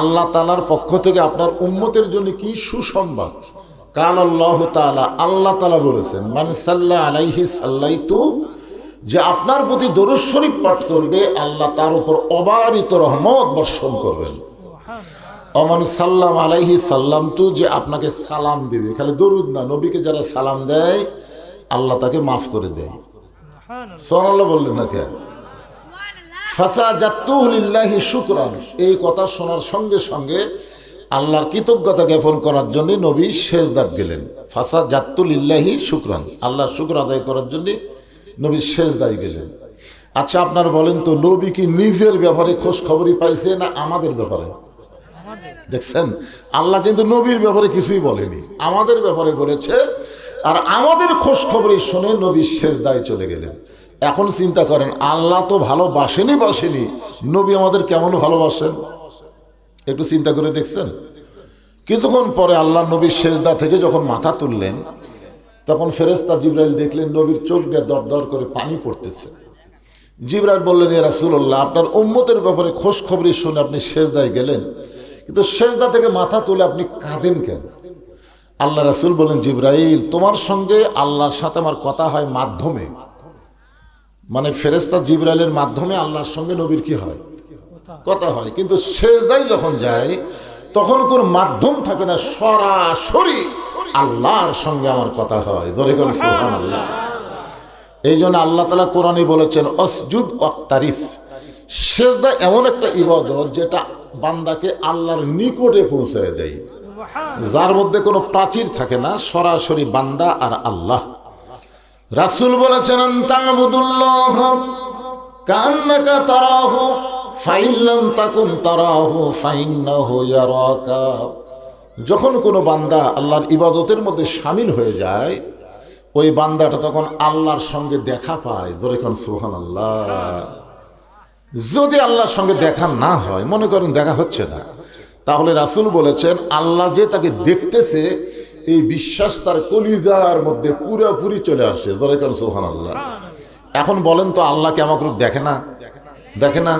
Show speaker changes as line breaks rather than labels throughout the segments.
আল্লাহ তাআলার পক্ষ থেকে আপনার উম্মতের জন্য কি সুসংবাদ। কাল আল্লাহ তাআলা, আল্লাহ তাআলা বলেছেন, মান সাল্লা আলাইহি সাল্লাইতু, যে আপনার প্রতি দরুদ শরীফ পাঠ করবে আল্লাহ তার উপর অবারিত রহমত বর্ষণ করবেন। অমান সাল্লাম আলাইহি সাল্লাম তু, যে আপনাকে সালাম দিবে, খালি দরুদ না, নবীকে যারা সালাম দেয় আল্লাহ তাকে মাফ করে দেয়। সুবহানাল্লাহ বললেন না কেন? ফাসাজাতুহু লিল্লাহি শুকরান, এই কথা শোনার সঙ্গে সঙ্গে আল্লাহর কৃতজ্ঞতা জ্ঞাপন করার জন্য নবী সেজদাত গেলেন। ফাসাজাতু লিল্লাহি শুকরান, আল্লাহর শুকর আদায় করার জন্য নবী সেজদায় গেলেন। আচ্ছা আপনারা বলেন তো, নবী কি নিজের ব্যাপারে খোঁজ খবরই পাইছে না আমাদের ব্যাপারে? দেখছেন, আল্লাহ কিন্তু নবীর ব্যাপারে কিছুই বলেনি, আমাদের ব্যাপারে বলেছে। আর আমাদের খোঁজ খবরই শুনে নবী সেজদায় চলে গেলেন। এখন চিন্তা করেন, আল্লাহ তো ভালোবাসেনি, নবী আমাদের কেমন ভালোবাসেন একটু চিন্তা করে দেখছেন? কিছুক্ষণ পরে আল্লাহ নবীর সেজদা থেকে যখন মাথা তুললেন, তখন ফেরেশতা জিবরাইল দেখলেন নবীর চোখ দিয়ে দর দর করে পানি পড়তেছে। জিবরাইল বললেন, ইয়া রাসূলুল্লাহ, আপনার উম্মতের ব্যাপারে খোঁজ খবরই শুনে আপনি সেজদায় গেলেন, কিন্তু সেজদা থেকে মাথা তুলে আপনি কাঁদেন কেন? আল্লাহ রাসূল বলেন, জিবরাইল, তোমার সঙ্গে আল্লাহর সাথে আমার কথা হয় মাধ্যমে, মানে ফেরেশতা জিবরাইলের মাধ্যমে আল্লাহর সঙ্গে নবীর কি হয়? কথা হয়। কিন্তু সেজদায় যখন যায় তখন কোন মাধ্যম থাকে না, সরাসরি আল্লাহর সঙ্গে আমার কথা হয়। জোরে করে সুবহানাল্লাহ। এই জন্য আল্লাহ তাআলা কোরআনে বলেছেন, অসজুদ ওয়াক্তারিফ, সেজদা এমন একটা ইবাদত যেটা বান্দাকে আল্লাহর নিকটে পৌঁছায় দেয়, যার মধ্যে কোনো প্রাচীর থাকে না, সরাসরি বান্দা আর আল্লাহ। রাসূল বলেছেন, তা'বুদুল্লাহ কান্নাকা তারাহু ফাইন লাম তাকুন তারাহু ফাইন্নাহু ইয়ারাকা। যখন কোনো বান্দা আল্লাহর ইবাদতের মধ্যে শামিল হয়ে যায়, ওই বান্দাটা তখন আল্লাহর সঙ্গে দেখা পায়। জোরে কোন সুবহানাল্লাহ। যদি আল্লাহর সঙ্গে দেখা না হয়, মনে করেন দেখা হচ্ছে না, তাহলে রাসূল বলেছেন আল্লাহ যে তাকে দেখতেছে এই বিশ্বাস তার কলিজার মধ্যে পুরোপুরি চলে আসে। জোরে কোন সুবহানাল্লাহ। এখন বলেন তো, আল্লাহ কি আমাকে দেখে না?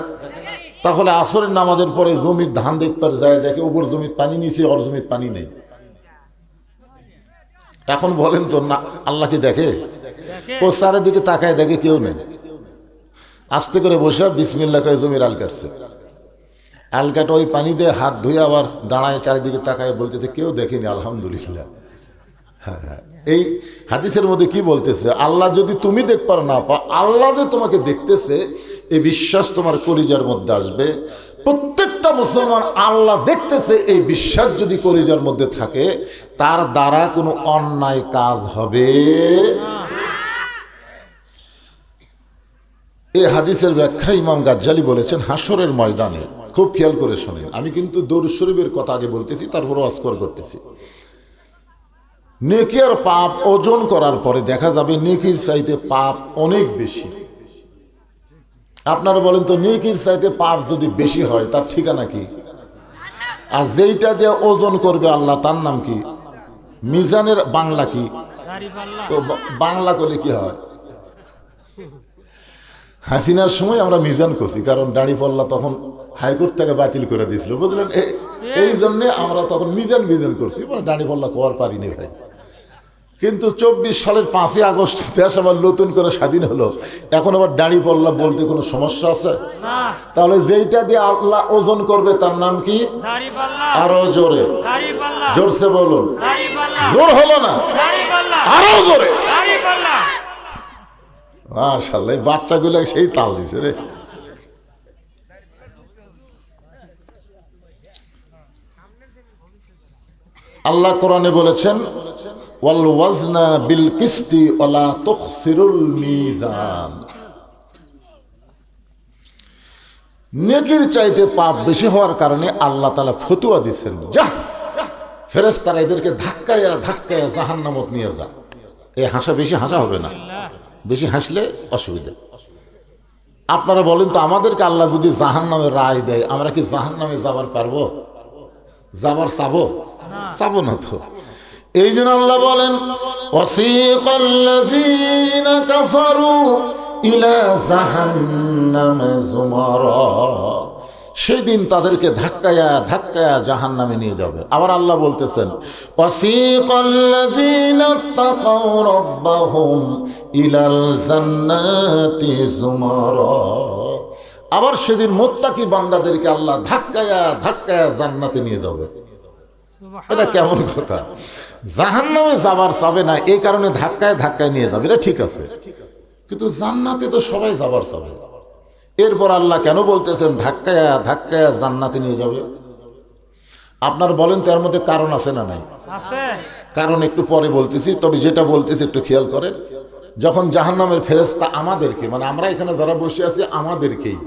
তাহলে আসরের নামাজের পরে জমির ধান দেখতে যায়, দেখে উপর জমির পানি নিচে, ওর জমির পানি নেই। এখন বলেন তো, না আল্লাহ কি দেখে? ও চারিদিকে তাকায়, দেখে কেউ নেই। আস্তে করে বসে বিসমিল্লাহ কয়ে জমির আল কাটছে, আল কাটা ওই পানি দিয়ে হাত ধুয়ে আবার দাঁড়ায় চারিদিকে তাকায় বলতেছে, কেউ দেখেনি, আলহামদুলিল্লাহ। হ্যাঁ, এই হাদিসের মধ্যে কি বলতেছে? আল্লাহ যদি তুমি দেখতে না পাও, আল্লাহ যে তোমাকে দেখতেছে এই বিশ্বাস তোমার কলিজার মধ্যে আসবে। প্রত্যেকটা মুসলমান আল্লাহ দেখতেছে এই বিশ্বাস যদি কলিজার মধ্যে থাকে, তার দ্বারা কোনো অন্যায় কাজ হবে। এই হাদিসের ব্যাখ্যা ইমাম গাজ্জালি বলেছেন হাসরের ময়দানে, খুব খেয়াল করে শোনেন, আমি কিন্তু দরুদ শরীফের কথা আগে বলতেছি, তারপর ওয়াজ করতেছি। নেকি আর পাপ ওজন করার পরে দেখা যাবে নেকির চাইতে পাপ অনেক বেশি। আপনারা বলেন তো, নেকির চাইতে পাপ যদি বেশি হয় তার ঠিকানা কি? আর যেইটা দিয়ে ওজন করবে আল্লাহ, তার নাম কি? মিজানের বাংলা কি? তো বাংলা করলে কি হয়? হাসিনার সময় আমরা মিজান করছি, কারণ দাঁড়িপাল্লা তখন হাইকোর্ট থেকে বাতিল করে দিয়েছিল, বুঝলেন? এই জন্যে আমরা তখন মিজান করছি, মানে দাঁড়িপাল্লা কোয়ার পারিনি ভাই। কিন্তু 24 সালের 5ই আগস্ট দেশ আবার নতুন করে স্বাধীন হলো, এখন আবার দাঁড়িপাল্লা বলতে কোনো সমস্যা আছে? তাহলে যেইটা দিয়ে আল্লাহ ওজন করবে তার নাম কি? আরো জোরে, জোরসে বলুন। জোর হলো না, আরো জোরে। মাশাআল্লাহ, বাচ্চাগুলো সেই তাল দিছে রে। আল্লাহ কোরআনে বলেছেন, ওয়াল ওয়াজনা বিল কিসতি ওয়ালা তুখসিরুল মিজান। নেকির চাইতে পাপ বেশি হওয়ার কারণে আল্লাহ তাআলা ফতোয়া দিচ্ছেন, যা ফেরেশতারা এদেরকে ধাক্কায়া জাহান্নামত নিয়ে যা। এই হাসা বেশি হাসা হবে না, বেশি হাসলে অসুবিধা। আপনারা বলেন তো, আমাদেরকে আল্লাহ যদি জাহান্নামে রায় দেয়, আমরা কি জাহান্নামে যাবার পারবো? চাবো না তো। এই জন্য আল্লাহ বলেন, ওয়াসিকাল্লাযীনা কাফারু ইলা জাহান্নামে যুমারা। সেই দিন তাদেরকে ধাক্কায়া ধাক্কায়া জাহান্নামে নিয়ে যাবে। আবার আল্লাহ বলতেছেন ওয়াসিকাল্লাযীনা তাকাউ রাব্বাহুম ইলাল জান্নাতি যুমারা। আবার সেদিন মুত্তাকি বান্দাদেরকে আল্লাহ ধাক্কায়া ধাক্কায়া জান্নাতে নিয়ে যাবে। এটা কেমন কথা? জাহান্নামে যাবার চাবে না, এই কারণে ধাক্কায় ধাক্কায় নিয়ে যাবে, এটা ঠিক আছে, কিন্তু জান্নাতে তো সবাই যাবার চাবে। এরপর আল্লাহ কেন বলতেছেন ধাক্কায়া ধাক্কায়া জান্নাতে নিয়ে যাবে? আপনার বলেন তো, এর মধ্যে কারণ আছে না নাই? কারণ একটু পরে বলতেছি, তবে যেটা বলতেছি একটু খেয়াল করেন। যখন জাহান্নামের ফেরেশতা আমাদেরকে, মানে আমরা এখানে যারা বসে আছি আমাদেরকেই,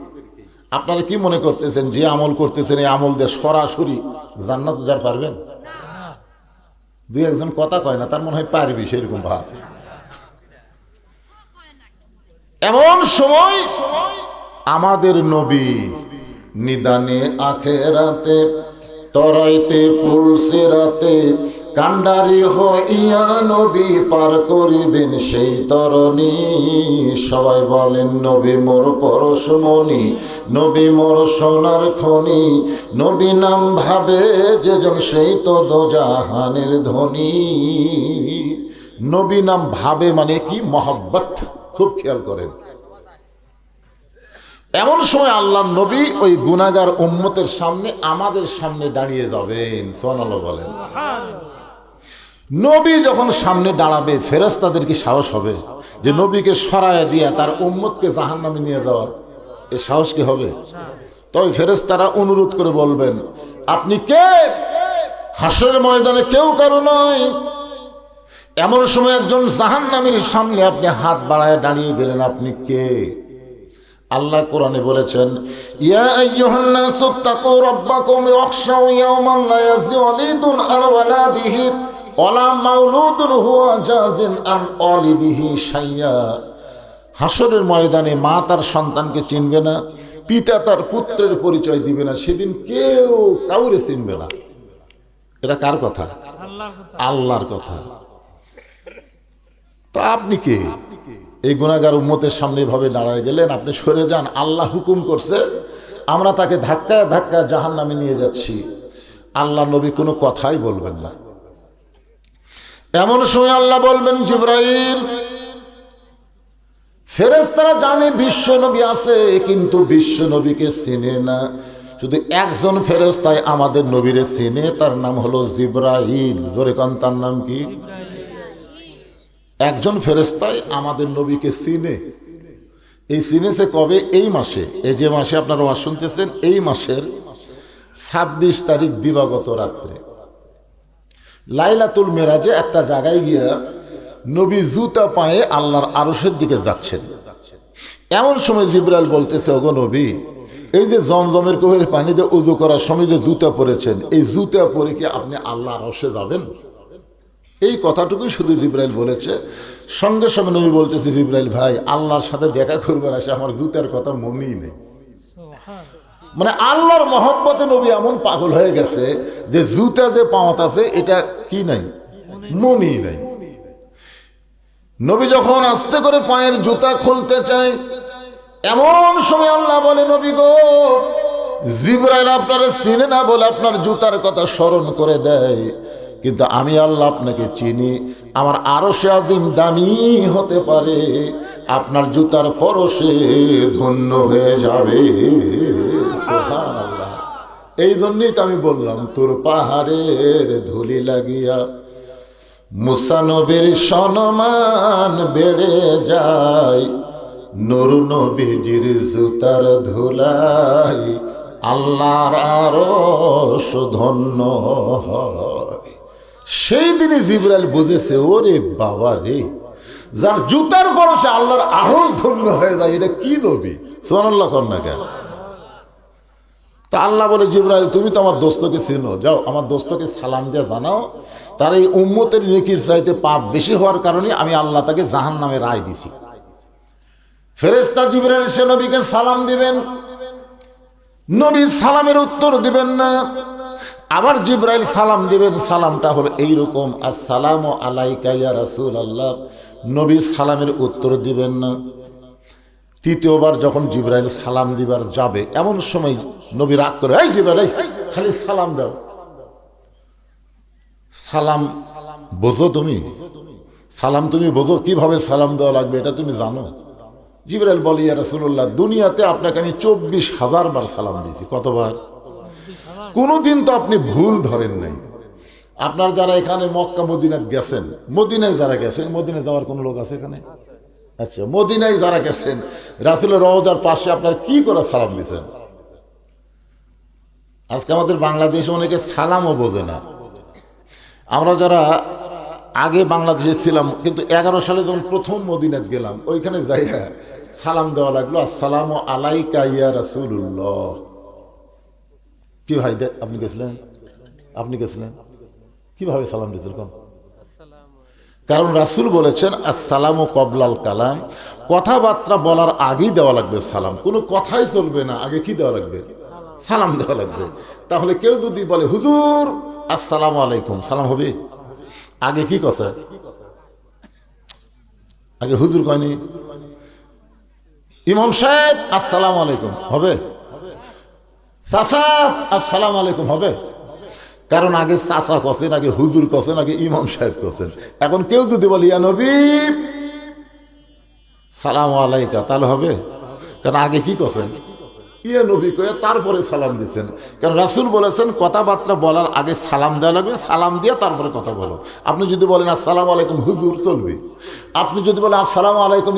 আপনারা কি মনে করতেছেন যে আমল করতেছেন এই আমল দিয়ে সরাসরি জান্নাত যার পারবেন? দুই একজন কথা কয় না, তার মনে হয় পারবি সেরকম ভাব। এমন সময় আমাদের নবী নিদানে আখেরাতে তরাইতে পুলসিরাতে কান্ডারি হইয়া নবী পার করিবেন সেই তরণী। সবাই বলেন নবী মোর পরশমণি, নবী মোর সোনার খনি, নবী নাম ভাবে যেজন সেই তো দোজাহানের ধনী। নবী নাম ভাবে মানে কি? মহব্বত। খুব খেয়াল করেন। এমন সময় আল্লাহ নবী ওই গুনাহগার উম্মতের সামনে, আমাদের সামনে দাঁড়িয়ে যাবেন। সুবহানাল্লাহ বলেন। নবী যখন সামনে দাঁড়াবে, ফেরেশতাদের কি সাহস হবে যে নবীকে সরায়া দিয়া তার উম্মতকে জাহান্নামে নিয়ে যাওয়া? এ সাহস কি হবে? তবে ফেরেশতারা অনুরোধ করে বলবেন, আপনি কে? হাসরের ময়দানে কেউ কারো নয়। এমন সময় একজন জাহান্নামীর সামনে আপনি হাত বাড়ায় দাঁড়িয়ে গেলেন, আপনি কে? আল্লাহ কোরআনে বলেছেন, ইয়া আইয়ুহান নাসু তাকু রাব্বাকুম ওয়াখশাউ ইয়াওমান লা ইয়াজি ওয়ালিদুন আন ওয়ালাদিহি ওয়ালা মাউলুদুন হুয়া জাযিন আন ওয়ালিদিহি শাইয়্যা। হাসরের ময়দানে মা তার সন্তানকে চিনবে না, পিতা তার পুত্রের পরিচয় দিবে না, সেদিন কেউ কাউরে চিনবে না। এটা কার কথা? আল্লাহর কথা। তো আপনি কে? এই গুনাহগার উম্মতের সামনে ভাবে দাঁড়ায় গেলেন, আপনি সরে যান। আল্লাহ হুকুম করছে, আমরা তাকে ধাক্কায় ধাক্কায় জাহান্নামে নিয়ে যাচ্ছি। আল্লাহ নবী কোনো কথাই বলবেন না। এমন সময় আল্লাহ বলবেন, জিবরাইল। ফেরেশতারা জানে বিশ্ব নবী আছে, কিন্তু বিশ্ব নবীকে চেনে না। শুধু একজন ফেরেশতাই আমাদের নবীরে চেনে, তার নাম হলো জিবরাইল। জোরে কোন, তার নাম কি? একজন ফেরেশতাই আমাদের নবীকে চিনে। এই চিনেছে কবে? এই মাসে, এই যে মাসে আপনারা ওয়াজ শুনতেছেন, এই মাসের 26 তারিখ দিবাগত রাত্রে লাইলাতুল মেরাজে একটা জায়গায় গিয়া নবী জুতা পায়ে আল্লাহর আরশের দিকে যাচ্ছেন। এমন সময় জিবরাইল বলতেছে, ওগো নবী, এই যে জমজমের কুহের পানিতে উযু করার সময় যে জুতা পরেছেন, এই জুতা পরে কি আপনি আল্লাহর আরশে যাবেন? এই কথাটুকুই শুধু জিবরাইল বলেছে। সঙ্গে সঙ্গে নবী বলতেছে, জিবরাইল ভাই, আল্লাহর সাথে দেখা করবার আসে আমার জুতার কথা মনেই নেই। মানে আল্লাহর মহব্বতে নবী এমন পাগল হয়ে গেছে যে জুতা যে পাওয়াত আছে এটা কি নাই, মনেই নাই। নবী যখন আস্তে করে পায়ের জুতা খুলতে চায়, এমন সময় আল্লাহ বলে, নবী গো, জিবরাইল আপনারা চিনে না বলে আপনার জুতার কথা স্মরণ করে দেয়, কিন্তু আমি আল্লাহ আপনাকে চিনি। আমার আরশে আজিম দামি হতে পারে, আপনার জুতার পরশে ধন্য হয়ে যাবে। সুবহানাল্লাহ। এই জন্যই তো আমি বললাম, তোর পাহাড়ের ধুলি লাগিয়া মুসা নবীর সম্মান বেড়ে যায়, নূর নবীজির জুতার ধুলাই আল্লাহর আরশ ধন্য হয়। সেই দিনে জিবরাইল বুঝেছে, ওরে বাবা রে, যার জুতার পরশে আল্লাহর আরশ ধন্য হয়ে যায়, এটা কি নবী? সুবহানাল্লাহ কর না কেন? তা আল্লাহ বলে, জিবরাইল তুমি তো আমার দোস্তকে চেনো, যাও আমার দোস্তকে সালাম দিয়ে জানাও, তার এই উম্মতের নেকির চাইতে পাপ বেশি হওয়ার কারণে আমি আল্লাহ তাকে জাহান্নামে রায় দিছি। ফেরেশতা জিবরাইল সে নবীকে সালাম দিবেন, নবী সালামের উত্তর দিবেন না। আবার জিবরাইল সালাম দিবেন, সালামটা হলো এইরকম, আসসালামু আলাইকা ইয়া রাসূলুল্লাহ। নবী সালামের উত্তর দিবেন না। তৃতীয়বার যখন জিবরাইল সালাম দিবার যাবে এমন সময় নবী রাগ করে, এই জিবরাইল, খালি সালাম দাও। সালাম বোঝো তুমি? সালাম তুমি বোঝো? কিভাবে সালাম দেওয়া লাগবে এটা তুমি জানো? জিবরাইল বলে, ইয়া রাসূলুল্লাহ, দুনিয়াতে আপনাকে আমি 24,000 বার সালাম দিয়েছি। কতবার? কোনোদিন তো আপনি ভুল ধরেন নাই। আপনার যারা এখানে মক্কা মদিনায় গেছেন, মদিনায় যারা গেছেন, মদিনায় যাওয়ার কোনো লোক আছে এখানে? আচ্ছা, মদিনায় যারা গেছেন, রাসূলের রওজার পাশে আপনার কি করে সালাম দিয়েছেন? আজকে আমাদের বাংলাদেশে অনেকে সালামও বোঝে না। আমরা যারা আগে বাংলাদেশে ছিলাম, কিন্তু 11 সালে যখন প্রথম মদিনায় গেলাম, ওইখানে যাইয়া সালাম দেওয়া লাগলো, আসসালামু আলাইকা ইয়া রাসূলুল্লাহ। কি ভাই, আপনি গেছিলেন? আপনি গেছিলেন? কিভাবে সালাম দিয়েছেন? কারণ রাসূল বলেছেন, আসসালামু কবলাল কালাম, কথাবার্তা বলার আগেই দেওয়া লাগবে সালাম। কোনো কথাই চলবে না, আগে কি দেওয়া লাগবে? সালাম দেওয়া লাগবে। তাহলে কেউ যদি বলে, হুজুর আসসালামু আলাইকুম, সালাম হবে? আগে কি কথা? আগে হুজুর কয়নি? ইমাম সাহেব আসসালামু আলাইকুম হবে? চাচা আসসালামু আলাইকুম হবে? কারণ আগে চাচা কছেন, আগে হুজুর কছেন, আগে ইমাম সাহেব কছেন। এখন কেউ যদি বলে, ইয়া নবী সালামু আলাইকা, তাহলে হবে? কারণ আগে কি কছেন? ইয়া নবী কয়ে তারপরে সালাম দিচ্ছেন। কারণ রাসূল বলেছেন, কথাবার্তা বলার আগে সালাম দেওয়া লাগবে, সালাম দিয়ে তারপরে কথা বলো। আপনি যদি বলেন আসসালামু আলাইকুম হুজুর, চলবে। আপনি যদি বলেন আসসালামু আলাইকুম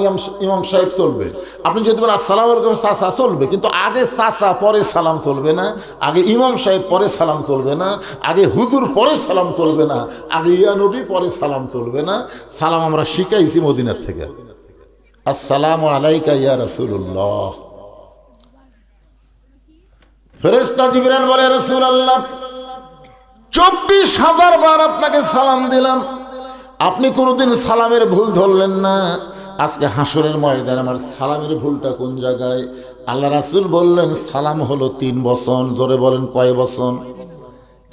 ইমাম সাহেব, চলবে। আপনি যদি বলেন আসসালামু আলাইকুম চাচা, চলবে। কিন্তু আগে চাচা পরে সালাম চলবে না, আগে ইমাম সাহেব পরে সালাম চলবে না, আগে হুজুর পরে সালাম চলবে না, আগে ইয়া নবী পরে সালাম চলবে না। সালাম আমরা শিখাইছি মদিনার থেকে। আসসালামু আলাইকা ইয়া রাসূলুল্লাহ। ফেরেশতা জিবরাইল বলে, রাসূলুল্লাহ 24,000 বার আপনাকে সালাম দিলাম, আপনি কোনোদিন সালামের ভুল ধরলেন না। আজকে হাসরের ময়দানে আমার সালামের ভুলটা কোন জায়গায়? আল্লাহ রাসূল বললেন, সালাম হলো 3 বচন। জোরে বলেন, কয় বচন?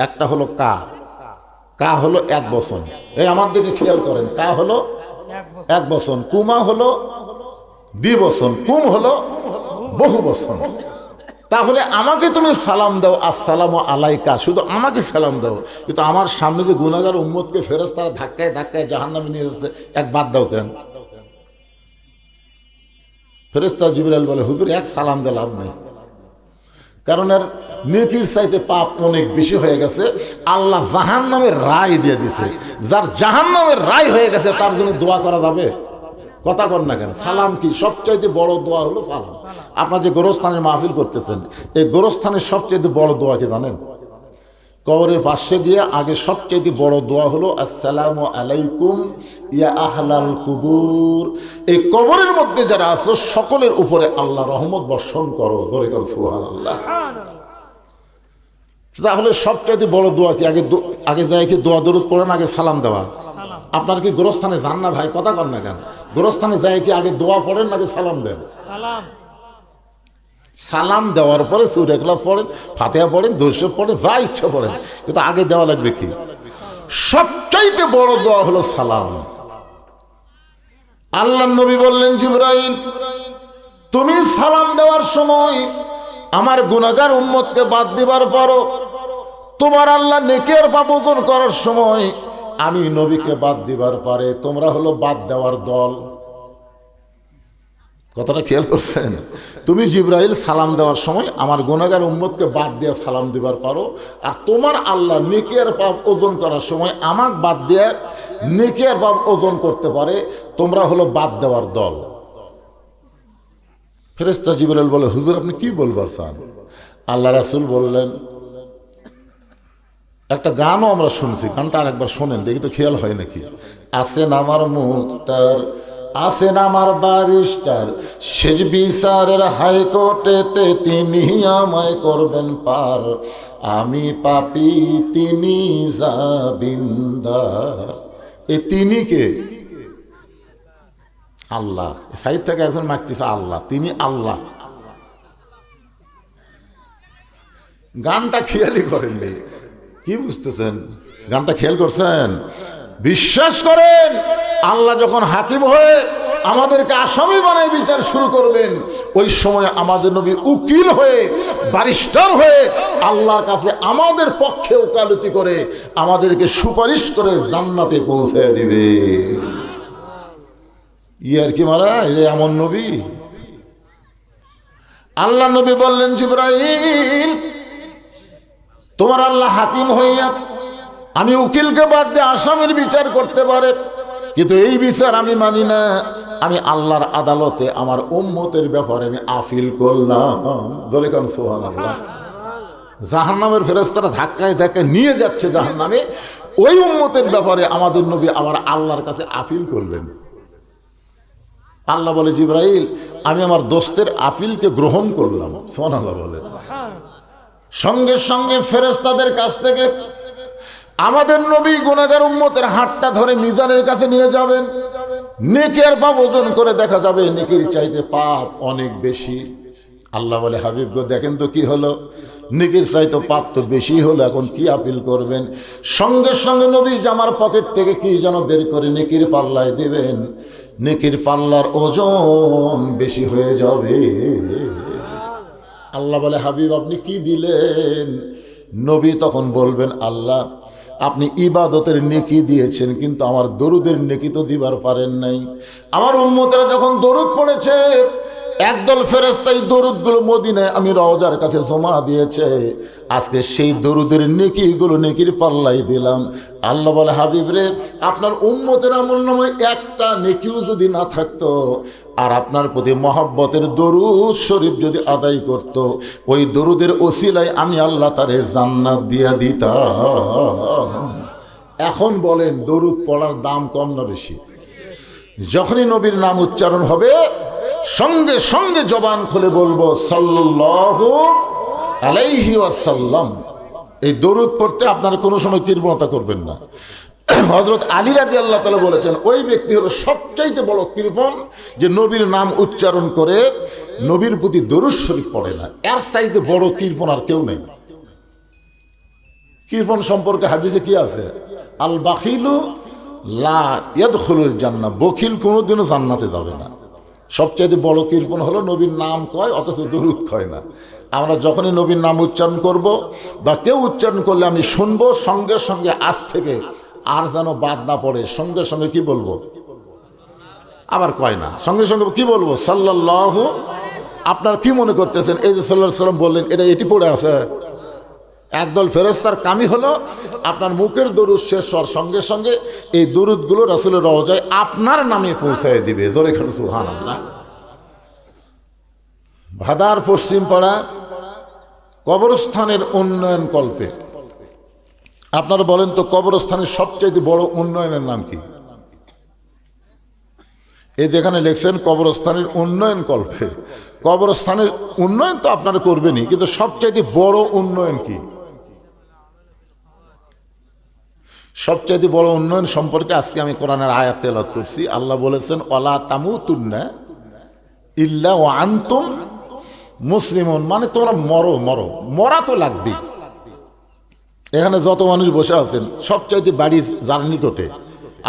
একটা হলো কা, কা হলো 1 বচন। এই আমার দিকে খেয়াল করেন, কা হলো 1 বচন, কুমা হলো 2 বচন, কুম হলো বহু বচন। তাহলে আমাকে তুমি সালাম দাও, আসসালামু আলাইকা, শুধু আমাকে সালাম দাও। কিন্তু আমার সামনে যে গুনাহগার উম্মতকে ফেরেশতারা ধাক্কায় ধাক্কায় জাহান্নামে নিয়ে যাচ্ছে, এক বাদ দাও কেন? ফেরেশতা জিবরাইল বলে, হুজুর এক সালাম দিয়ে লাভ নেই, কারণ এর নেকির চাইতে পাপ অনেক বেশি হয়ে গেছে। আল্লাহ জাহান্নামের রায় দিয়ে দিছে। যার জাহান্নামের রায় হয়ে গেছে তার জন্য দোয়া করা যাবে? কথা কর না কেন? সালাম কি সবচাইতে বড় দোয়া? হলো সালাম। আপনার যে গোরস্থানের মাহফিল করতেছেন, এই গোরস্থানের সবচাইতে বড় দোয়া কি জানেন? কবরের পাশে গিয়ে আগে সবচাইতে বড় দোয়া হলো আসসালামু আলাইকুম ইয়া আহলাল কুবুর। এই কবরের মধ্যে যারা আছো সকলের উপরে আল্লাহ রহমত বর্ষণ করো। ধরে করো সুবহানাল্লাহ। তাহলে সবচাইতে বড় দোয়া কি? আগে যায় কি দোয়া দরুদ পড়েন, আগে সালাম দেওয়া? আপনার কি গোরস্থানে যান না ভাই? কথা কর না কেন? গোরস্থানে যায় কি আগে দোয়া পড়েন, আগে সালাম দেন? সালাম দেওয়ার পরে সূরা ইখলাস পড়েন, ফাতিহা পড়েন, দরুদ পড়েন, যা ইচ্ছা পড়েন, কিন্তু আগে দেওয়া লাগবে কি? সবচাইতে বড় দোয়া হলো সালাম। আল্লাহর নবী বললেন, জিবরাইল তুমি সালাম দেওয়ার সময় আমার গুনাহগার উম্মতকে বাদ দিবার পরও তোমার আল্লাহ নেকের পাপ ওজন করার সময় আমি নবীকে বাদ দিবার পারে তোমরা হলো বাদ দেওয়ার দল। কথাটা খেয়াল করছেন? তুমি জিবরাইল সালাম দেওয়ার সময় আমার গুনাহগার উম্মতকে বাদ দিয়ে সালাম দিবার পারো, আর তোমার আল্লাহ নেকের পাপ ওজন করার সময় আমাকে বাদ দিয়ে নেকের পাপ ওজন করতে পারে, তোমরা হলো বাদ দেওয়ার দল। ফেরেশতা জিবরাইল বলে, হুজুর আপনি কি বলবার চান? আল্লাহ রাসূল বললেন, একটা গানও আমরা শুনছি, গানটা আরেকবার শোনেন দেখি তো খেয়াল হয় নাকি। আসেন আমার মুক্তার, আসেন আমার ব্যারিস্টার, শেষ বিচারের হাইকোর্টেতে তিনি আমায় করবেন পার, আমি পাপী তিনি জামিনদার। এই তিনি কে? আল্লাহ। সাইড থেকে একজন মারতেছে আল্লাহ, তিনি আল্লাহ। গানটা খেয়ালই করেননি, কি বুঝতেছেন? গানটা খেয়াল করছেন? বিশ্বাস করেন আল্লাহ যখন হাকিম হয়ে আমাদেরকে আসামি বানায় বিচার শুরু করবেন, ওই সময় আমাদের নবী উকিল হয়ে, ব্যারিস্টার হয়ে আল্লাহর কাছে আমাদের পক্ষে ওকালতি করে আমাদেরকে সুপারিশ করে জান্নাতে পৌঁছে দিবে। ইয়ার কি মারা এমন নবী। আল্লাহ নবী বললেন, জিবরাইল তোমার আল্লাহ হাকিম হইয়া আমি উকিলকে বাদ দিয়ে আসামির বিচার করতে পারে, কিন্তু এই বিচার আমি মানি না। আমি আল্লাহর আদালতে আমার উম্মতের ব্যাপারে আমি আপিল করলাম। বলে কোন সুবহানাল্লাহ। জাহান্নামের ফেরেশতারা ধাক্কায় ধাক্কায় নিয়ে যাচ্ছে জাহান্নামে, ওই উম্মতের ব্যাপারে আমাদের নবী আবার আল্লাহর কাছে আপিল করলেন। আল্লাহ বলে, জিবরাইল আমি আমার দোস্তের আপিলকে গ্রহণ করলাম। সুবহানাল্লাহ বলে। সঙ্গে সঙ্গে ফেরেশতাদের কাছ থেকে আমাদের নবী গুনাহগার উম্মতের হাতটা ধরে মিজানের কাছে নিয়ে যাবেন। নেকি আর পাপ ওজন করে দেখা যাবে নেকির চাইতে পাপ অনেক বেশি। আল্লাহ বলে, হাবিব গো দেখেন তো কি হলো, নেকির চাইতে পাপ তো বেশি হলো, এখন কি আপিল করবেন? সঙ্গে সঙ্গে নবী জামার পকেট থেকে কি যেন বের করে নেকির পাল্লায় দিবেন, নেকির পাল্লার ওজন বেশি হয়ে যাবে। আল্লাহ বলে, হাবিব আপনি কি দিলেন? নবী তখন বলবেন, আল্লাহ আপনি ইবাদতের নেকি দিয়েছেন, কিন্তু আমার দরুদের নেকি তো দিবার পারেন নাই। আমার উম্মতেরা যখন দরুদ পড়েছে, একদল ফেরেশতা এই দরুদগুলো মদিনায় আমি রওজার কাছে জমা দিয়েছে, আজকে সেই দরুদের নেকিগুলো নেকির পাল্লাই দিলাম। আল্লাহ বলে, হাবিব রে আপনার উম্মতের আমলনামায় একটা নেকিও যদি না থাকতো, আর আপনার প্রতি মহব্বতের দরুদ শরীফ যদি আদায় করত, ওই দরুদের ওসিলায় আমি আল্লাহ তারে জান্নাত দিয়া দিতাম। এখন বলেন দরুদ পড়ার দাম কম না বেশি? যখনই নবীর নাম উচ্চারণ হবে সঙ্গে সঙ্গে জবান খুলে বলবো সাল্লাল্লাহু আলাইহি ওয়াসাল্লাম। এই দরুদ পড়তে আপনার কোনো সময় কৃপণতা করবেন না। হযরত আলী রাদিয়াল্লাহু তাআলা বলেছেন, ওই ব্যক্তি হলো সবচাইতে বড় কৃপণ যে নবীর নাম উচ্চারণ করে নবীর প্রতি দরুদ শরীফ পড়ে না। এর চাইতে বড় কৃপণ আর কেউ নেই। কৃপণ সম্পর্কে হাদিসে কি আছে? আল বাখিলু লা ইয়াদখুলুল জান্নাহ, বখিল কোনোদিনও জান্নাতে যাবে না। সবচাইতে বড় কৃপণ হলো নবীর নাম কয় অথচ দরুদ কয় না। আমরা যখনই নবীর নাম উচ্চারণ করব বা কেউ উচ্চারণ করলে আমি শুনবো, সঙ্গে সঙ্গে আজ থেকে আর যেন বাদ না পড়ে, সঙ্গে সঙ্গে কি বলবো? আবার কয় না, সঙ্গে সঙ্গে কি বলবো? সাল্লাল্লাহু। আপনার কি মনে করতেছেন এই যে সাল্লাল্লাহু আলাইহি সাল্লাম বললেন, এটা এটি পড়ে আছে? একদল ফেরেশতার কামই হলো আপনার মুখের দরুদ শেষ হওয়ার সঙ্গে সঙ্গে এই দরুদগুলো রাসূলের রওজায় আপনার নামে পৌঁছায় দিবে। জোরে খান সুবহানাল্লাহ। ভাদার পশ্চিম পাড়া কবরস্থানের উন্নয়ন কল্পে আপনারা বলেন তো, কবরস্থানের সবচেয়ে বড় উন্নয়নের নাম কি? এই যেখানে লিখছেন কবরস্থানের উন্নয়ন কল্পে, কবরস্থানের উন্নয়ন তো আপনারা করবেনই, কিন্তু সবচাইতে বড় উন্নয়ন কি? সবচাইতে বড় উন্নয়ন সম্পর্কে আজকে আমি কোরআনের আয়াত তেলাওয়াত করছি। আল্লাহ বলেছেন, ওয়ালা তামুতুন্না ইল্লা ওয়া আনতুম মুসলিমুন, মানে তোমরা মরো, মরা তো লাগবেই। এখানে যত মানুষ বসে আছেন সবচাইতে বাড়ি যার নিকটে,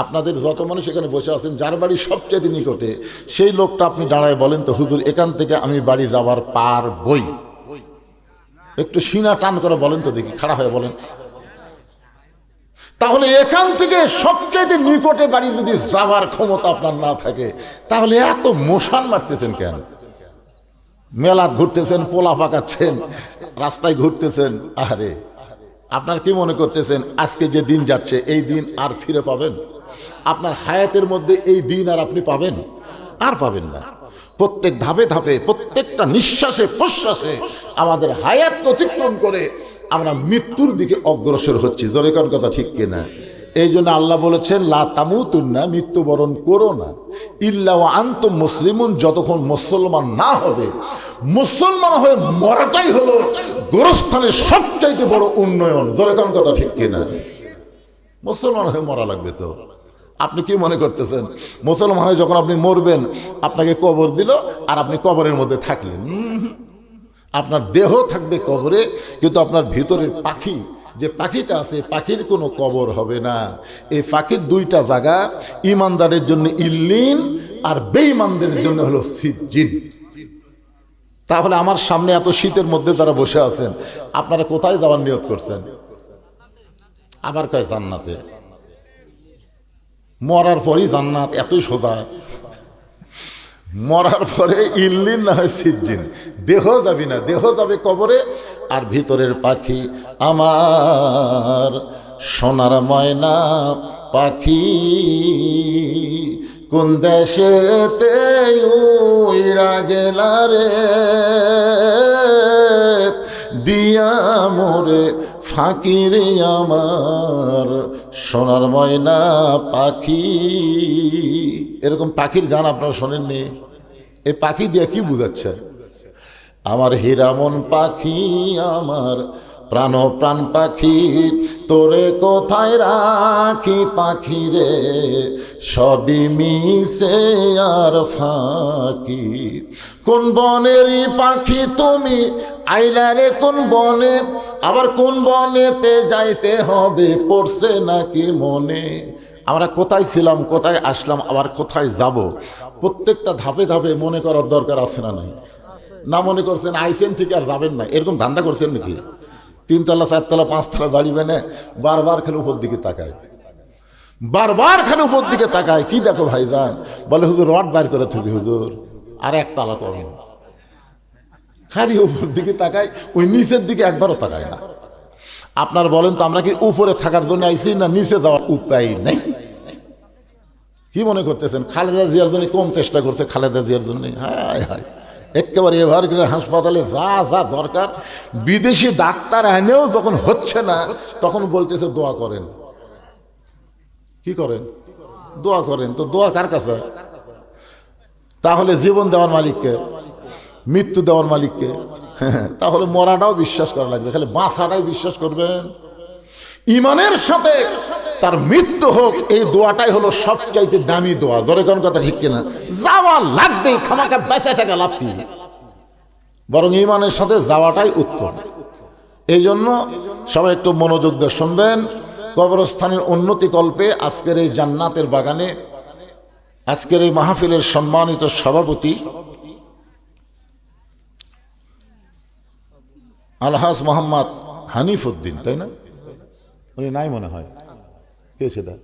আপনাদের যত মানুষ এখানে বসে আছেন যার বাড়ি সবচাইতে নিকটে, সেই লোকটা আপনি দাঁড়ায় বলেন তো, হুজুর এখান থেকে আমি বাড়ি যাবার পারবই? একটু সিনা টান করে বলেন তো দেখি, খাড়া হয়ে বলেন। তাহলে এখান থেকে সবচাইতে নিকটে বাড়ি যদি যাওয়ার ক্ষমতা আপনার না থাকে, তাহলে এত মশান মারতেছেন কেন? মেলাত ঘুরতেছেন, পোলা পাকাচ্ছেন, রাস্তায় ঘুরতেছেন। আরে আপনার কি মনে করতেছেন আজকে যে দিন যাচ্ছে এই দিন আর ফিরে পাবেন? আপনার হায়াতের মধ্যে এই দিন আর আপনি পাবেন? আর পাবেন না। প্রত্যেক ধাপে ধাপে, প্রত্যেকটা নিঃশ্বাসে প্রশ্বাসে আমাদের হায়াত অতিক্রম করে আমরা মৃত্যুর দিকে অগ্রসর হচ্ছি। জোরে কোন কথা ঠিক কিনা? এই জন্য আল্লাহ বলেছেন, লা তামুতুন্না, মৃত্যুবরণ করো না, ইল্লা ওয়া আনতুম মুসলিমুন, যতক্ষণ মুসলমান না হবে। মুসলমান হয়ে মরাটাই হলো গোরস্থানের সবচাইতে বড় উন্নয়ন। জোরে কোন কথা ঠিক কিনা? মুসলমান হয়ে মরা লাগবে তো। আপনি কি মনে করতেছেন মুসলমান হয়ে যখন আপনি মরবেন আপনাকে কবর দিল আর আপনি কবরের মধ্যে থাকলেন? আপনার দেহ থাকবে কবরে, কিন্তু আপনার ভিতরের পাখি, যে পাখিটা আছে, পাখির কোনো কবর হবে না। এই পাখির দুইটা জায়গা, ইমানদারের জন্য ইল্লিন, আর বেঈমানদের জন্য হলো সিজ্জিন। তাহলে আমার সামনে এত শীতের মধ্যে যারা বসে আছেন, আপনারা কোথায় যাওয়ার নিয়ত করছেন? আবার কয় জান্নাতে। মরার পরই জান্নাত এতই সোজা? মরার পরে ইল্লিন না হয় সিজ্জিন, দেহ যাবি না, দেহ যাবে কবরে। আর ভিতরের পাখি আমার সোনার ময়না পাখি, কোন দেশেতে উইরা গেলা রে, দিয়া মোরে ফাঁকিরে আমার সোনার ময়না পাখি। এরকম পাখির গান আপনারা শোনেননি? এই পাখি দিয়ে কি বুঝাচ্ছে? আমার হীরামন পাখি, আমার প্রাণ পাখি, তোরে কোথায় রাখি পাখি রে, সবই মিশে আর ফাঁকি। কোন বনেরই পাখি তুমি আইলা রে কোন বনে, আবার কোন বনেতে যাইতে হবে পড়ছে নাকি মনে। আমরা কোথায় ছিলাম, কোথায় আসলাম, আবার কোথায় যাব, প্রত্যেকটা ধাপে ধাপে মনে করার দরকার আছে না নাই? না মনে করছেন আইসেন ঠিক আর যাবেন না, এরকম ধান্দা করছেন নাকি? 3 তলা 4 তলা 5 তলা বাড়ি বেনে বারবার খালি উপর দিকে তাকায়, বারবার খালি উপর দিকে তাকায়। কি দেখো ভাইজান? বলে হুজুর রড বাইর করে থুজি হুজুর, আর 1 তালা করো। খালি উপর দিকে তাকায়, ওই নিচের দিকে একবারও তাকায় না। আপনার বলেন তো আমরা কি উপরে থাকার জন্য আইছি না নিচে যাওয়ার উপায় নেই? কি মনে করতেছেন খালেদা জিয়ার জন্য কম চেষ্টা করছে? খালেদা জিয়ার জন্য হায় হায়, একেবারে এভারগ্রিন হাসপাতালে যা যা দরকার বিদেশি ডাক্তার এনেও যখন হচ্ছে না, তখন বলতেছে দোয়া করেন। কি করেন? দোয়া করেন। তো দোয়া কার কাছে? তাহলে জীবন দেওয়ার মালিককে, মৃত্যু দেওয়ার মালিককে। তাহলে মরাটাও বিশ্বাস করা লাগবে, খালি বাঁচাটাই বিশ্বাস করবেন। ইমানের সাথে তার মৃত্যু হোক, এই দোয়াটাই হলো সবচাইতে দামি দোয়া। জোরে কোন কথা ঠিক কিনা? যাওয়া লাগবে, খামাকা বেঁচে থাকা লাভ কি? বরং ইমানের সাথে যাওয়াটাই উত্তম। এই জন্য সবাই একটু মনোযোগ দিয়ে শুনবেন। কবরস্থানের উন্নতি কল্পে আজকের এই জান্নাতের বাগানে, আজকের এই মাহফিলের সম্মানিত সভাপতি আলহাজ মোহাম্মদ হানিফ উদ্দিন, তাই না? উনি নাই মনে হয়। কে সেটা?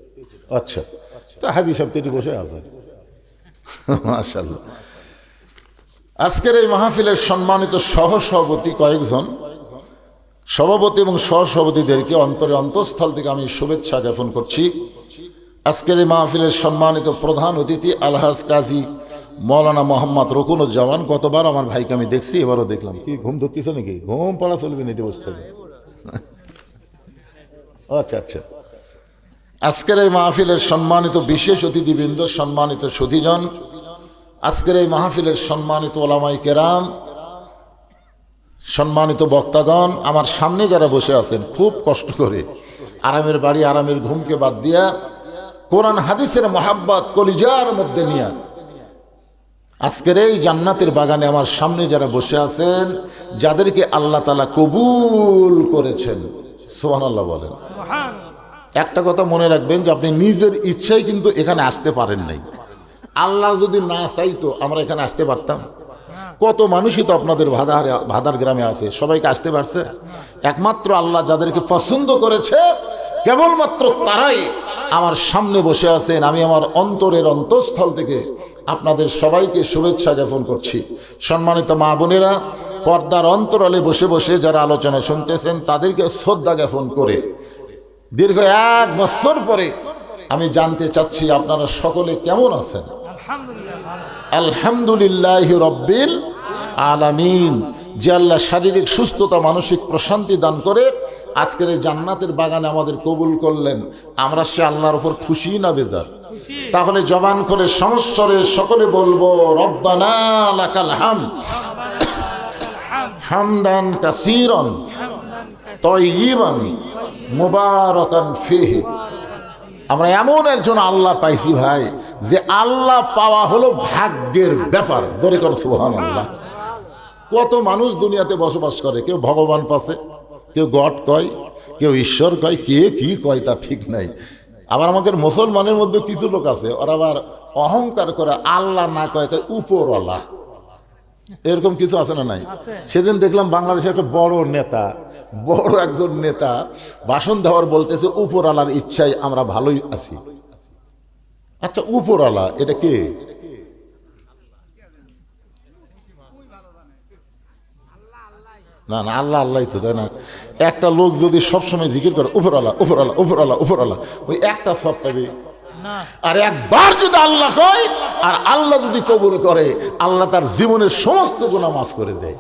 আচ্ছা, তা হাজি সাহেব তিনি বসে আছেন, মাশাআল্লাহ। আজকের এই মাহফিলের সম্মানিত সহসভাপতি কয়েকজন সভাপতি এবং সহসভাপতিদেরকে অন্তরে অন্তঃস্থল থেকে আমি শুভেচ্ছা জ্ঞাপন করছি। আজকের এই মাহফিলের সম্মানিত প্রধান অতিথি আলহাজ কাজী মৌলানা মোহাম্মদ রকুনুজ্জামান। গতবার আমার ভাইকে আমি দেখছি, এবারও দেখলাম। কি ঘুম ধরতেছে নাকি? ঘুম পড়া চলবে না, এটি বসতে হবে। আচ্ছা আচ্ছা। আজকের এই মাহফিলের সম্মানিত বিশেষ অতিথিবৃন্দ, সম্মানিত সুধীজন, আজকের এই মাহফিলের সম্মানিত ওলামাই কেরাম, সম্মানিত বক্তাগণ, আমার সামনে যারা বসে আছেন খুব কষ্ট করে আরামের বাড়ি আরামের ঘুমকে বাদ দিয়া কোরআন হাদিসের মহাব্বত কলিজার মধ্যে নিয়ে আজকের এই জান্নাতের বাগানে আমার সামনে যারা বসে আছেন, যাদেরকে আল্লাহ তাআলা কবুল করেছেন, সুবহানাল্লাহ বলেন। একটা কথা মনে রাখবেন যে আপনি নিজের ইচ্ছায় কিন্তু এখানে আসতে পারেন নাই। আল্লাহ যদি না চাইতো আমরা এখানে আসতে পারতাম? কত মানুষই তো আপনাদের ভাদার গ্রামে আছে, সবাইকে আসতে পারছে? একমাত্র আল্লাহ যাদেরকে পছন্দ করেছে, কেবলমাত্র তারাই আমার সামনে বসে আছেন। আমি আমার অন্তরের অন্তঃস্থল থেকে আপনাদের সবাইকে শুভেচ্ছা জ্ঞাপন করছি। সম্মানিত মা বোনেরা, পর্দার অন্তরালে বসে বসে যারা আলোচনা শুনতেছেন, তাদেরকে শ্রদ্ধা জ্ঞাপন করে দীর্ঘ 1 বছর পরে আমি জানতে চাচ্ছি আপনারা সকলে কেমন আছেন? আলহামদুলিল্লাহ রব্বিল আলামিন। যে আল্লাহ শারীরিক সুস্থতা, মানসিক প্রশান্তি দান করে আজকের এই জান্নাতের বাগানে আমাদের কবুল করলেন, আমরা সে আল্লাহর উপর খুশি না বেজার? তাহলে জবান খুলে সমস্বরে সকলে বলবো রব্বানা লাকাল হামদ হামদান কাসীরান তাইয়িবান মুবারাকান ফীহি। আমরা এমন একজন আল্লাহ পাইছি ভাই, যে আল্লাহ পাওয়া হলো ভাগ্যের ব্যাপার। ধরে কর সুবহানাল্লাহ। কত মানুষ দুনিয়াতে বসবাস করে, কেউ ভগবান পাশে, কেউ গড কয়, কেউ ঈশ্বর কয়, কে কি কয় তা ঠিক নাই। আবার আমাদের মুসলমানের মধ্যে কিছু লোক আছে, ওরা আবার অহংকার করে আল্লাহ না কয় উপরওয়ালা, এরকম কিছু আছে না নাই? সেদিন দেখলাম বাংলাদেশের একটা বড় একজন নেতা ভাষণ দেওয়ার বলতেছে উপরওয়ালার ইচ্ছায় আমরা ভালোই আছি। আচ্ছা, উপরওয়ালা এটা কে? না না, আল্লাহ আল্লাহ তো, তাই না? একটা লোক যদি সবসময় জিকির করে উপরওয়ালা উপরওয়ালা উপরওয়ালা উপরওয়ালা, ওই একটা সব পাবে। আর একবার যদি আল্লাহ কয় আর আল্লাহ যদি কবুল করে, আল্লাহ তার জীবনের সমস্ত গুনাহ মাফ করে দেয়।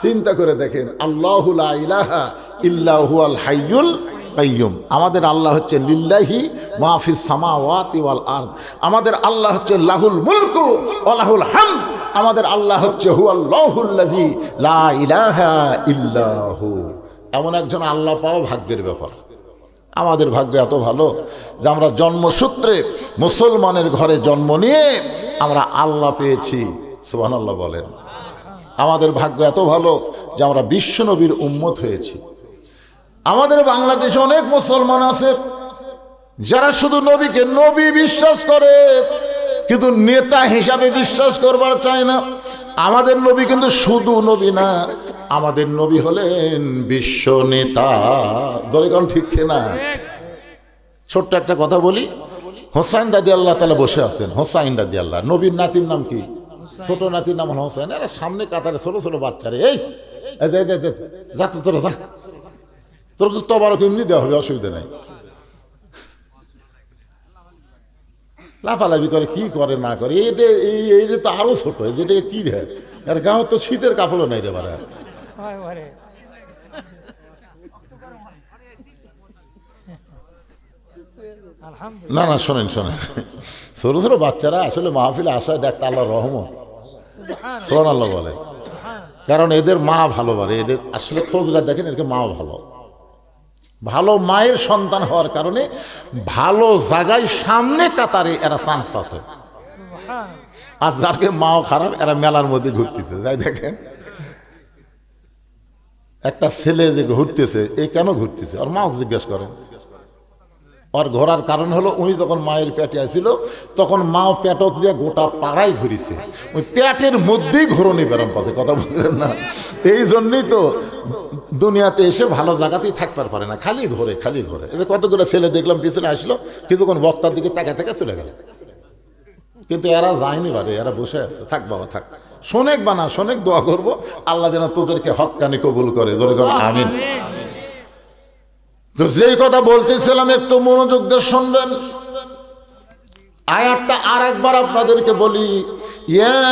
চিন্তা করে দেখেন, আল্লাহু লা ইলাহা ইল্লা হুয়াল হাইয়ুল কাইয়ুম। আমাদের আল্লাহ হচ্ছে লিল্লাহি মা ফিস সামাওয়াতি ওয়াল আরদ। আমাদের আল্লাহ হচ্ছে লাহুল মুলকু ওয়া লাহুল হামদ। আমাদের আল্লাহ হচ্ছে হুয়াল্লাহুল্লাযী লা ইলাহা ইল্লা হু। এমন একজন আল্লাহ পাওয়া ভাগ্যের ব্যাপার। আমাদের ভাগ্য এত ভালো যে আমরা জন্মসূত্রে মুসলমানের ঘরে জন্ম নিয়ে আমরা আল্লাহ পেয়েছি। সুবহানাল্লাহ বলেন। আমাদের ভাগ্য এত ভালো যে আমরা বিশ্বনবীর উম্মত হয়েছি। আমাদের বাংলাদেশে অনেক মুসলমান আছে যারা শুধু নবীকে নবী বিশ্বাস করে, কিন্তু নেতা হিসাবে বিশ্বাস করবার চায় না। আমাদের নবী কিন্তু শুধু নবী না, আমাদের নবী হলেন বিশ্ব নেতা। দরিগণ ঠিক না? ছোট্ট একটা কথা বলি, হোসাইন রাদিয়াল্লাহু তাআলা বসে আছেন। হোসাইন রাদিয়াল্লাহ, নবীর নাতির নাম কি? ছোট নাতির নাম হল হোসাইন। এরা সামনে কাতারে ছোট ছোট বাচ্চারে, এই যা তো তোরা, তোর তো আবার এমনি দেওয়া হবে, অসুবিধা নাই। লাফালাফি করে, কি করে না করে, এটা তো আরো ছোট, যেটা কি রে, আর গাঁও তো শীতের কাপড়ও নাই রে বারা। না না, শোনেন, ছোট ছোট বাচ্চারা আসলে মাহফিলে আসা এটা একটা আল্লাহর রহমত। সুবহানাল্লাহ বলে। কারণ এদের মা ভালো বলে, এদের আসলে খোঁজরা দেখেন, এদেরকে মা ভালো মায়ের সন্তান হওয়ার কারণে ভালো জায়গায় সামনে কাতারে এরা চান্স পাচ্ছে। আর যাকে মাও খারাপ, এরা মেলার মধ্যে ঘুরতেছে। যাই দেখেন একটা ছেলে যে ঘুরতেছে, এ কেন ঘুরতেছে, আর মাও জিজ্ঞেস করেন। আর ঘোরার কারণ হলো, উনি যখন মায়ের পেটে আসছিল তখন মাও পেটত দিয়ে গোটা পাড়ায় ঘুরিছে, ওই পেটের মধ্যেই ঘোরনি বেরম পাচ্ছে। কথা বুঝলেন না? এই জন্যই তো দুনিয়াতে এসে ভালো জায়গাতেই থাকতে পারে না, খালি ঘোরে। এই যে কতগুলো ছেলে দেখলাম পিছনে আসলো, কিছুক্ষণ বক্তার দিকে তাকা চলে গেল, কিন্তু এরা যায়নি বারে, এরা বসে আছে। থাক বাবা থাক, শোনেক বানা শোনেক, দোয়া করবো আল্লাহ যেন তোদেরকে হক্কানি কবুল করে। আমিন। তো যেই কথা বলতেছিলাম একটু মনোযোগ দিয়ে শুনবেন। আয়াতটা আর একবার আপনাদেরকে বলি, ইয়া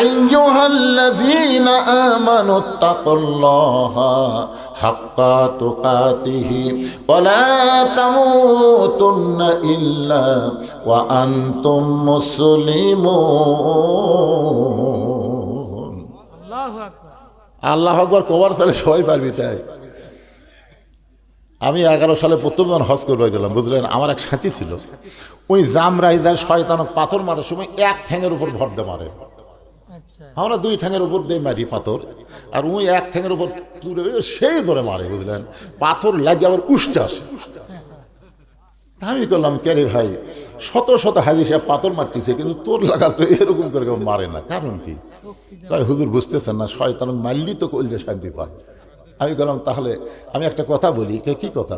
আইয়ুহাল্লাযীনা আমানুত্তাকুল্লাহা হাক্কা তুকাতিহি ওয়া লা তামুতুন্না ইল্লা ওয়া আনতুম মুসলিমুন। আল্লাহু আকবার। আল্লাহু আকবার কবার সালে সবাই পারবি তাই। আমি 11 সালে প্রথম যখন হজ করতে গেলাম, বুঝলেন, আমার এক সাথী ছিল, ওই জামরাইদার শয়তানক পাথর মারার সময় এক ঠ্যাঙের উপর ভর দিয়ে মারে। আমরা 2 ঠ্যাঙের উপর দিয়ে মারি পাথর, আর ওই এক ঠ্যাঙের উপর তুলে সেই ধরে মারে, বুঝলেন, পাথর লাগে আবার উষ্ঠে আসে। আমি করলাম, কে রে ভাই, শত শত হাজি সাহেব পাথর মারতেছে, কিন্তু তোর লাগা তো এরকম করে কেউ মারে না, কারণ কি? তাই হুজুর বুঝতেছেন না, শয়তানক মারলি তো কইলে শান্তি পায়। আমি বললাম, তাহলে আমি একটা কথা বলি। কি কথা?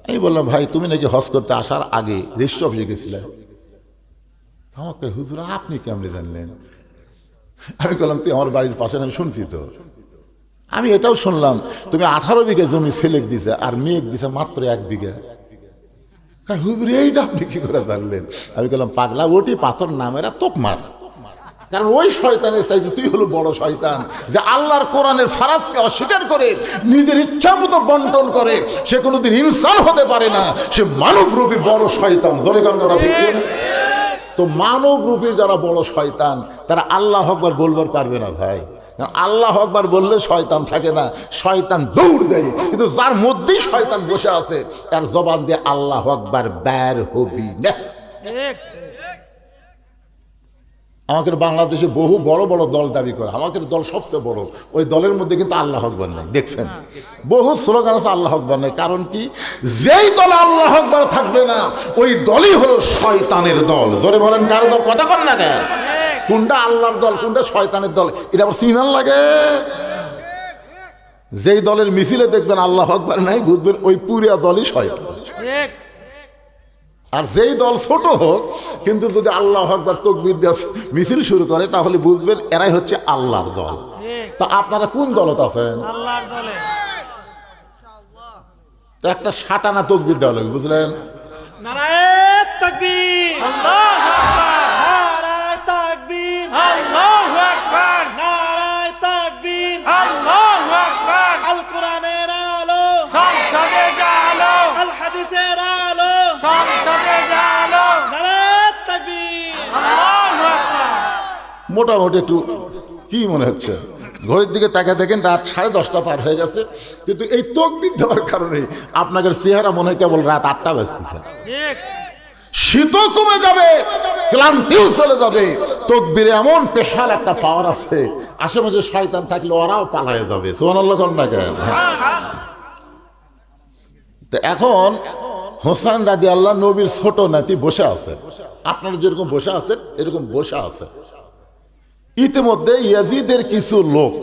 আমি বললাম, ভাই তুমি নাকি হজ করতে আসার আগে রেজিস্ট্রি অফিসে গেছিলে। আমাকে, হুজুর আপনি কেমনে জানলেন? আমি বললাম, তুই আমার বাড়ির পাশে, আমি শুনছি তো। আমি এটাও শুনলাম তুমি 18 বিঘা জমি ছেলেক দিছে আর মেয়েক দিছে মাত্র 1 বিঘা। হুজুর এইটা আপনি কি করে জানলেন? আমি বললাম, পাগলা, ওটি পাথর নামেরা তোক মার। কারণ ওই শয়তানের চাইতে তুই হলো বড় শয়তান, যে আল্লাহর কোরআনের ফারাজকে অস্বীকার করে নিজের ইচ্ছা মতো বন্টন করে। সে কোনোদিন ইনসান হতে পারে না, সে মানবরূপী বড় শয়তান। জোরে কোন কথা ঠিক না? তো মানবরূপী যারা বড় শয়তান, তারা আল্লাহ আকবার বলবার পারবে না ভাই। আল্লাহ আকবার বললে শয়তান থাকে না, শয়তান দৌড় দেয়। কিন্তু যার মধ্যেই শয়তান বসে আছে, তার জবান দিয়ে আল্লাহ আকবার বের হবি না। আমাদের বাংলাদেশে বহু বড় বড় দল দাবি করে, আমাদের দল সবচেয়ে বড়, ওই দলের মধ্যে কিন্তু আল্লাহ আকবার নাই। দেখবেন বহু স্লোগান আছে আল্লাহ আকবার নাই। কারণ কি? যেই দলে আল্লাহ আকবার থাকবে না ওই দলই হলো শয়তানের দল। জোরে বলেন কারো দল, কথা কন না কেন? কোনটা আল্লাহর দল কোনটা শয়তানের দল এটা আবার চিনার লাগে। যেই দলের মিছিলে দেখবেন আল্লাহ আকবার নাই, বুঝবেন ওই পুরা দলই শয়তান। আর যেই দল ছোট হোক কিন্তু যদি আল্লাহ আকবার তাকবীর দিয়ে মিছিল শুরু করে তাহলে বুঝবেন এরাই হচ্ছে আল্লাহর দল। তো আপনারা কোন দলত আছেন?
আল্লাহর দলে।
তো একটা সাটানা তাকবীর দেওয়া লাগবে, বুঝলেন?
নারায়ে তাকবীর, আল্লাহু আকবার, নারায়ে তাকবীর, আল্লাহু আকবার, নারায়ে তাকবীর, আল্লাহু আকবার। আল কোরআনের আলো সংসদে জালো, আল হাদিসের আলো সংসদে জালো, নারায়ে তাকবীর, আল্লাহু আকবার।
মোটামুটি একটু কি মনে হচ্ছে? ঘড়ির দিকে তাকিয়ে দেখেন রাত 10:30 পার হয়ে গেছে, কিন্তু এই তাকবীর দেওয়ার কারণে আপনাদের চেহারা মনে হয় কেবল রাত 8টা বাজতেছে। শীতও কমে যাবে, ক্লান্তিও চলে যাবে। তাকবীরে এমন স্পেশাল একটা পাওয়ার আছে, আশেপাশে শয়তান থাকলে ওরাও পালায়ে যাবে। সুবহানাল্লাহ কর না কেন? তো এখন হোসেন রাদিয়াল্লাহু নবীর ছোট নাতি বসে আছে, আপনারা যেরকম বসে আছেন এরকম বসে আছে। ইতিমধ্যে ইয়াজিদের কিছু লোক,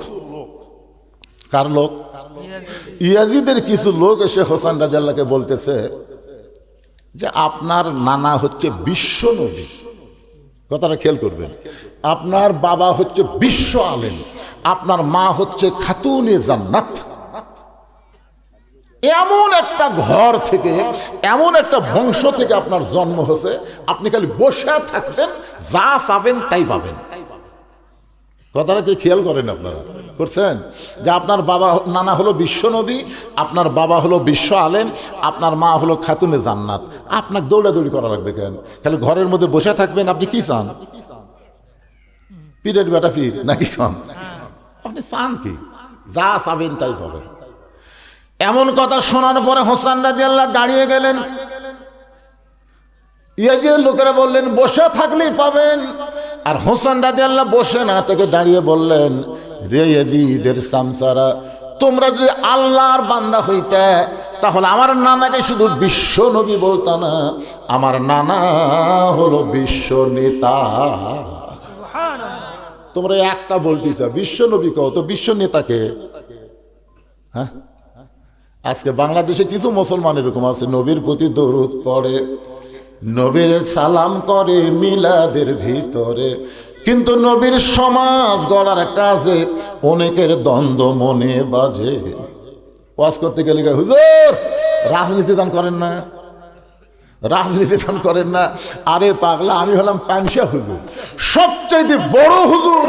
কার লোক? ইয়াজিদের কিছু লোক এসে হোসেন রাদিয়াল্লাহকে বলতেছে যে আপনার নানা হচ্ছে বিশ্ব নবী। কথাটা খেয়াল করবেন, আপনার বাবা হচ্ছে বিশ্ব আলেম, আপনার মা হচ্ছে খাতুনে জান্নাত। এমন একটা ঘর থেকে এমন একটা বংশ থেকে আপনার জন্ম হয়েছে, আপনি খালি বসে থাকবেন, যা চাবেন তাই পাবেন। কথাটা কি খেয়াল করেন? আপনারা করছেন যে আপনার বাবা নানা হলো বিশ্ব নবী, আপনার বাবা হলো বিশ্ব আলেম, আপনার মা হলো খাতুনে জান্নাত। আপনাকে দৌড়াদৌড়ি করা লাগবে কেন? খালি ঘরের মধ্যে বসে থাকবেন। আপনি কি চান? পীরের বেটা পীর নাকি কম? আপনি চান কি? যা চাবেন তাই পাবেন। এমন কথা শোনার পরে হোসেন রাদিয়াল্লাহু দাঁড়িয়ে গেলেন। ইয়াজিদের লোকেরা বললেন বসে থাকলেই পাবেন। আর হোসেন রাদিয়াল্লাহু বসে না থেকে দাঁড়িয়ে বললেন, রে ইয়াজিদের সামসারা, তোমরা যদি আল্লাহর বান্দা হইতে তাহলে আমার নানাকে শুধু বিশ্ব নবী বলতা না, আমার নানা হলো বিশ্ব নেতা। তোমরা একটা বলতেছ বিশ্ব নবী কও, তো বিশ্ব নেতাকে? হ্যাঁ, আজকে বাংলাদেশে কিছু মুসলমান এরকম আছে, নবীর প্রতি দরুদ পড়ে, নবীর সালাম করে মিলাদের ভিতরে, কিন্তু নবীর সমাজ গড়ার কাজে অনেকের দ্বন্দ্ব মনে বাজে। ওয়াজ করতে গেলে হুজুর রাজনীতি দান করেন না, রাজনীতি দান করেন না। আরে পাগলা, আমি হলাম পানশা হুজুর, সবচাইতে বড় হুজুর।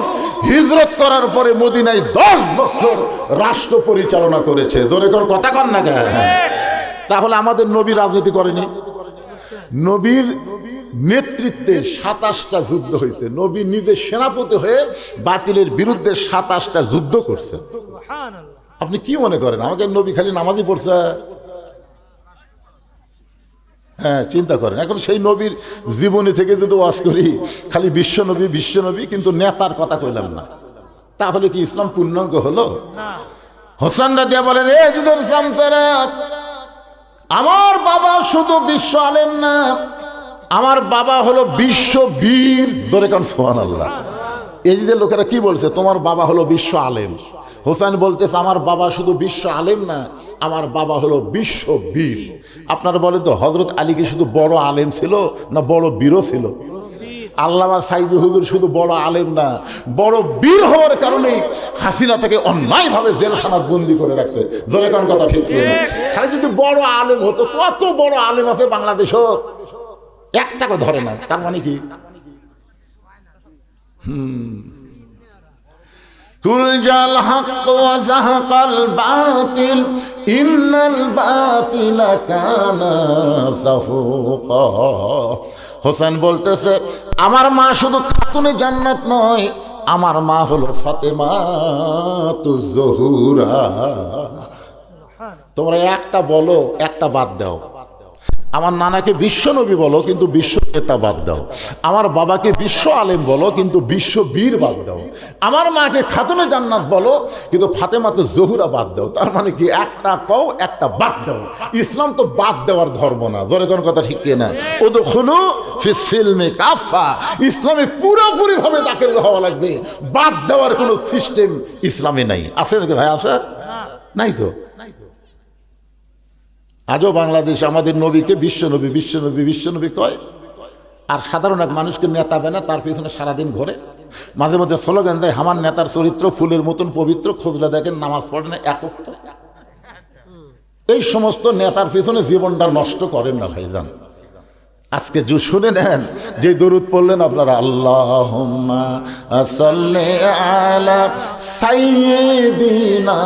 হিজরত করার পরে মদিনায় 10 বছর রাষ্ট্র পরিচালনা করেছে। জোরে কর, কথা কন না কেন? তাহলে আমাদের নবী রাজনীতি করেনি? নবীর নেতৃত্বে 27টা যুদ্ধ হয়েছে। নবী নিজে সেনাপতি হয়ে বাতিলের বিরুদ্ধে 27টা যুদ্ধ করছে। আপনি কি মনে করেন আমাকে নবী খালি নামাজই পড়ছে? হ্যাঁ, চিন্তা করেন। এখন সেই নবীর জীবনী থেকে যদি ওয়াজ করি খালি বিশ্ব নবী কিন্তু নেতার কথা কইলাম না, তাহলে কি ইসলাম পূর্ণাঙ্গ হলো? হোসেন রাদিয়াল্লাহু বলেন, এ জিদের সামসারা, আমার বাবা শুধু বিশ্ব আলেম না, আমার বাবা হলো বিশ্ব বীর। জোরে কান সুবহানাল্লাহ। এজিদের লোকেরা কি বলছে? তোমার বাবা হলো বিশ্ব আলেম। হোসেন বলতেছে আমার বাবা শুধু বিশ্ব আলেম না, আমার বাবা হলো বিশ্ব বীর। আপনারা বলেন তো হযরত আলী কি শুধু বড় আলেম ছিল না বড় বীরও ছিল? আল্লামা সাইদি হুজুর শুধু বড় আলেম না, বড় বীর হওয়ার কারণে হাসিনা তাকে অন্যায়ভাবে জেলখানা বন্দি করে রাখছে। জোরে কোন কথা ঠিক না? খালি যদি বড় আলেম হতো, কত বড় আলেম আছে বাংলাদেশও, একটাকে ধরে না। তার মানে কি? কুল জাল হক ওয়া যাহাকাল বাতিল ইন্নাল বাতিলা কানা যাহুকা। হোসেন বলতেছে আমার মা শুধু খাতুনে জান্নাত নয়, আমার মা হলো ফাতেমাতুজ জোহরা। তোমরা একটা বলো, একটা বাদ দাও। আমার নানাকে বিশ্ব নবী বলো, কিন্তু বিশ্ব নেতা বাদ দাও, আমার বাবাকে বিশ্ব আলেম বলো কিন্তু বিশ্ব বীর বাদ দাও, আমার মাকে খাতুনে জান্নাত বলো কিন্তু ফাতেমাতে জহুরা বাদ দাও। তার মানে কি, একটা কও একটা বাদ দাও। ইসলাম তো বাদ দেওয়ার ধর্ম না, জোরে কোন কথা ঠিক কিনা? উদখুলু ফিস সিলমি কাফা, ইসলামে পুরোপুরি ভাবে দাখিল হওয়া লাগবে, বাদ দেওয়ার কোনো সিস্টেম ইসলামে নাই। আছে নাকি ভাই? আছে? নাই তো। আজও বাংলাদেশ আমাদের নবীকে বিশ্বনবী বিশ্বনবী বিশ্বনবী কয়, আর সাধারণ এক মানুষকে নেতা বানা তার পিছনে সারাদিন ঘোরে, মাঝে মধ্যে স্লোগান দেয় আমার নেতার চরিত্র ফুলের মতন পবিত্র, খোঁজলে দেখেন নামাজ পড়ে না একক। এই সমস্ত নেতার পিছনে জীবনটা নষ্ট করেন না ভাইজান। আজকে যে শুনে নেন, যে দরুদ পড়লেন আপনারা, আল্লাহুম্মা সাল্লি আলা সাইয়্যিদিনা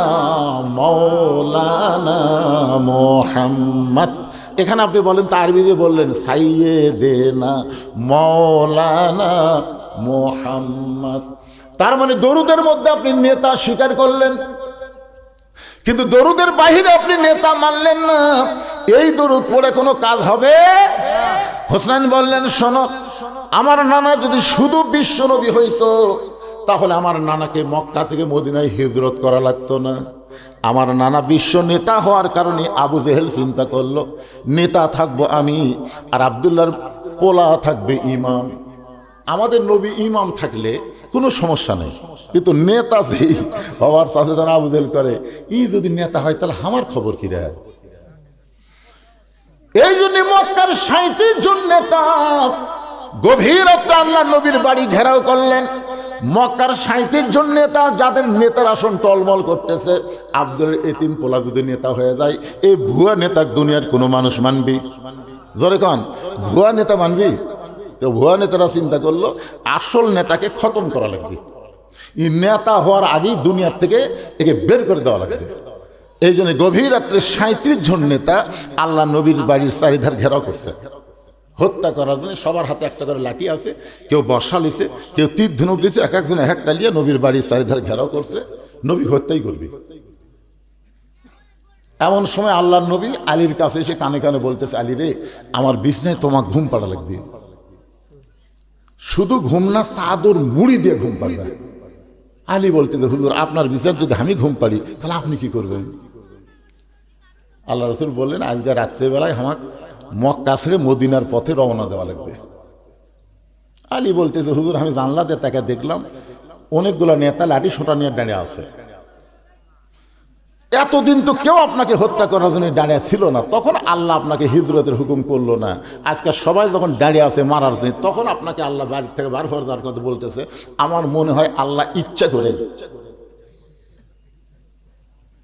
মাওলানা মুহাম্মদ, এখানে আপনি বলেন তা আরবি দিয়ে বললেন সাইয়্যিদিনা মাওলানা মুহাম্মদ, তার মানে দরুদের মধ্যে আপনি নেতা স্বীকার করলেন, কিন্তু দরুদের বাহিরে আপনি নেতা মানলেন না। এই দরুদ পড়ে কোনো কাজ হবে? হোসেন বললেন, শোনো, আমার নানা যদি শুধু বিশ্বনবী হইতো তাহলে আমার নানাকে মক্কা থেকে মদিনায় হিজরত করা লাগতো না। আমার নানা বিশ্ব নেতা হওয়ার কারণে আবু জেহেল চিন্তা করলো নেতা থাকবো আমি, আর আব্দুল্লাহর পোলা থাকবে ইমাম। আমাদের নবী ইমাম থাকলে কোনো সমস্যা নেই, কিন্তু নেতা যেই হওয়ার সাথে আবু জেহেল করে, ই যদি নেতা হয় তাহলে আমার খবর কি রে? এই জন্য মক্কার ৩৭ জন নেতা গভীর রাতে আল্লাহ নবীর বাড়ি ঘেরাও করলেন। মক্কার ৩৭ জন নেতা, যাদের নেতার আসন টলমল করতেছে, আব্দুল এতিম পোলা যদি নেতা হয়ে যায়, এই ভুয়া নেতা দুনিয়ার কোনো মানুষ মানবি? জোরে কন, ভুয়া নেতা মানবি? তো ভুয়া নেতারা চিন্তা করলো আসল নেতাকে খতম করা লাগবে, এই নেতা হওয়ার আগেই দুনিয়ার থেকে একে বের করে দেওয়া লাগবে। এই জন্য গভীর রাত্রে ৩৭ জন নেতা আল্লাহ নবীর বাড়ির চারিধার ঘেরাও করছে হত্যা করার জন্য। সবার হাতে একটা করে লাঠি আছে, কেউ বর্ষা লিছে, কেউ তীর ধনুক দিছে, এক একজন এক একটা লিয়ে নবীর বাড়ির চারিধার ঘেরাও করছে, নবী হত্যাই করবি। এমন সময় আল্লাহর নবী আলীর কাছে এসে কানে কানে বলতেছে, আলী রে, আমার বিছনায় তোমার ঘুম পাড়া লাগবে, শুধু ঘুম না, চাদর মুড়ি দিয়ে ঘুম পাড়বে। আলী বলতেছে, হুজুর আপনার বিছানায় যদি আমি ঘুম পাড়ি তাহলে আপনি কি করবেন? আল্লাহ রাসূল বললেন, আজকে রাত্রেবেলায় আমার মক্কা ছেড়ে মদিনার পথে রওনা দেওয়া লাগবে। আলী বলতেছে, হুজুর আমি জানলাতে তাকে দেখলাম অনেকগুলো নেতা লাঠি সোঁটা নিয়ে দাঁড়িয়ে আছে, এতদিন তো কেউ আপনাকে হত্যা করার জন্য দাঁড়িয়ে ছিল না, তখন আল্লাহ আপনাকে হিজরতের হুকুম করলো না, আজকে সবাই যখন দাঁড়িয়ে আছে মারার জন্য, তখন আপনাকে আল্লাহ বাড়ির থেকে বার হওয়ার যাওয়ার কথা বলতেছে। আমার মনে হয় আল্লাহ ইচ্ছা করে,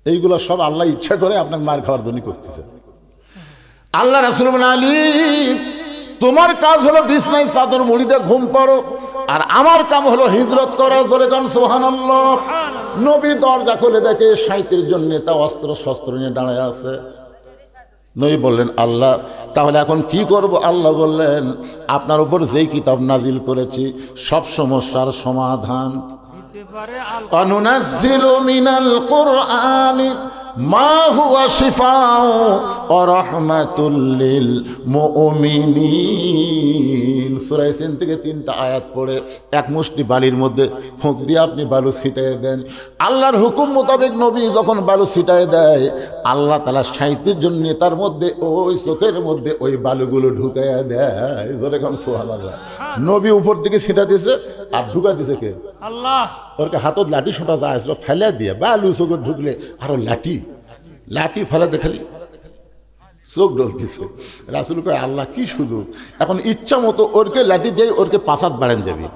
এইগুলো সব আল্লাহ ইচ্ছা করে আপনাকে মার খাওয়ার জন্য করতেছে। আল্লাহ রাসূল বলেন, আলী তোমার কাজ হলো বিছনায় চাদর মুড়িতে ঘুম পড়ো, আর আমার কাম হলো হিজরত করা। জোরে গান সুবহানাল্লাহ। নবী দরজা খুলে দেখে ৩৭ জন নেতা অস্ত্র শস্ত্র নিয়ে দাঁড়ায় আছে। নবী বললেন, আল্লাহ তাহলে এখন কি করব? আল্লাহ বললেন, আপনার উপর যেই কিতাব নাজিল করেছি সব সমস্যার সমাধান। অনুনাজ্জিলু মিনাল কুরআনি মা হুয়া শিফাউ ওয়া রাহমাতুল লিল মুমিনিন। সূরা ইয়াসিন থেকে 3টা আয়াত পড়ে এক মুষ্টি বালির মধ্যে ফুঁক দিয়ে আপনি বালু ছিটিয়ে দেন। আল্লাহর হুকুম মোতাবেক নবী যখন বালু ছিটিয়ে দেয়, আল্লাহ তাআলা ৩৭ জন নেতার মধ্যে ওই চোখের মধ্যে ওই বালুগুলো ঢুকাইয়া দেয়। জোরে কোন সুবহানাল্লাহ। নবী উপর দিকে ছিটা দিয়েছে আর ঢুকা দিয়েছে কে? আল্লাহ। ওরকে হাতত লাঠি সোটা যায় ফেলে দিয়ে বালু চোখে ঢুকলে আরো লাঠি লাঠি ফেলে দেখালি চোখ ডলতেছে। রাসূল কয়, আল্লাহ কি সুযোগ, এখন ইচ্ছা মতো ওরকে লাঠি দিয়ে ওরকে পাঁচাত বাড়ান যাবে।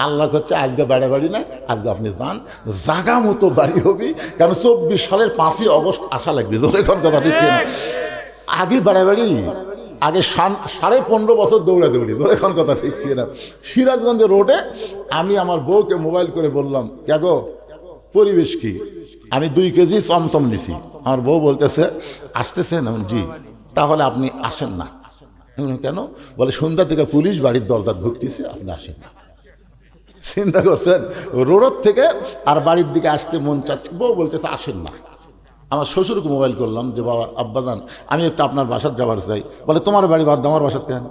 আল্লাহ হচ্ছে আজকে বাড়ি না, আজকে আপনি যান, জাগা মতো বাড়ি হবি, কারণ 24 সালের 5ই আগস্ট আসা লাগবে। জোরে কোন কথা ঠিক না? আগে বাড়ি আগে 15.5 বছর দৌড়াদৌড়ি। জোরে কোন কথা ঠিক না? সিরাজগঞ্জ রোডে আমি আমার বউকে মোবাইল করে বললাম, কেগো পরিবেশ কি? আমি 2 কেজি চমচম নিছি। আমার বউ বলতেছে, আসতেছেন? জি। তাহলে আপনি আসেন না। কেন? বলে সন্ধ্যা থেকে পুলিশ বাড়ির দরজা ঢুকতেছে, আপনি আসেন না। চিন্তা করছেন, রোড থেকে আর বাড়ির দিকে আসতে মন চাচ্ছে, বউ বলতেছে আসেন না। আমার শ্বশুরকে মোবাইল করলাম যে, বাবা আব্বাজান আমি একটু আপনার বাসার যাবার চাই। বলে তোমার বাড়ি বাদ দাও, আমার বাসার কেন?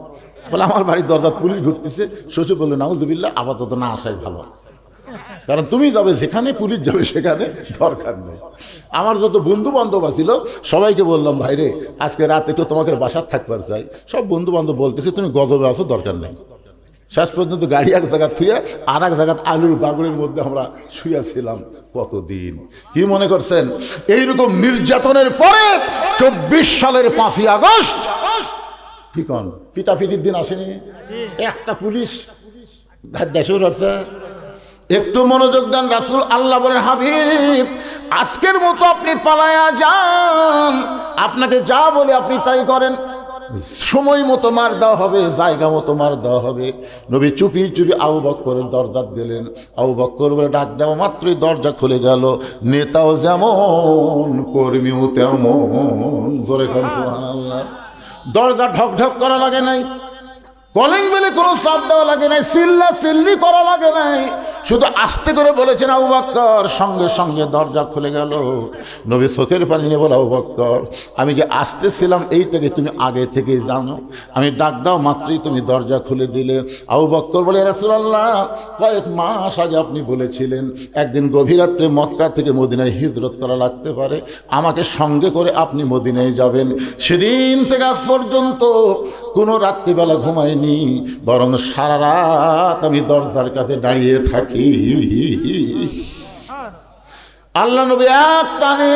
বলে আমার বাড়ির দরজা পুলিশ ঘুরতেছে। শ্বশুর বললো নাউজুবিল্লাহ, আপাতত না আসাই ভালো, কারণ তুমি যাবে যেখানে, পুলিশ যাবে সেখানে, দরকার নেই। আমার যত বন্ধু বান্ধব আছিল সবাইকে বললাম ভাইরে আজকে রাত একটু তোমাকে বাসার থাকবার চাই। সব বন্ধু বান্ধব বলতেছে তুমি গজবে আসো, দরকার নেই। শেষ পর্যন্ত গাড়ি এক জায়গা থুয়ে আর এক জায়গা আলুর বাগুড়ের মধ্যে আমরা শুয়েছিলাম কতদিন। কি মনে করছেন এইরকম নির্যাতনের পরে 24 সালের 5ই আগস্ট ঠিক পিটাপিটির দিন আসেনি? একটা পুলিশ দেশে উঠছে। একটু মনোযোগ দেন। রাসূল আল্লাহ বলেন হাবিব আজকের মতো আপনি পালায়া যান, আপনাকে যা বলে আপনি তাই করেন, সময় মতো মার দেওয়া হবে, জায়গা মতো মার দেওয়া হবে। নবী চুপি চুপি আবু বকরের দরজা দিলেন। আবু বকর বলে ডাক দেওয়া মাত্রই দরজা খুলে গেল। নেতাও যেমন কর্মীও তেমন। জোরে করেন সুবহানাল্লাহ। দরজা ঢক ঢক করা লাগে নাই, কলিং বেলে কোনো চাপ দেওয়া লাগে নাই, চিল্লা চিল্লি করা লাগে নাই, শুধু আস্তে করে বলেছেন আবু বকর, সঙ্গে সঙ্গে দরজা খুলে গেল। নবী চোখের পানি নিয়ে বলে আবু বকর আমি যে আসতেছিলাম এইটাকে তুমি আগে থেকেই জানো, আমি ডাক দাও মাত্রই তুমি দরজা খুলে দিলে। আবু বকর বলে রাসূলুল্লাহ কয়েক মাস আগে আপনি বলেছিলেন একদিন গভীর রাত্রে মক্কা থেকে মদিনায় হিজরত করা লাগতে পারে, আমাকে সঙ্গে করে আপনি মদিনায় যাবেন। সেদিন থেকে আজ পর্যন্ত কোনো রাত্রিবেলা ঘুমাইনি, বরং সারা রাত আমি দরজার কাছে দাঁড়িয়ে থাকি। আল্লাহ নবী এক টানে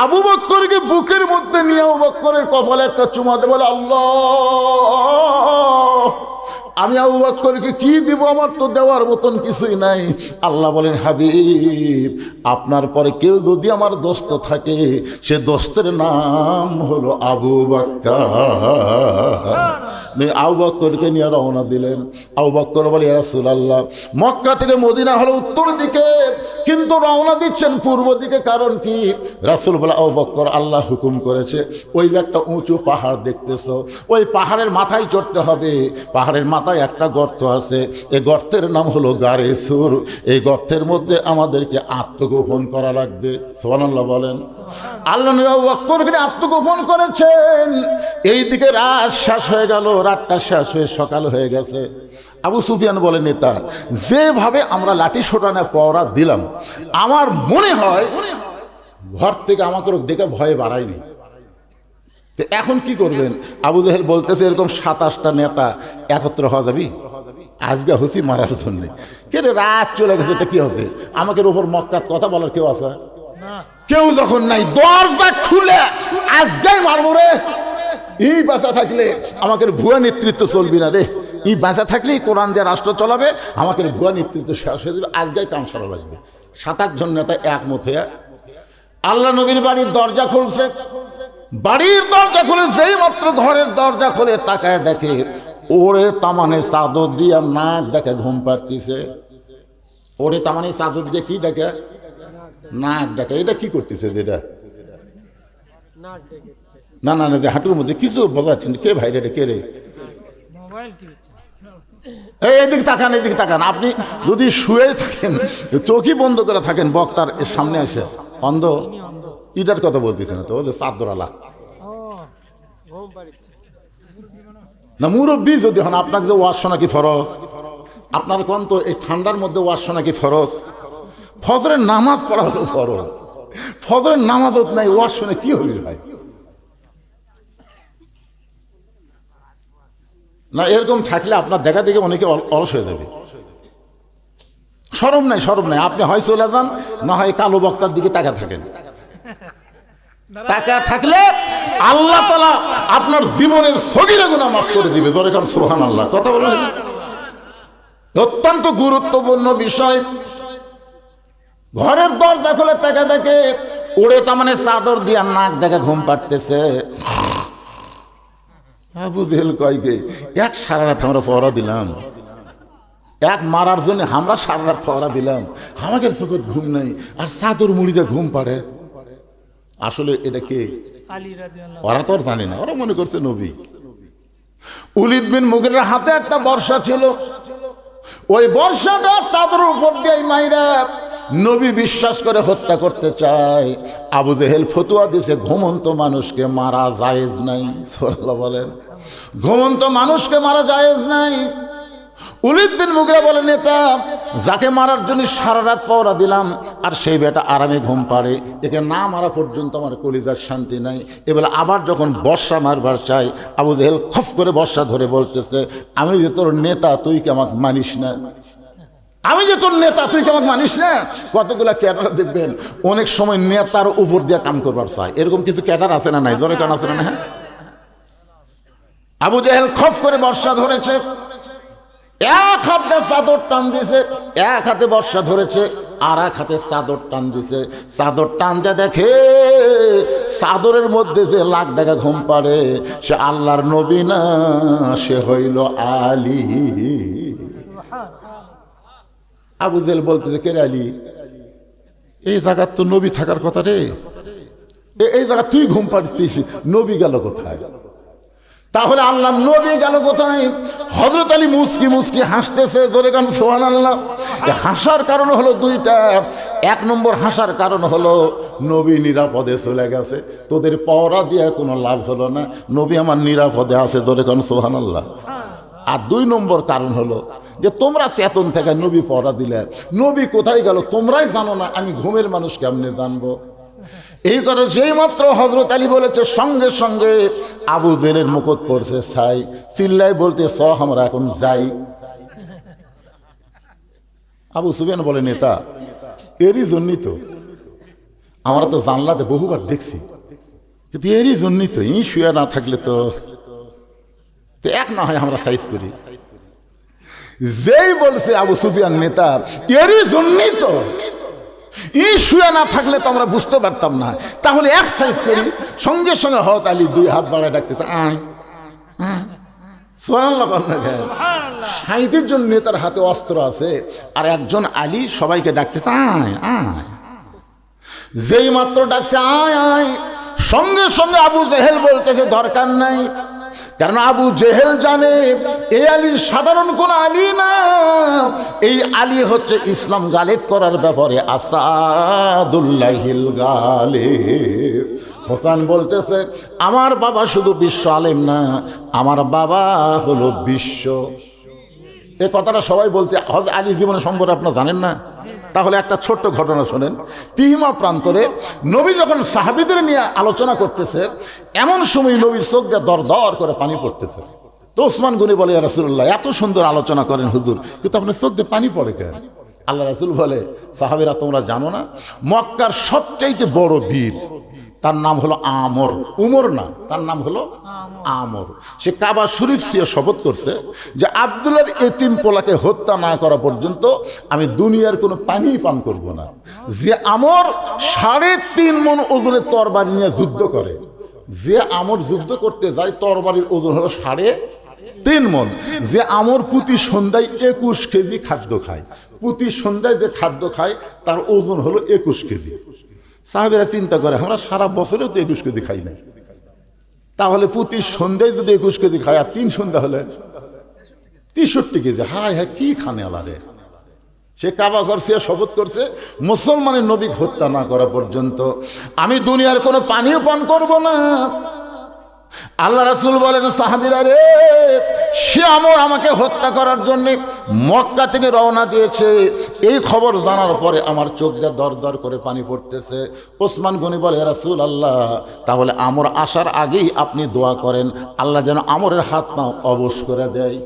আবু বকরকে বুকের মধ্যে নিয়ে আবু বকরের কপালে একটা চুমা দিয়ে বলে আল্লাহ আমি আবু বকরকে কি দিব, আমার তো দেওয়ার মতন কিছুই নাই। আল্লাহ বলেন হাবিব আপনার পরে কেউ যদি আমার দোস্ত থাকে সে দোস্তের নাম হলো আবু বকর। আবু বকরকে নিয়ে রওনা দিলেন। আবু বকর বলে ইয়া রাসূলুল্লাহ মক্কা থেকে মদিনা হলো উত্তর দিকে, কিন্তু রওনা দিচ্ছেন পূর্ব দিকে, কারণ কি? রাসূল বলে আবু বকর আল্লাহ হুকুম করেছে ওই একটা উঁচু পাহাড় দেখতেছো, ওই পাহাড়ের মাথায় চড়তে হবে। পাহাড়ের মাথায় একটা গর্ত আছে, এই গর্তের নাম হলো গারে সুর। এই গর্তের মধ্যে আমাদেরকে আত্মগোপন করা লাগবে। সুবহানাল্লাহ বলেন। আল্লাহ নবী আবু বকরকে আত্মগোপন করেছেন। এইদিকে রাত শেষ হয়ে গেল, রাতটা শেষ হয়ে সকাল হয়ে গেছে। আবু সুফিয়ান বলে নেতা যেভাবে আমরা লাঠি সোটানো পহরা দিলাম, আমার মনে হয় ঘর থেকে আমাকে দেখে ভয়ে বাড়ায়নি। এখন কি করবেন? আবু জাহেল বলতেছে এরকম 27টা নেতা একত্র হওয়া যাবি আজকে হুসি মারার জন্য। কে রে রাত চলে গেছে তো কি হচ্ছে, আমাকে ওপর মক্কার কথা বলার কেউ আছে? কেউ যখন নাই দরজা খুলে আজকে মারবো রে। এই বাঁচা থাকলে আমাকে ভুয়া নেতৃত্ব চলবি না রে, এই বাঁচা থাকলেই কোরআন দিয়ে রাষ্ট্র চলাবে, আমাকে ভুয়া নেতৃত্ব শেষ হয়ে যাবে, আজকে কাম সারা লাগবে। 7-8 জন নেতা একমত হয়ে আল্লাহ নবীর বাড়ির দরজা খুলছে। বাড়ির দরজা খুলে যেই মাত্র ঘরের দরজা খুলে তাকায় দেখে ওরে তামানে চাদর দিয়া নাক দেখে ঘুম পাড়তিছে। ওরে তামানে চাদর দিয়ে কি দেখে? নাক দেখে। এটা কি করতেছে? যেটা না না না যে হাঁটুর মধ্যে কিছু বোঝাচ্ছেন। কে ভাই রে? কে রে? এদিকে তাকান, এদিকে তাকান। আপনি যদি শুয়ে থাকেন, চোখই বন্ধ করে থাকেন, বক্তার সামনে আসে অন্ধ, ইটার কথা বলতেছে না তো, ও যে চাদরালা না মুরব্বী যদি হন, আপনাকে যে ওয়াজ শোনা কি ফরজ? আপনার কোন তো এই ঠান্ডার মধ্যে ওয়াজ শোনা কি ফরজ? ফজরের নামাজ পড়া হলো ফরজ। ফজরের নামাজ নাই, ওয়াজ শুনে কি হবি ভাই? না এরকম থাকলে আপনার দেখা দেখে অনেকে অলস হয়ে যাবে। শরম নাই, শরম নাই। আপনি হয় চলে যান, না হয় কালো বক্তার দিকে তাকা থাকেন। তাকা থাকলে আল্লাহ তাআলা আপনার জীবনের সগীরা গুনাহ মাফ করে দিবে। জোরে কান সুবহানাল্লাহ। কথা বলেন, অত্যন্ত গুরুত্বপূর্ণ বিষয়। ঘরের দরজা খুলে তাকা দেখে ওরে তার মানে চাদর দিয়া নাক দেখে ঘুম পাড়তেছে। আবু জেহেল কয়কে এক সারা রাত আমরা পহরা দিলাম, এক মারার জন্য আমরা সারা রাত পহরা দিলাম, আমাকে চোখে ঘুম নাই আর চাদর মুড়িতে ঘুম পাড়ে। আসলে এটা কে? ওরা তো আর জানে না, ওরা মনে করছে নবী। উলিদ বিন মুগিরের হাতে একটা বর্ষা ছিল, ওই বর্ষাটা চাদর উপর দিয়ে মাইরা নবী বিশ্বাস করে হত্যা করতে চায়। আবু জেহেল ফতুয়া দিছে ঘুমন্ত মানুষকে মারা জায়েজ নাই। সুবহানাল্লাহ বলেন। ঘুমন্ত মানুষকে মারা জায়েজ নাই। ওলীদ বিন মুগীরা বলে, নেতা যাকে মারার জন্য সারা রাত পাওরা দিলাম আর সেই বেটা আরামে ঘুম পাড়ে, একে না মারা পর্যন্ত আমার কলিজার শান্তি নাই। এবেলা আবার যখন বর্ষা মারবার চাই, আবু জেহেল খপ করে বর্ষা ধরে বলতেছে, আমি যে তোর নেতা তুই কি আমাকে মানিস না? আমি যে তোর নেতা তুই কি আমাকে মানিস না? কতগুলা ক্যাডার দেখবেন অনেক সময় নেতার উপর দিয়ে কাম করবার চায়, এরকম কিছু ক্যাডার আছে না নাই? ধরে কেন আছে না? হ্যাঁ, আবু জেহেল খপ করে বর্ষা ধরেছে, এক হাতে চাদর টান দিছে, এক হাতে বর্ষা ধরেছে, আর এক হাতে চাদর টান দিছে। চাদর টানতে দেখে চাদরের মধ্যে যে লাখ টাকা ঘুম পাড়ে, সে আল্লাহর নবী না, সে হইল আলী। আবু জেহেল বলতেছে, কে রে আলী? এই জায়গার তো নবী থাকার কথা রে, এই জায়গা তুই ঘুম পাড়তিস, নবী গেল কোথায়? তাহলে আল্লাহ নবী গেল কোথায়? হযরত আলী মুস্কি মুস্কি হাসতেছে, জোরে গান সুবহানাল্লাহ। হাসার কারণ হলো দুইটা। এক নম্বর হাসার কারণ হলো নবী নিরাপদে চলে গেছে, তোদের পওরা দিয়ে কোনো লাভ হলো না, নবী আমার নিরাপদে আছে, জোরে গান সুবহানাল্লাহ। আর দুই নম্বর কারণ হলো যে তোমরা চেতন থেকে নবী পওরা দিলে, নবী কোথায় গেল তোমরাই জানো না, আমি ঘুমের মানুষ কেমনে জানবো? এই কথা যেই মাত্র হযরত আলী বলেছে, সঙ্গে সঙ্গে আবু জেহেলের মুকুট পড়ছে ছাই, চিল্লাই বলতে স আমরা এখন যাই। আবু সুফিয়ান বলে, নেতা এরই জন্যই তো আমরা তো জানলাতে বহুবার দেখছি, কিন্তু এরই জন্যই তো ই শুয়ে না থাকলে তো এক না হয় আমরা সাইজ করি। যেই বলছে আবু সুফিয়ান নেতা এরই জন্যই তো, ই শুয়ে না থাকলে তো আমরা বুঝতে পারতাম না, তাহলে এক সাইজ করি। সঙ্গে সঙ্গে হযরত আলী দুই হাত বাড়ায় ডাকতেছে, আয় সুবহানাল্লাহ। 37 জন নেতার হাতে অস্ত্র আছে, আর একজন আলী সবাইকে ডাকতেছে, আয় আয়। যেই মাত্র ডাকছে আয় আয়, সঙ্গে সঙ্গে আবু জেহেল বলতেছে দরকার নাই, কারণ আবু জেহেল জানে এই আলী সাধারণ কোন আলী না, এই আলী হচ্ছে ইসলাম গালিব করার ব্যাপারে আসাদুল্লাহিল গালিব। হোসেন বলতেছে, আমার বাবা শুধু বিশ্ব আলেম না, আমার বাবা হলো বিশ্ব। এ কথাটা সবাই বলতে, হযরত আলী জীবনে সম্পর্কে আপনারা জানেন না? তাহলে একটা ছোট্ট ঘটনা শোনেন। তিহিমা প্রান্তরে নবী যখন সাহাবীদের নিয়ে আলোচনা করতেছে, এমন সময় নবীর চোখ দিয়ে দর দর করে পানি পড়তেছে। তো ওসমান গনি বলে, ইয়া রাসূলুল্লাহ এত সুন্দর আলোচনা করেন হুজুর, কিন্তু আপনার চোখ দিয়ে পানি পড়ে কেন? আল্লাহ রাসূল বলে, সাহাবীরা তোমরা জানো না, মক্কার সবচাইতে বড় বীর তার নাম হলো আমর, উমর না, তার নাম হলো আমর। সে কাবা শরীফ দিয়ে শপথ করছে যে আব্দুল্লাহর এতিম পোলাকে হত্যা না করা পর্যন্ত আমি দুনিয়ার কোনো পানি পান করব না। যে আমর 3.5 মণ ওজনের তরবারি নিয়ে যুদ্ধ করে, যে আমর যুদ্ধ করতে যায় তরবারির ওজন হলো 3.5 মণ। যে আমর প্রতি সন্ধ্যায় 21 কেজি খাদ্য খায়, প্রতি সন্ধ্যায় যে খাদ্য খায় তার ওজন হলো 21 কেজি। সাহাবীরা চিন্তা করে, আমরা সারা বছরেও তো 21 কেজি খাই না, তাহলে প্রতি সন্ধ্যায় যদি 21 কেজি খাই আর 3 সন্ধ্যা হলে 63 কেজি। হায় হায় কি খানে আলারে। সে কাবা ঘর সে শপথ করছে, মুসলমানের নবী হত্যা না করা পর্যন্ত আমি দুনিয়ার কোনো পানিও পান করব না। আল্লাহ রাসূল বলেন, সাহাবীরা রে, সে আমর আমাকে হত্যা করার জন্য মক্কা থেকে রওনা দিয়েছে। এই খবর জানার পরে আমার চোখ দিয়ে দর দর করে পানি পড়তেছে। ওসমান গনি বলে, ইয়া রাসূলুল্লাহ তাহলে আমর আসার আগেই আপনি দোয়া করেন, আল্লাহ যেন আমরের হাত পা অবশ করে দেয়।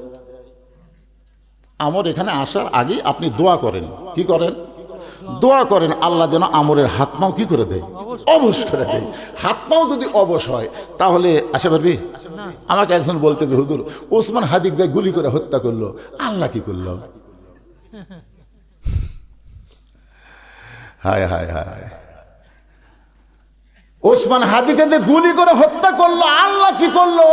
আমর এখানে আসার আগেই আপনি দোয়া করেন, কি করেন? দোয়া করেন আল্লাহ যেন আমরের হাত পাও কি করে দেয়, অবশ করে দেয়। হাত পাও যদি অবশ হয় তাহলে আসা পারবি? আমাকে একজন বলতে যে হুজুর ওসমান হাদিক যায় গুলি করে হত্যা করলো, আল্লাহ কি করলো? হায় হায় হায়, ওসমান হাদিকে যে গুলি করে হত্যা করলো, আল্লাহ কি করলো?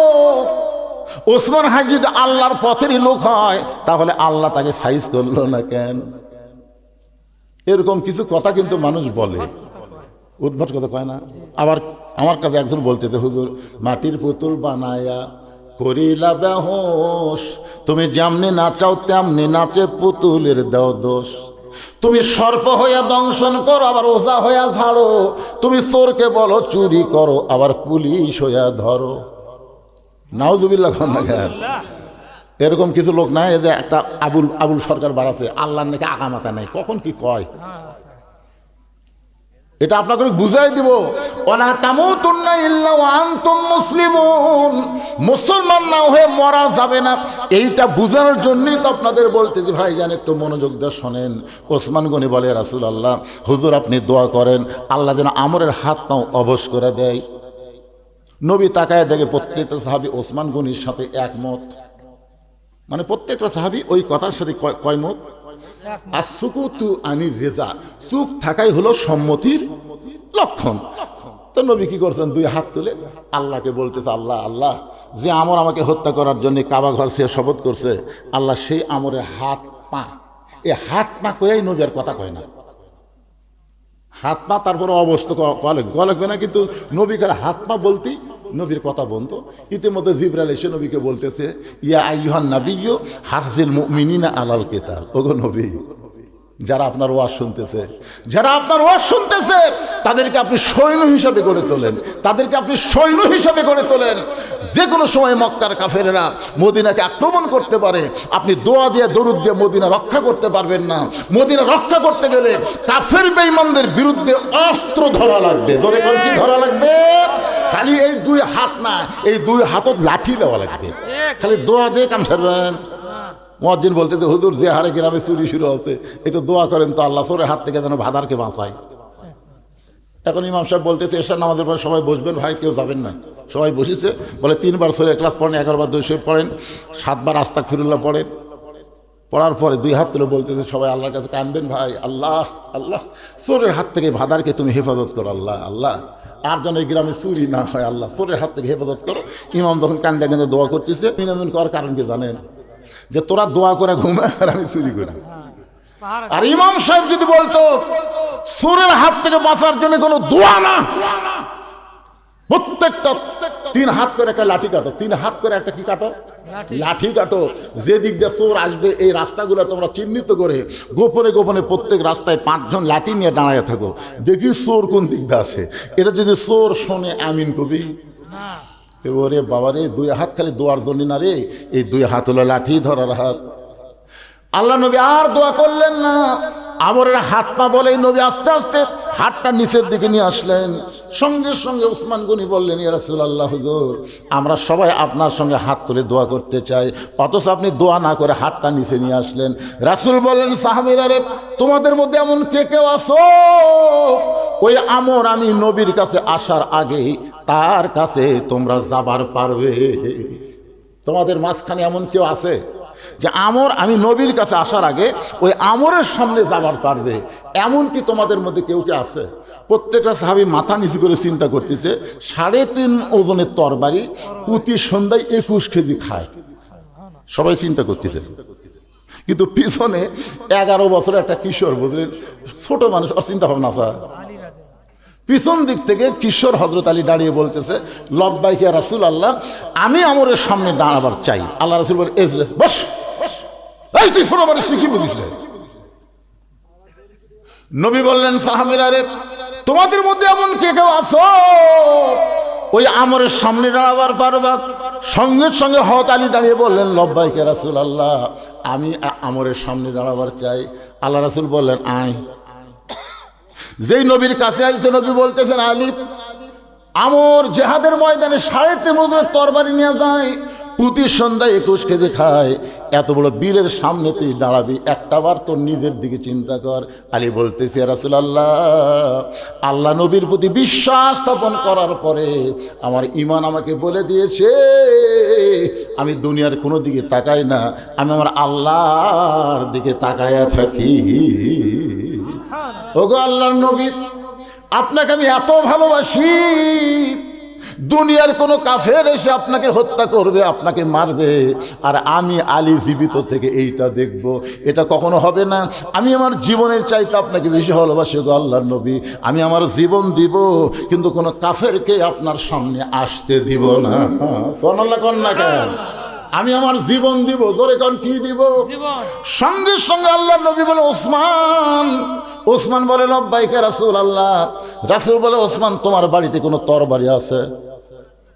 ওসমান হাদি যদি আল্লাহর পথেরই লোক হয় তাহলে আল্লাহ তাকে সাইজ করলো না কেন? এরকম কিছু কথা কিন্তু মানুষ বলে, উদ্ভট কথা কয় না। আবার আমার কাছে একজন বলতেছে, হুজুর মাটির পুতুল বানায়া করিলা বেহোশ, তুমি যেমনি নাচাও তেমনি নাচে পুতুলের দেও দোষ। তুমি সর্প হইয়া দংশন করো আবার ওঝা হইয়া ঝাড়ো, তুমি চোরকে বলো চুরি করো আবার পুলিশ হইয়া ধরো। নাউজুবিল্লাহ কন্যা কেন? এরকম কিছু লোক নাই যে একটা আবুল সরকার বাড়াছে, আল্লাহর নাকি আগামাতা নাই, কখন কি কয় এটা আপনাকে বুঝাই দিব। ওয়ালা তামুতুন্না ইল্লা ওয়া আনতুম মুসলিমুন, মুসলমান না হয়ে মরা যাবে না, এইটা বোঝানোর জন্যই তো আপনাদের বলতে যে ভাইজান একটু মনোযোগ দিয়ে শোনেন। ওসমান গনি বলে, রাসূলুল্লাহ হুজুর আপনি দোয়া করেন আল্লাহ যেন আমরের হাত পাও অবশ করে দেয়। নবী তাকায় দেখে প্রত্যেকটা সাহাবী ওসমান গনির সাথে একমত, মানে প্রত্যেকটা সাহাবী ওই কথার সাথে কয় মত? আর সুকুতু আনি রেজা, চুপ থাকাই হলো সম্মতির লক্ষণ। তো নবী কি করছেন? দুই হাত তুলে আল্লাহকে বলতেছে, আল্লাহ আল্লাহ যে আমর আমাকে হত্যা করার জন্য কাবা ঘর সে শপথ করছে, আল্লাহ সেই আমরের হাত পা, এই হাত পা কয়াই নবী আর কথা কয় না। হাত পা তারপরে অবস্থা গলকবে না, কিন্তু নবীকার হাত পা বলতেই নবীর কথা বলতো। ইতিমধ্যে জিবরাইল এসে নবীকে বলতেছে, ইয়া আইয়ুহান নাবিয়্যু হারজিল মুমিনিনা আলাল কিতাল, ওগো নবী যারা আপনার ওয়াজ শুনতেছে, যারা আপনার ওয়াজ শুনতেছে তাদেরকে আপনি সৈন্য হিসাবে গড়ে তোলেন, তাদেরকে আপনি সৈন্য হিসাবে গড়ে তোলেন। যে কোনো সময় মক্কার কাফেরেরা মদিনাকে আক্রমণ করতে পারে, আপনি দোয়া দিয়ে দরুদ দিয়ে মদিনা রক্ষা করতে পারবেন না। মদিনা রক্ষা করতে গেলে কাফের বেঈমানদের বিরুদ্ধে অস্ত্র ধরা লাগবে। ধরে কোন কি ধরা লাগবে? খালি এই দুই হাত না, এই দুই হাতত লাঠি দেওয়া লাগবে। খালি দোয়া দিয়ে কাম সারবেন। মুয়াজ্জিন বলতেছে, হুজুর যে হারে গ্রামে চুরি শুরু আছে, একটু দোয়া করেন তো আল্লাহ চোরের হাত থেকে যেন ভাদারকে বাঁচায়। এখন ইমাম সাহেব বলতেছে, এশার নামাজের পরে সবাই বসবেন, ভাই কেউ যাবেন না। সবাই বসেছে, বলে 3 বার সূরা ইখলাস পড়েন, 11 বার দুরূদ শরীফ পড়েন, 7 বার আস্তাগফিরুল্লাহ পড়েন। পড়ার পরে 2 হাত তুলে বলতেছে সবাই আল্লাহর কাছে কাঁদবেন, ভাই আল্লাহ আল্লাহ চোরের হাত থেকে ভাদারকে তুমি হেফাজত করো, আল্লাহ আল্লাহ আর যেন এই গ্রামে চুরি না হয়, আল্লাহ চোরের হাত থেকে হেফাজত করো। ইমাম যখন কান্দে কান্দে দোয়া করতেছে, ইমাম করার কারণ কি জানেন? যে তোরা দোয়া করে ঘুমায় আর আমি চুরি করি। আর ইমাম সাহেব যদি বলতো চোরের হাত থেকে বাঁচার জন্য কোনো দোয়া না, প্রত্যেকটা 3 হাত করে একটা লাঠি কাটো, 3 হাত করে একটা কি কাটো? লাঠি কাটো। যে দিক দিয়ে চোর আসবে এই রাস্তাগুলো তোমরা চিহ্নিত করে গোপনে গোপনে প্রত্যেক রাস্তায় 5 জন লাঠি নিয়ে দাঁড়ায় থাকো, দেখি চোর কোন দিক দিয়ে আসে। এটা যদি চোর শোনে আমিন কবি, ওরে বাবারে 2 হাত খালি দোয়ার জন্য না রে, এই 2 হাত হলো লাঠি ধরার হাত। আল্লাহ নবী আর দোয়া করলেন না, আমরের হাত পা বলেই নবী আস্তে আস্তে হাতটা নিচের দিকে নিয়ে আসলেন। সঙ্গে সঙ্গে ওসমান গনি বললেন, ইয়া রাসূলুল্লাহ হুজুর আমরা সবাই আপনার সঙ্গে হাত তুলে দোয়া করতে চাই, অথচ আপনি দোয়া না করে হাতটা নিচে নিয়ে আসলেন। রাসূল বললেন, সাহাবীরা রে তোমাদের মধ্যে এমন কে কেউ আছো ওই আমর আমি নবীর কাছে আসার আগে তার কাছে তোমরা যাবার পারবে? তোমাদের মাঝখানে এমন কেউ আছে যে আমর আমি নবীর কাছে আসার আগে ওই আমরের সামনে যাবার পারবে? এমন কি তোমাদের মধ্যে কেউ কে আছে? প্রত্যেকটা সাহাবী মাথা নিচু করে চিন্তা করতেছে, 3.5 ওজনের তরবারি প্রতি সন্ধ্যায় 21 কেজি খায়। সবাই চিন্তা করতেছে, কিন্তু পিছনে 11 বছরের একটা কিশোর, বুঝলেন ছোট মানুষ, আর চিন্তা ভাবনা আছে। পিছন দিক থেকে কিশোর হযরত আলী দাঁড়িয়ে বলতেছে, লব্বাইক ইয়া রাসূলুল্লাহ আমি আমরের সামনে দাঁড়াবার চাই। আল্লাহ রাসূল বলে, এজলেস বস। এই তুই ছোট মানুষ, তুই কি বুঝিস না? নবী বললেন, সাহাবীরা রে তোমাদের মধ্যে এমন কে কেউ আছো ওই আমরের সামনে দাঁড়াবার পারবা? সঙ্গে সঙ্গে হযরত আলী দাঁড়িয়ে বললেন, লব্বাইক ইয়া রাসূলুল্লাহ আমি আমরের সামনে দাঁড়াবার চাই। আল্লাহ রাসূল বললেন, আয়। যেই নবীর কাছে আসছে নবী বলতেছেন, আলী আমর জেহাদের ময়দানে 3.5 ওজনের তরবারি নিয়ে যায়, প্রতি সন্ধ্যায় 21 কেজি খায়। এত বড় বীরের সামনে তুই দাঁড়াবি, একটাবার তোর নিজের দিকে চিন্তা কর। আলী বলতেছে, ইয়া রাসূলুল্লাহ আল্লাহ নবীর প্রতি বিশ্বাস স্থাপন করার পরে আমার ঈমান আমাকে বলে দিয়েছে আমি দুনিয়ার কোনো দিকে তাকাই না, আমি আমার আল্লাহর দিকে তাকায়া থাকি। ওগো আল্লাহর নবী আপনাকে আমি এত ভালোবাসি, দুনিয়ার কোনো কাফের এসে আপনাকে হত্যা করবে, আপনাকে মারবে, আর আমি আলী জীবিত থেকে এইটা দেখব, এটা কখনো হবে না। আমি আমার জীবনের চাইতে আপনাকে বেশি ভালোবাসি গো আল্লাহর নবী, আমি আমার জীবন দিব, কিন্তু কোনো কাফেরকে আপনার সামনে আসতে দিব না। সুবহানাল্লাহ কোন না কেন? আমি আমার জীবন দিব। ধরে কোন কি দিব? সঙ্গে সঙ্গে আল্লাহর নবী বলে, ওসমান। ওসমান বলে, লব্বাইক ইয়া রাসূলুল্লাহ। রাসূল বলে, ওসমান তোমার বাড়িতে কোনো তরবারি আছে?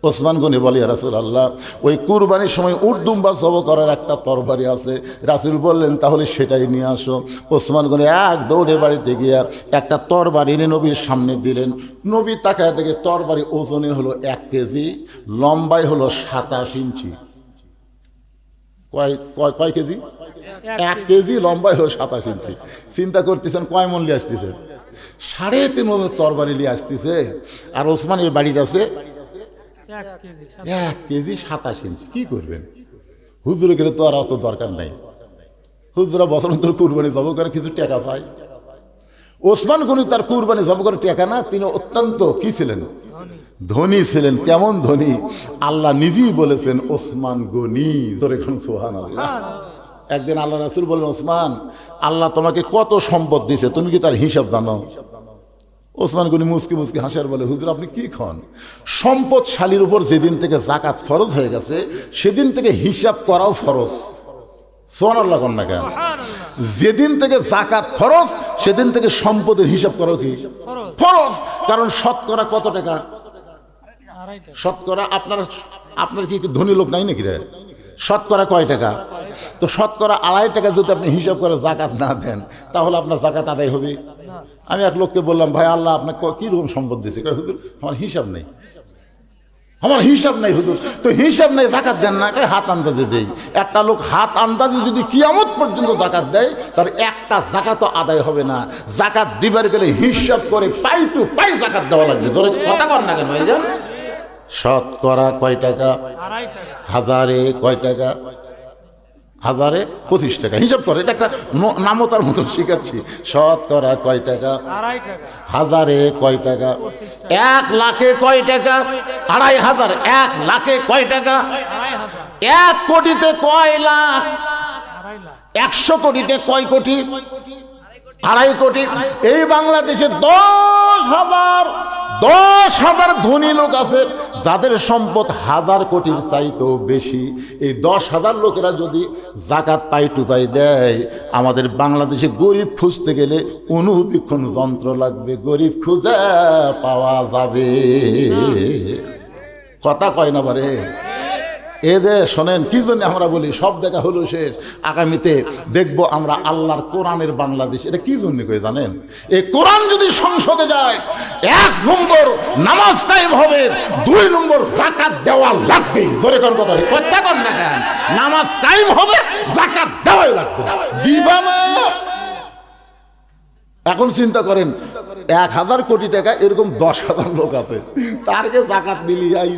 ওসমান গনি বলে, ইয়া রাসূলুল্লাহ, ওই কুরবানির সময় উট দুম্বা জব করার একটা তরবারি আছে। রাসূল বললেন, তাহলে সেটাই নিয়ে আসো। ওসমান গনি এক দৌড়ে বাড়িতে গিয়া একটা তরবারি এনে নবীর সামনে দিলেন। নবী তাকায় দেখে তরবারি ওজনে হলো 1 কেজি, লম্বায় হলো 27 ইঞ্চি। কয় কেজি? 1 কেজি, লম্বায় হলো 27 ইঞ্চি। চিন্তা করতেছেন কয় মন নিয়ে আসতেছে? 3.5 মনের তরবারি নিয়ে আসতেছে। আর ওসমানের বাড়িতে আছে 1 কেজি 27 ইঞ্চি। কি করবেন? হুজুরে গেলে তো আর অত দরকার নাই। হুজুরা বছর অন্তর কুরবানি জব করে কিছু টাকা পায়। ওসমান গনি তার কুরবানি জব করে টাকা না, তিনি অত্যন্ত কি ছিলেন? ধনী ছিলেন। কেমন ধনী? আল্লাহ নিজেই বলেছেন ওসমান গনি। ধরে কোন সুবহানাল্লাহ। একদিন আল্লাহ রাসূল বললেন, ওসমান, আল্লাহ তোমাকে কত সম্পদ দিয়েছে, তুমি কি তার হিসাব জানো? ওসমান গনি মুসকি মুসকি হাসার বলে, হুজুর আপনি কি খান? সম্পদশালীর উপর যেদিন থেকে জাকাত ফরজ হয়ে গেছে সেদিন থেকে হিসাব করাও ফরজ। সুবহানাল্লাহ কোন না কেন? যেদিন থেকে জাকাত ফরজ সেদিন থেকে সম্পদের হিসাব করাও কি ফরজ। কারণ শতকরা কত টাকা? শতকরা আপনার কি ধনী লোক নাই নাকি রে? শতকরা কয় টাকা? তো শতকরা 2.5 টাকা যদি আপনি হিসাব করে জাকাত না দেন তাহলে আপনার জাকাত আদায় হবে? আমি এক লোককে বললাম, ভাই আল্লাহ আপনাকে কিরকম সম্পদ দিয়েছে? হুজুর আমার হিসাব নেই, আমার হিসাব নেই হুজুর। তো হিসাব নেই, জাকাত দেন না? হাত আন্দাজে দেই। একটা লোক হাত আন্দাজে যদি কিয়ামত পর্যন্ত জাকাত দেয় তার একটা জাকাতও আদায় হবে না। জাকাত দিবার গেলে হিসাব করে পাই টু পাই জাকাত দেওয়া লাগবে। জোরে কথা কর না কেন ভাইজান? শতকরা কয় টাকা? হাজারে কয় টাকা? হাজারে 25 টাকা। হিসাব করে, এটা একটা নামতার মতন শিখাচ্ছি। শতকরা কয় টাকা? হাজারে কয় টাকা? 1 লাখে কয় টাকা? 2,500। 1 লাখে কয় টাকা? 1 কোটিতে কয় লাখ? 100 কোটিতে কয় কোটি? 2.5 কোটি। এই বাংলাদেশে 10,000 ধনী লোক আছে যাদের সম্পদ 1000 কোটির চাইতেও বেশি। এই 10,000 লোকেরা যদি জাকাত পাই টু পাই দেয়, আমাদের বাংলাদেশে গরিব খুঁজতে গেলে অনুবীক্ষণ যন্ত্র লাগবে, গরিব খুঁজে পাওয়া যাবে। কথা কয় না বারে? এ যে শোনেন, কি জন্য আমরা বলি সব দেখা হলো শেষ, আগামীতে দেখব আমরা আল্লাহর কোরআনের বাংলাদেশ। এটা কি জন্য কই জানেন? এই কোরআন যদি সংসদে যায়, 1 নম্বর নামাজ কায়েম হবে, 2 নম্বর যাকাত দেওয়া লাগবে। জোরে কোন কথা? কথা কর না কেন? নামাজ কায়েম হবে, যাকাত দেওয়াই লাগবে। দিবা না? এখন চিন্তা করেন, 1,000 কোটি টাকা এরকম 10,000 লোক আছে, তারকে যাকাত দিলি আই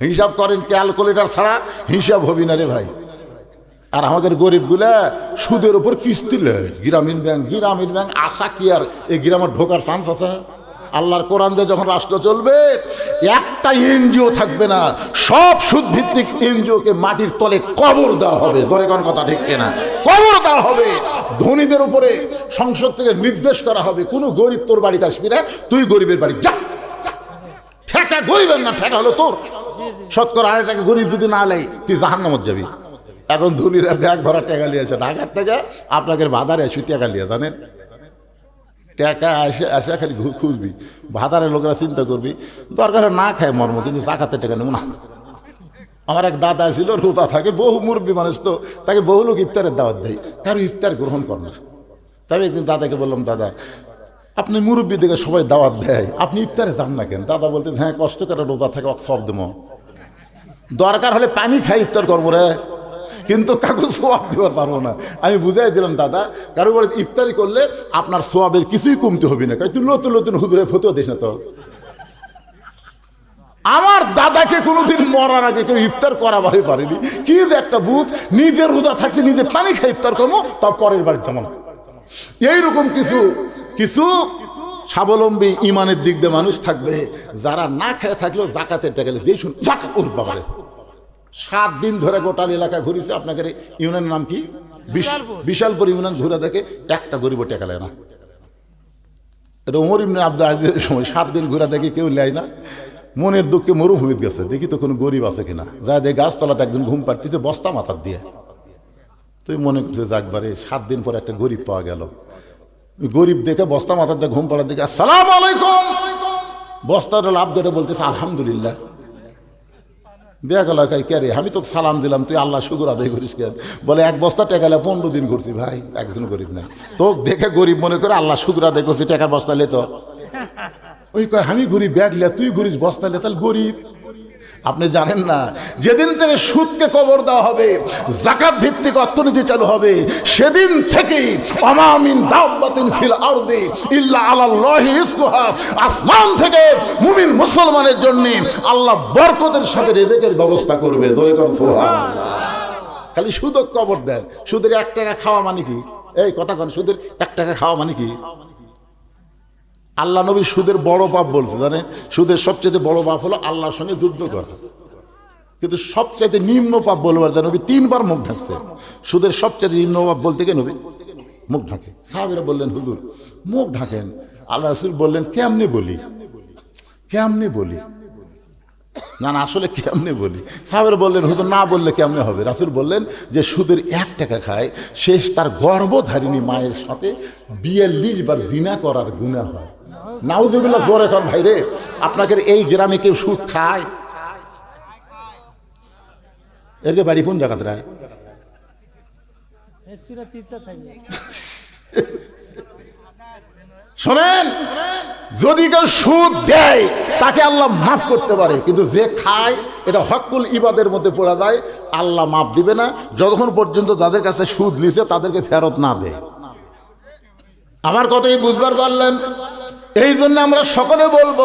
হিসাব করেন, ক্যালকুলেটর ছাড়া হিসাব হবি না রে ভাই। আর আমাদের গরিবগুলা সুদের উপর কিস্তি নেয়। গ্রামীণ ব্যাংক আশা কি আর এই গ্রামে ঢোকার চান্স আছে? আল্লাহর কোরআন দিয়ে যখন রাষ্ট্র চলবে, একটা এনজিও থাকবে না, সব সুদ ভিত্তিক এনজিওকে মাটির তলে কবর দেওয়া হবে। জোরে কোন কথা ঠিক কিনা? কবর দেওয়া হবে। ধনীদের উপরে সংসদ থেকে নির্দেশ করা হবে, কোনো গরিব তোর বাড়িতে আসবি না, তুই গরিবের বাড়ি যা। ঠেকা গরিবের না, ঠেকা হলো তোর। শতকরা 2.5 টাকা গরিব যদি না লাই, তুই জাহান্নামত যাবি। এখন ধনীরা ব্যাগ ভরা টাকা নিয়ে আসে ঢাকার থেকে, আপনাকে বাজারে আসি টাকা নিয়ে, জানেন? টাকা আসে খালি খুঁজবি। বাজারের লোকেরা চিন্তা করবি, দরকার না খায় মর্ম, কিন্তু জাকাতের টাকা নেব না। আমার এক দাদা ছিল, রোজা থাকে, বহু মুরব্বী মানুষ, তো তাকে বহু লোক ইফতারের দাওয়াত দেয়, কারো ইফতার গ্রহণ কর না। তবে একদিন দাদাকে বললাম, দাদা আপনি মুরব্বী দিকে সবাই দাওয়াত দেয়, আপনি ইফতারে যান না কেন? দাদা বলতে, হ্যাঁ কষ্ট করে রোজা থাকে, সব দেবো, দরকার হলে পানি খাই ইফতার করবো রে, কিন্তু কাগজ সোয়াব দেওয়ার পারবো না। আমি বুঝাই দিলাম, দাদা কারো বলে ইফতারি করলে আপনার সোয়াবের কিছুই কমতে হবে না। তুই নতুন নতুন হুজুরে ফতুয়া দিস না তো। আমার দাদাকে কোনোদিন মরার আগে কেউ ইফতার করাবারই পারেনি। কি যে একটা বুঝ, নিজের রোজা থাকছে, নিজে পানি খাই ইফতার করবো, তার পরের বাড়ির যেমন। এইরকম কিছু স্বাবলম্বী ইমানের দিক দিয়ে মানুষ থাকবে, যারা না খেয়ে থাকলেও জাকাতের টাকা যে শুন জাকাত। ওর বাবারে 7 দিন ধরে গোটা এলাকা ঘুরেছে। আপনাদের ইউনিয়নের নাম কি? বিশালপুর ইউনিয়ন। ঘুরে দেখে একটা গরিব টাকা নেয় না। এটা ওমর ইবনে আব্দুল আজিজের সময় 7 দিন ঘুরে দেখে কেউ নেয় না। মনের দুঃখে মরুভূমিতে গেছে, দেখি তো কোনো গরিব আছে কিনা। যা দেখে গাছতলাতে একজন ঘুম পাড়তেছে বস্তা মাথার দিয়ে। তুই মনে করছে যাকবারে 7 দিন পর একটা গরিব পাওয়া গেল। গরিব দেখে বস্তা মাথার দিয়ে ঘুম পাড়ার দিকে, আসসালামু আলাইকুম। বস্তাটা লাভ ধরে বলতেছে আলহামদুলিল্লাহ। বেয়াগলা কাই কে রে, আমি তো সালাম দিলাম, তুই আল্লাহ শুকর আদায় করিস কেন? বলে এক বস্তা টেকালে 15 দিন করছি ভাই, একজন গরিব নাই। তো দেখে গরিব মনে করে আল্লাহ শুকর আদায় করছি, টাকার বস্তা লে তো। ওই কয় আমি গরিব, ব্যাগ লে, তুই ঘুরিস বস্তা লে, তাহলে গরিব। আপনি জানেন না, যেদিন থেকে সুদকে কবর দেওয়া হবে, যাকাত ভিত্তিক অর্থনীতি চালু হবে, সেদিন থেকেই অমামিন দাওয়াতিন ফিল আরদি ইল্লা আলাল্লাহি রিজকুহা, আসমান থেকে মুমিন মুসলমানের জন্য আল্লাহ বরকতের সাথে রিজিকের ব্যবস্থা করবে। ধরে কোন সুবহানাল্লাহ। খালি সুদক কবর দেন। সুদের 1 টাকা খাওয়া মানে কি? এই কথা কোন, সুদের 1 টাকা খাওয়া মানে কি? আল্লাহ নবী সুদের বড় পাপ বলছে, জানেন? সুদের সবচেয়ে বড় পাপ হলো আল্লাহর সঙ্গে যুদ্ধ করা। কিন্তু সবচেয়ে নিম্ন পাপ বলবার জন্য নবী 3 বার মুখ ঢাকছে। সুদের সবচেয়ে নিম্ন পাপ বলতে গিয়ে নবী মুখ ঢাকে। সাহাবীরা বললেন হুজুর মুখ ঢাকেন। আল্লাহ রাসূল বললেন কেমনে বলি, কেমনে বলি? না না আসলে কেমনে বলি? সাহাবীরা বললেন হুজুর না বললে কেমনে হবে? রাসূল বললেন যে সুদের 1 টাকা খায়, শেষ তার গর্ভধারিণী মায়ের সাথে 42 বার জিনা করার গুনাহ হয়। নাউযুবিল্লাহ। জোরে কোন ভাই রে, আপনাদের এই গ্রামে কেউ সুদ খায়? এর বাড়ি কোন জায়গাতে রায়? শোনেন, যদি কেউ সুদ দেয় তাকে আল্লাহ মাফ করতে পারে, কিন্তু যে খায় এটা হকুল ইবাদের মধ্যে পড়া যায়, আল্লাহ মাফ দিবে না যতক্ষণ পর্যন্ত যাদের কাছে সুদ নিছে তাদেরকে ফেরত না দেয়। আমার কথাই বুঝবার পারলেন? এই জন্য আমরা সকলে বলবো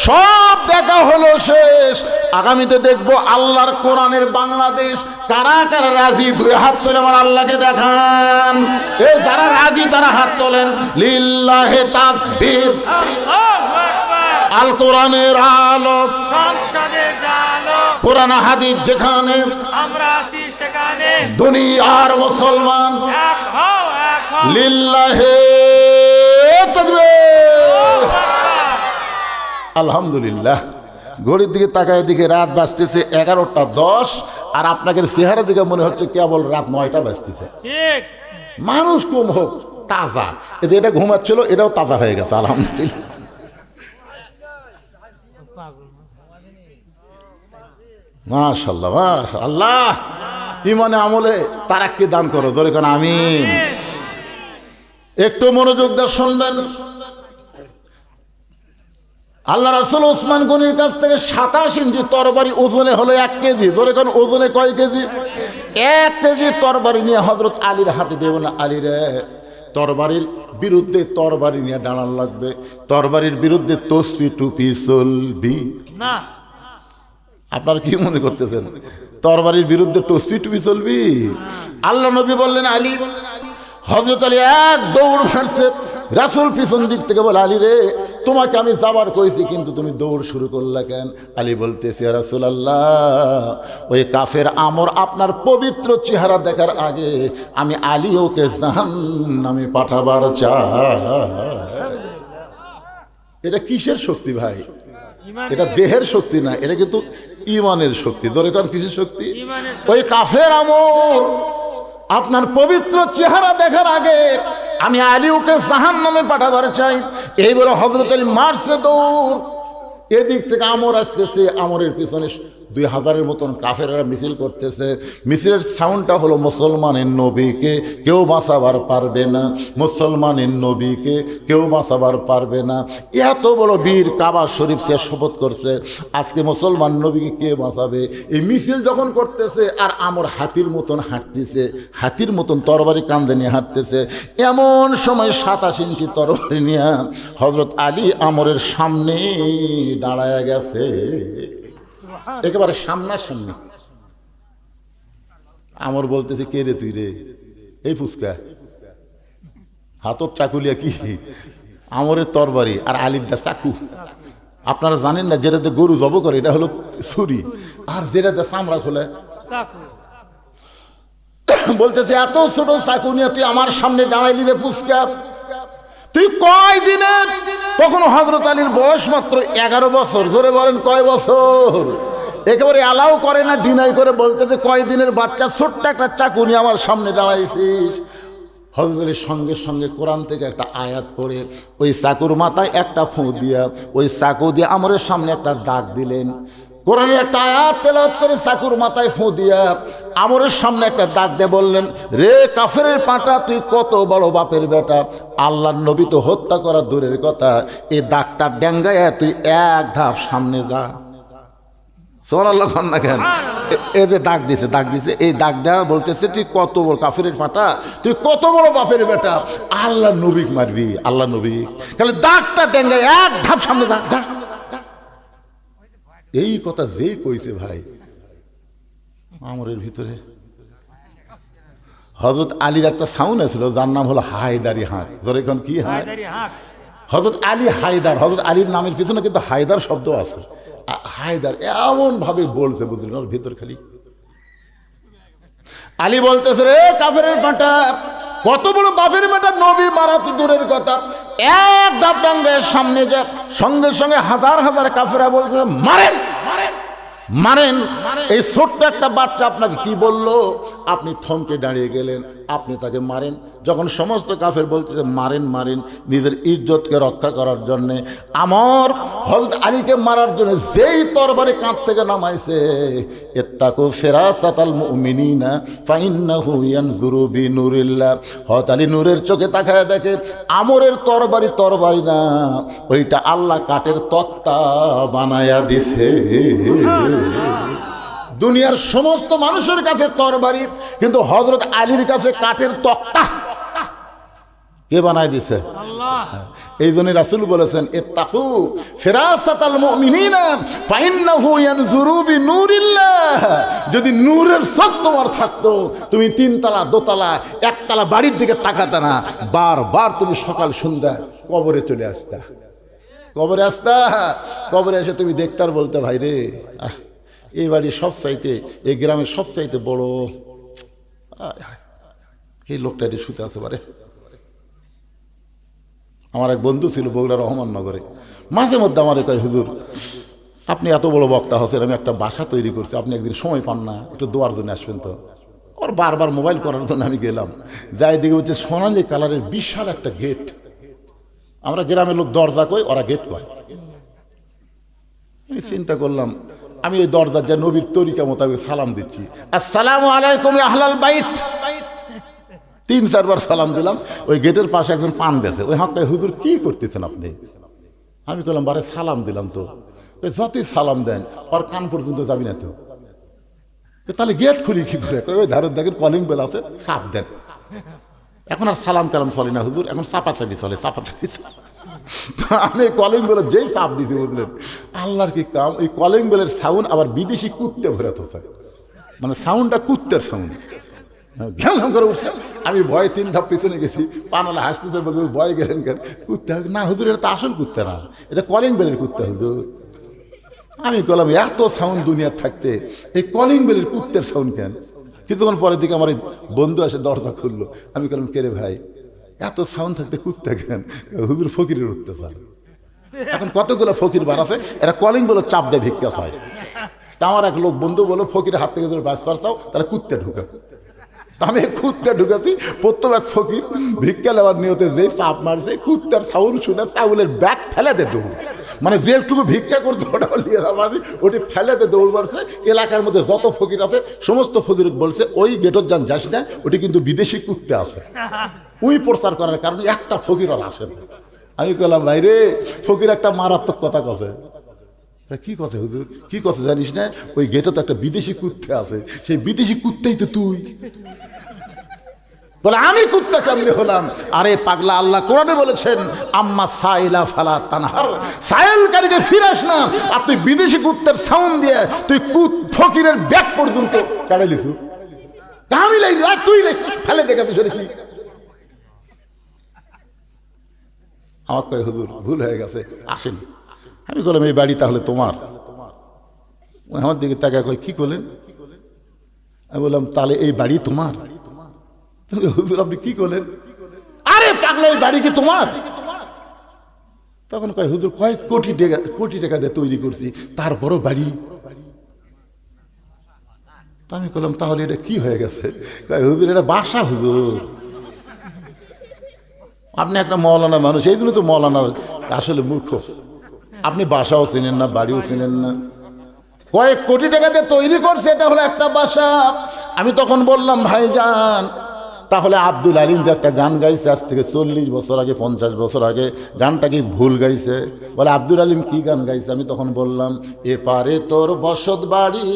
সব দেখা হলো শেষ, আগামীতে দেখবো আল্লাহর কোরআনের বাংলাদেশ। কারা কারা রাজি? 2 হাত তোলে আমার আল্লাহকে দেখান। এই যারা রাজি তারা হাত তোলেন। লিল্লাহে তাকবীর। আল কোরআনের আলো,
সংসদে জালো,
কোরআন হাদিস যেখানে,
আমরা আছি সেখানে।
দুনিয়ার মুসলমান
এক হও, এক হও।
লিল্লাহে তাকবীর। আলহামদুলিল্লাহ। ঘড়ির দিকে তাকায় দিকে রাত বাজতেছে 11টা 10, আর আপনাকে চেহারা দিকে মনে হচ্ছে কেবল রাত 9টা বাজতেছে।
ঠিক।
মানুষ কম হোক তাজা, এতে এটা ঘুমাচ্ছিল এটাও তাজা হয়ে গেছে। আলহামদুলিল্লাহ। মাশাআল্লাহ মাশাআল্লাহ। ইমানে আমলে তারাক্কি দান করো। ধরে কেন আমিন। একটু মনোযোগ দিয়ে শুনবেন। আল্লাহ রাসূল ওসমান গনির কাছ থেকে 27 ইঞ্চি তরবারি ওজনে হলো 1 কেজি। ধরে কোন ওজনে কয় কেজি? 1 কেজি তরবারি নিয়ে হযরত আলীর হাতে দেব না, আলী রে তরবারির বিরুদ্ধে তরবারি নিয়ে দাঁড়ান লাগবে, তরবারির বিরুদ্ধে তসবি টুপি চলবি
না।
আপনারা কি মনে করতেছেন তরবারির বিরুদ্ধে তসবি টুপি চলবি? আল্লাহ নবী বললেন আলী। হযরত আলী এক দৌড় মারছে। রাসূল পিছন দিক থেকে বলে আলী রে তোমাকে আমি যাবার কইছি, কিন্তু তুমি দৌড় শুরু করলা কেন? আলী বলতেছে ইয়া রাসূলুল্লাহ, ওই কাফের আমর আপনার পবিত্র চেহারা দেখার আগে আমি আলী ওকে জাহান্নামে পাঠাবার চাই। এটা কিসের শক্তি ভাই? এটা দেহের শক্তি না, এটা কিন্তু ইমানের শক্তি। ধরে কারণ কিসের শক্তি? ওই কাফের আমর আপনার পবিত্র চেহারা দেখার আগে আমি আলী ওকে জাহান্নামে পাঠাবার চাই। এই বলে হযরত আলী মারছে দৌড়। এদিক থেকে আমর আসতেছে, আমরের পিছনে 2000-এর মতন কাফেররা মিছিল করতেছে। মিছিলের সাউন্ডটা হলো মুসলমানের নবীকে কেউ বাঁচাবার পারবে না, মুসলমানের নবীকে কেউ বাঁচাবার পারবে না। এত বড় বীর কাবা শরীফ সে শপথ করছে আজকে মুসলমান নবীকে কে বাঁচাবে। এই মিছিল যখন করতেছে আর আমর হাতির মতন হাঁটতেছে, হাতির মতন তরবারি কাঁধে নিয়ে হাঁটতেছে। এমন সময় 27 ইঞ্চি তরবারি নিয়ে হযরত আলী আমরের সামনে দাঁড়ায় গেছে, একেবারে সামনাসামনি। আমর বলতেছে কে রে তুই রে? এই ফুসকা হাতত চাকুলিয়া কি? আমরের তরবারি আর আলীরটা চাকু। আপনারা জানেন না যেটাতে গরু জব করে এটা হলো ছুরি, আর যেটাতে চামড়া খোলে বলতেছে এত ছোট চাকু নিয়ে তুই আমার সামনে দাঁড়াইলি রে ফুসকা, তুই কয় দিনের? তখন হযরত আলীর বয়স মাত্র 11 বছর। ধরে বলেন কয় বছর? একেবারে অ্যালাউ করে না, ডিনাই করে বলতে যে কয় দিনের বাচ্চা, ছোট্ট একটা চাকু নিয়ে আমার সামনে দাঁড়াইছিস। হযরত আলী সঙ্গে সঙ্গে কোরআন থেকে একটা আয়াত পড়ে ওই চাকুর মাথায় একটা ফুঁ দিয়া ওই চাকু দিয়ে আমরের সামনে একটা দাগ দিলেন। কোরআনের একটা আয়াত তেলাওয়াত করে চাকুর মাথায় ফুঁ দিয়া আমরের সামনে একটা দাগ দিয়ে বললেন, রে কাফেরের পাঁটা, তুই কত বড় বাপের বেটা, আল্লাহর নবী তো হত্যা করা দূরের কথা, এই দাগটা ডেঙ্গায় তুই এক ধাপ সামনে যা। সুবহানাল্লাহ না কেন? এদের দাগ দিছে এই দাগ দেওয়া বলতেছে, তুই কত বড় কাফেরের ফাটা, তুই কত বড় বাপের বেটা, আল্লাহ নবীক মারবি, আল্লাহ নবী তাহলে দাগটা ডেঙ্গায় এক ধাপ সামনে যা। এই কথা যেই কইছে ভাই আমরের ভিতরে হযরত আলীর একটা সাউন্ড ছিল যার নাম হলো হায়দারি হাঁক। ধর এখন কি হয়, হযরত আলী হায়দার, হযরত আলীর নামের পিছনে কিন্তু হায়দার শব্দ আছে। হায়দার এমন ভাবে বলছে বুঝলেন, ওর ভিতর খালি আলী বলতেছে, রে কাফেরের ফাটা, কত বড় বাপের বেটা, নবী মারা তো দূরের কথা, এক ধাপ ডাঙ্গায় সামনে যা। সঙ্গে সঙ্গে হাজার হাজার কাফেরা বলছে, মারেন মারেন। এই ছোট্ট একটা বাচ্চা আপনাকে কি বললো, আপনি থমকে দাঁড়িয়ে গেলেন, আপনি তাকে মারেন। যখন সমস্ত কাফের বলতেছে মারেন মারেন, নিজের ইজ্জতকে রক্ষা করার জন্যে, আমার হযরত আলীকে মারার জন্য যেই তরবারি কাঁধ থেকে নামাইছে, ইত্তাকু ফিরাসাতাল মুমিনিনা ফাইন্নাহু ইয়ানজুরু বিনুরিল্লাহ। হযরত আলী নূরের চোখে তাকায় দেখে আমরের তরবারি না, ওইটা আল্লাহ কাঠের তক্তা বানায়া দিছে। দুনিয়ার সমস্ত মানুষের কাছে তরবারি, কিন্তু হযরত আলীর কাছে কাঠের তক্তা। কে বানায় দিছে?
আল্লাহ।
এই জন্য রাসূল বলেছেন, ইত্তাকু ফিরাসাতাল মুমিনিনা ফাইন্নাহু ইয়ানজুরু বিনুরিল্লাহ। যদি নূরের চোখ তোমার থাকতো, তুমি তিনতলা দোতলা একতলা বাড়ির দিকে তাকাতে না, বারবার তুমি সকাল সন্ধ্যা কবরে চলে আসতা, কবরে এসে তুমি দেখতে আর বলতে, ভাই রে, এই বাড়ির সবচাইতে, এই গ্রামের সবচাইতে বড় এই লোকটা এটি শুতে আছে পারে। আমার এক বন্ধু ছিল বগুড়া রহমাননগরে, মাঝে মধ্যে আমার কয়, হুজুর আপনি এত বড় বক্তা হচ্ছেন, আমি একটা বাসা তৈরি করছি, আপনি একদিন সময় পান না, একটু দোয়ার জন্য আসবেন তো। ওর বারবার মোবাইল করার জন্য আমি গেলাম, যাই দিকে হচ্ছে সোনালি কালারের বিশাল একটা গেট। আমরা গ্রামের লোক দরজা কই, ওরা গেট কয়। আমি চিন্তা করলাম, আমি ওই দরজার যে নবীর তরিকা মোতাবেক সালাম দিচ্ছি, আসসালামু আলাইকুম আহলাল বাইত। 3-4 বার সালাম দিলাম। ওই গেটের পাশে একজন পান বেছে, ওই হাঁকায়, হুজুর কি করতেছেন আপনি? আমি বললাম, বারে সালাম দিলাম তো। যতই সালাম দেন ওর কান পর্যন্ত যাবি না তো, তাহলে গেট খুলি কি করে? ওই ধারের দেখেন কলিং বেল আছে, চাপ দেন। এখন আর সালাম কালাম চলে না হুজুর, এখন চাপাচাপি চলে, চাপাচাপি চলে। তো আমি কলিং বেলের যেই চাপ দিছি, বুঝলেন আল্লাহর কি কাম, এই কলিং বেলের সাউন্ড আবার বিদেশি কুত্তে ভরে তো, মানে সাউন্ডটা কুত্তের সাউন্ড, ঘ্যাং ঘ্যাং করে উঠছে। আমি ভয় 3 ধাপ পিছনে গেছি, পানালা হাসতে বলতে, ভয় গেলেন কেন? কুত্তে না হুজুর, এটা তো আসল কুত্তে না, এটা কলিং বেলের কুত্তে হুজুর। আমি বললাম, এত সাউন্ড দুনিয়ার থাকতে এই কলিং বেলের কুত্তের সাউন্ড কেন? কিছুক্ষণ পরের দিকে আমার বন্ধু এসে দরজা খুললো। আমি বললাম, কে রে ভাই, এত সাউন্ড থাকতে কুত্তে কেন? হুজুর ফকিরের অত্যাচার। এখন কতগুলো ফকির বার আছে, এরা কলিং বেল চাপ দেয়, ভিক্ষা চায়। তা আমার এক লোক বন্ধু বলো, ফকিরের হাত থেকে যদি বাঁচ পার চাও তাহলে কুত্তে ঢুকা। আমি কুত্তে ঢুকেছি, প্রথম এক ফকির ভিক্ষা নেওয়ার নিয়তে যে চাপ মারছে, কুত্তার সাউন্ড শুনে চাউলের ব্যাগ ফেলে দে দৌড়, মানে যেটুকু ভিক্ষা করছে ওটা নিয়ে যাবানি, ওটি ফেলে দে দৌড় মারছে। এলাকার মধ্যে যত ফকির আছে সমস্ত ফকির বলছে, ওই গেটর যান যাস না, ওটি কিন্তু বিদেশি কুত্তে আছে। উই প্রচার করার কারণে একটা ফকির আর আসে না। আমি বললাম, ভাই রে, ফকির একটা মারাত্মক কথা কছে। কি কথা হুজুর? কি কথা জানিস না? ওই গেটে তো একটা বিদেশি কুত্তে আছে, সেই বিদেশি কুত্তেই তো তুই। বলে, আমি কুত্তা কেমনে হলাম? আরে পাগলা, আল্লাহ কোরআনে বলেছেন, আম্মা সাইলা ফালা তানহার, সাইলকারীকে ফিরাস না। আপনি বিদেশি কুত্তের সাউন্ড দিয়ে তুই ফকিরের ব্যাগ পর্যন্ত কাটে লিছু। আমি লাগি আর তুই ফেলে দেখাতে শুনে কি? আমার কয়, হুজুর ভুল হয়ে গেছে, আসেন। আমি বললাম, এই বাড়ি তাহলে তোমার? আমার দিকে তাকায় কয়, কি করলেন? আমি বললাম, তাহলে এই বাড়ি তোমার? হুজুর আপনি কি করলেন? আরে পাগলা, এই বাড়ি কি তোমার? তখন কয়, হুজুর কয়েক কোটি টাকা দিয়ে তৈরি করছি, তারপরও বাড়ি। আমি বললাম, তাহলে এটা কি হয়ে গেছে? কয়, হুজুর এটা বাসা হুজুর। আপনি একটা মৌলানা মানুষ, এই জন্য তো মৌলানার আসলে মূর্খ। আপনি বাসাও চিনেন না, বাড়িও চিনেন না, কয়েক কোটি টাকা দিয়ে তৈরি করছে, এটা হলো একটা বাসা। আমি তখন বললাম ভাইজান, তাহলে আব্দুল আলিম যে একটা গান গাইছে আজ থেকে 40 বছর আগে, 50 বছর আগে, গানটা কি ভুল গাইছে? বলে আব্দুল আলিম কি গান গাইছে? আমি তখন বললাম, এপারে তোর বসত বাড়ি,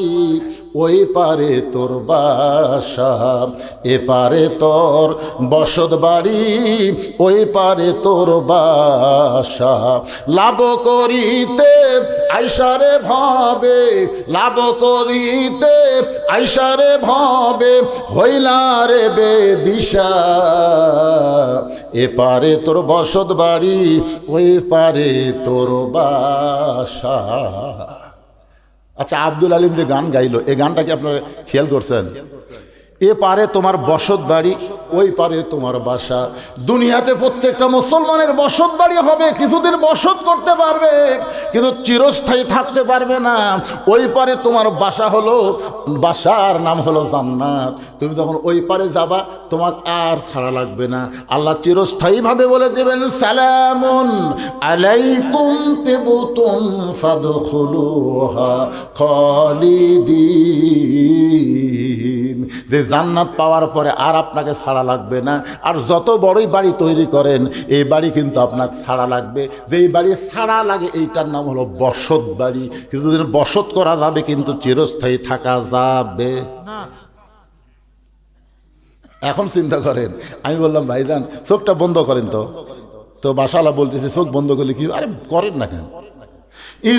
ওই পারে তোর বাসা, এপারে তোর বসত বাড়ি, ওই পারে তোর বাসা, লাভ করিতে আইসারে ভাবে, লাভ করিতে আইসারে ভাবে, হইলারে বেদিশা, এপারে তোর বসত বাড়ি, ওই পারে তোর বাসা। আচ্ছা, আব্দুল আলিম যে গান গাইলো, এই গানটা কি আপনারা খেয়াল করছেন? এ পারে তোমার বসত বাড়ি, ওই পারে তোমার বাসা। দুনিয়াতে প্রত্যেকটা মুসলমানের বসত বাড়ি হবে, কিছুদিন বসত করতে পারবে, কিন্তু চিরস্থায়ী থাকতে পারবে না। ওই পারে তোমার বাসা হলো, বাসার নাম হলো জান্নাত। তুমি যখন ওই পারে যাবা, তোমার আর ছাড়া লাগবে না। আল্লাহ চিরস্থায়ীভাবে বলে দেবেন, সালামুন আলাইকুম তিবতুম ফাদখুলুহা খালিদিন। যে জান্নাত পাওয়ার পরে আর আপনাকে ছাড়া লাগবে না। আর যত বড়ই বাড়ি তৈরি করেন, এই বাড়ি কিন্তু আপনাকে ছাড়া লাগবে। যেই বাড়ি ছাড়া লাগে, এইটার নাম হলো বসত বাড়ি। কিছুদিন বসত করা যাবে, কিন্তু চিরস্থায়ী থাকা যাবে
না।
এখন চিন্তা করেন, আমি বললাম ভাইজান চোখটা বন্ধ করেন, তো বাসালা বলতেছে চোখ বন্ধ করলে কি? আরে করেন না কেন?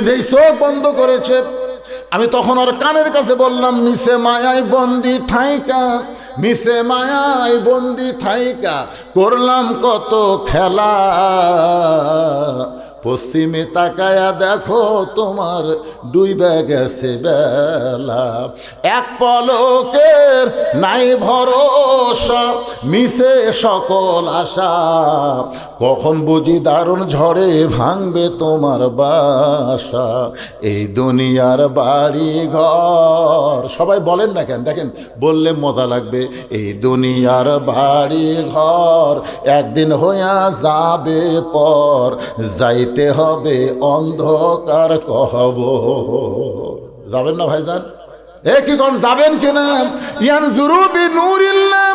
যেই চোখ বন্ধ করেছে, আমি তখন ওর কানের কাছে বললাম, মিশে মায়ায় বন্দি থাইকা, মিশে মায়ায় বন্দি থাইকা করলাম কত খেলা, পশ্চিমে তাকায়া দেখো তোমার ডুইবে গেছে বেলা, এক পলকের নাই ভরসা, মিশে সকল আশা, কখন বুঝি দারুণ ঝড়ে ভাঙবে তোমার বাসা, এই দুনিয়ার বাড়ি ঘর। সবাই বলেন না কেন? দেখেন, বললে মজা লাগবে। এই দুনিয়ার বাড়ি ঘর একদিন হইয়া যাবে পর, যাইতে হবে অন্ধকার কবর। যাবেন না ভাইজান? কি কোন যাবেন কিনা? ইয়ানজুরুবি নূরিল্লাহ,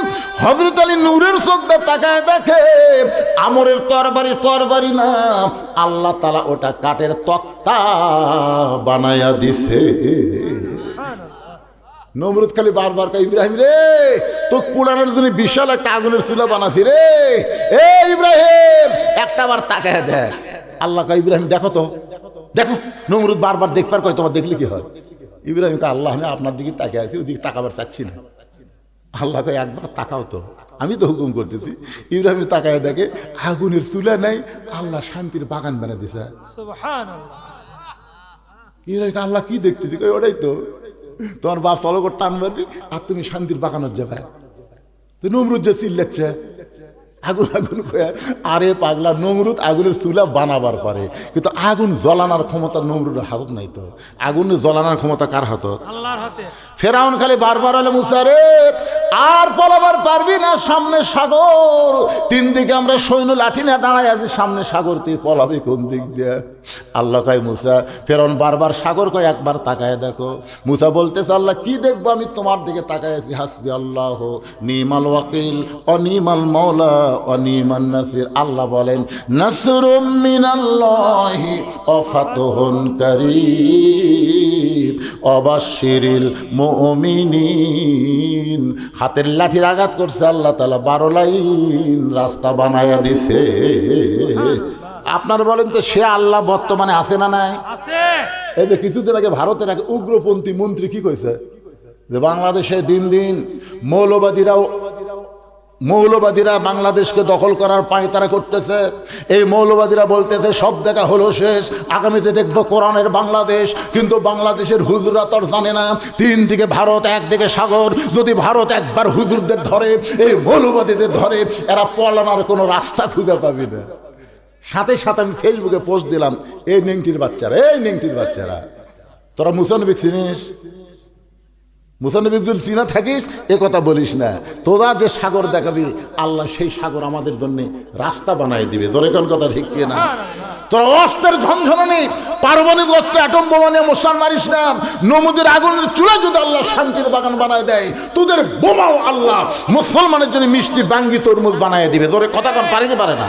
হযরত আলী নূরের চোখে তাকায় দেখে আমরের তরবারি না, আল্লাহ তাআলা ওটা কাঠের তক্তা বানায়া দিছে। নমরুদ খালি বারবার কয়, ইব্রাহিম রে, তো পুরানোর জন্য বিশাল একটা আগুনের চুলা বানাছি রে, এ ইব্রাহিম একটা বার তাকায় দেখ। আল্লাহ কয়, ইব্রাহিম দেখো তো, দেখো। নমরুদ বারবার দেখবার কয়, তোমার দেখলে কি হয়? ইব্রাহিম কয়, আল্লাহ আমি আপনার দিকে তাকিয়ে আছি, ওদিকে তাকাবার চাচ্ছি না। আল্লাহ কয়, একবার তাকাও তো, আমি তো হুকুম করতেছি। ইব্রাহিম তাকায় দেখে আগুনের চুলা নাই, আল্লাহ শান্তির বাগান বানিয়ে দিছে।
সুবহানাল্লাহ।
ইব্রাহিম, আল্লাহ কি দেখতেছি? কই ওটাই তো, তোমার বাপ চলো করে টান মারবি আর তুমি শান্তির বাগানত যাবে। তো নমরুদ যে চিল্লাচ্ছে, আগুন আগুন কয়ে, আরে পাগলা, নমরুদ আগুনের চুলা বানাবার পারে, কিন্তু আগুন জ্বলানোর ক্ষমতা নমরুদের হাতত নাই। তো আগুন জ্বলানোর ক্ষমতা কার হাতত?
আল্লাহর হাতে।
ফেরাউন খালি বারবার হলে, মুসা রে আর পলাবার পারবি না, সামনে সাগর, 3 দিকে আমরা সৈন্য লাঠি না দাঁড়াই আছি, সামনে সাগর, তুই পলাবি কোন দিক দিয়ে? আল্লাহ কয়, মুসা, ফেরাউন বারবার সাগর কয়, একবার তাকায় দেখো। মুসা বলতেছে, আল্লাহ কি দেখবো? আমি তোমার দিকে তাকায় আছি। হাসবি আল্লাহ নিমাল ওয়াকিল অনিমাল মওলা অনিমান নাসির। আল্লাহ বলেন, নাসরুম মিনাল্লাহি ওয়া ফাতহুন কারীব ওয়াবাশশিরিল মুমিনিন। হাতের লাঠির আঘাত করছে আল্লাহ তাআলা, 12 লাইন রাস্তা বানায়া দিছে। আপনার বলেন তো, সে আল্লাহ বর্তমানে আছে না নাই?
আছে।
এই যে কিছুদিন আগে ভারতের এক উগ্রপন্থী মন্ত্রী কি কইছে, যে বাংলাদেশে দিন দিন মৌলবাদীরা বাংলাদেশকে দখল করার পায়তারা করতেছে। এই মৌলবাদীরা বলতেছে সব দেখা হলো শেষ, আগামীতে দেখবো কোরআনের বাংলাদেশ। কিন্তু বাংলাদেশের হুজুররা তো জানে না, 3 দিকে ভারত, একদিকে সাগর। যদি ভারত একবার হুজুরদের ধরে, এই মৌলবাদীদের ধরে, এরা পলানোর কোনো রাস্তা খুঁজে পাবি না। সাথে সাথে আমি ফেসবুকে পোস্ট দিলাম, এই নেংটির বাচ্চারা তোরা মুসা নবী চিনিস? মুসা নবী যদি চিনা থাকিস এ কথা বলিস না, তোরা যে সাগর দেখাবি আল্লাহ সেই সাগর আমাদের জন্য রাস্তা বানাই দিবে। তোর এখন কথা ঠিক কি না? তোরা অস্ত্রের ঝনঝনানি পারমাণবিক অস্ত্র অ্যাটম বোমা নিয়ে মুসলমান মারিস না। নমুদের আগুনের চুলা যদি আল্লাহ শান্তির বাগান বানায় দেয়, তোদের বোমাও আল্লাহ মুসলমানের জন্য মিষ্টি বাঙ্গি তরমুজ বানায় দিবে। তোর কথা কন পারে কি পারে না?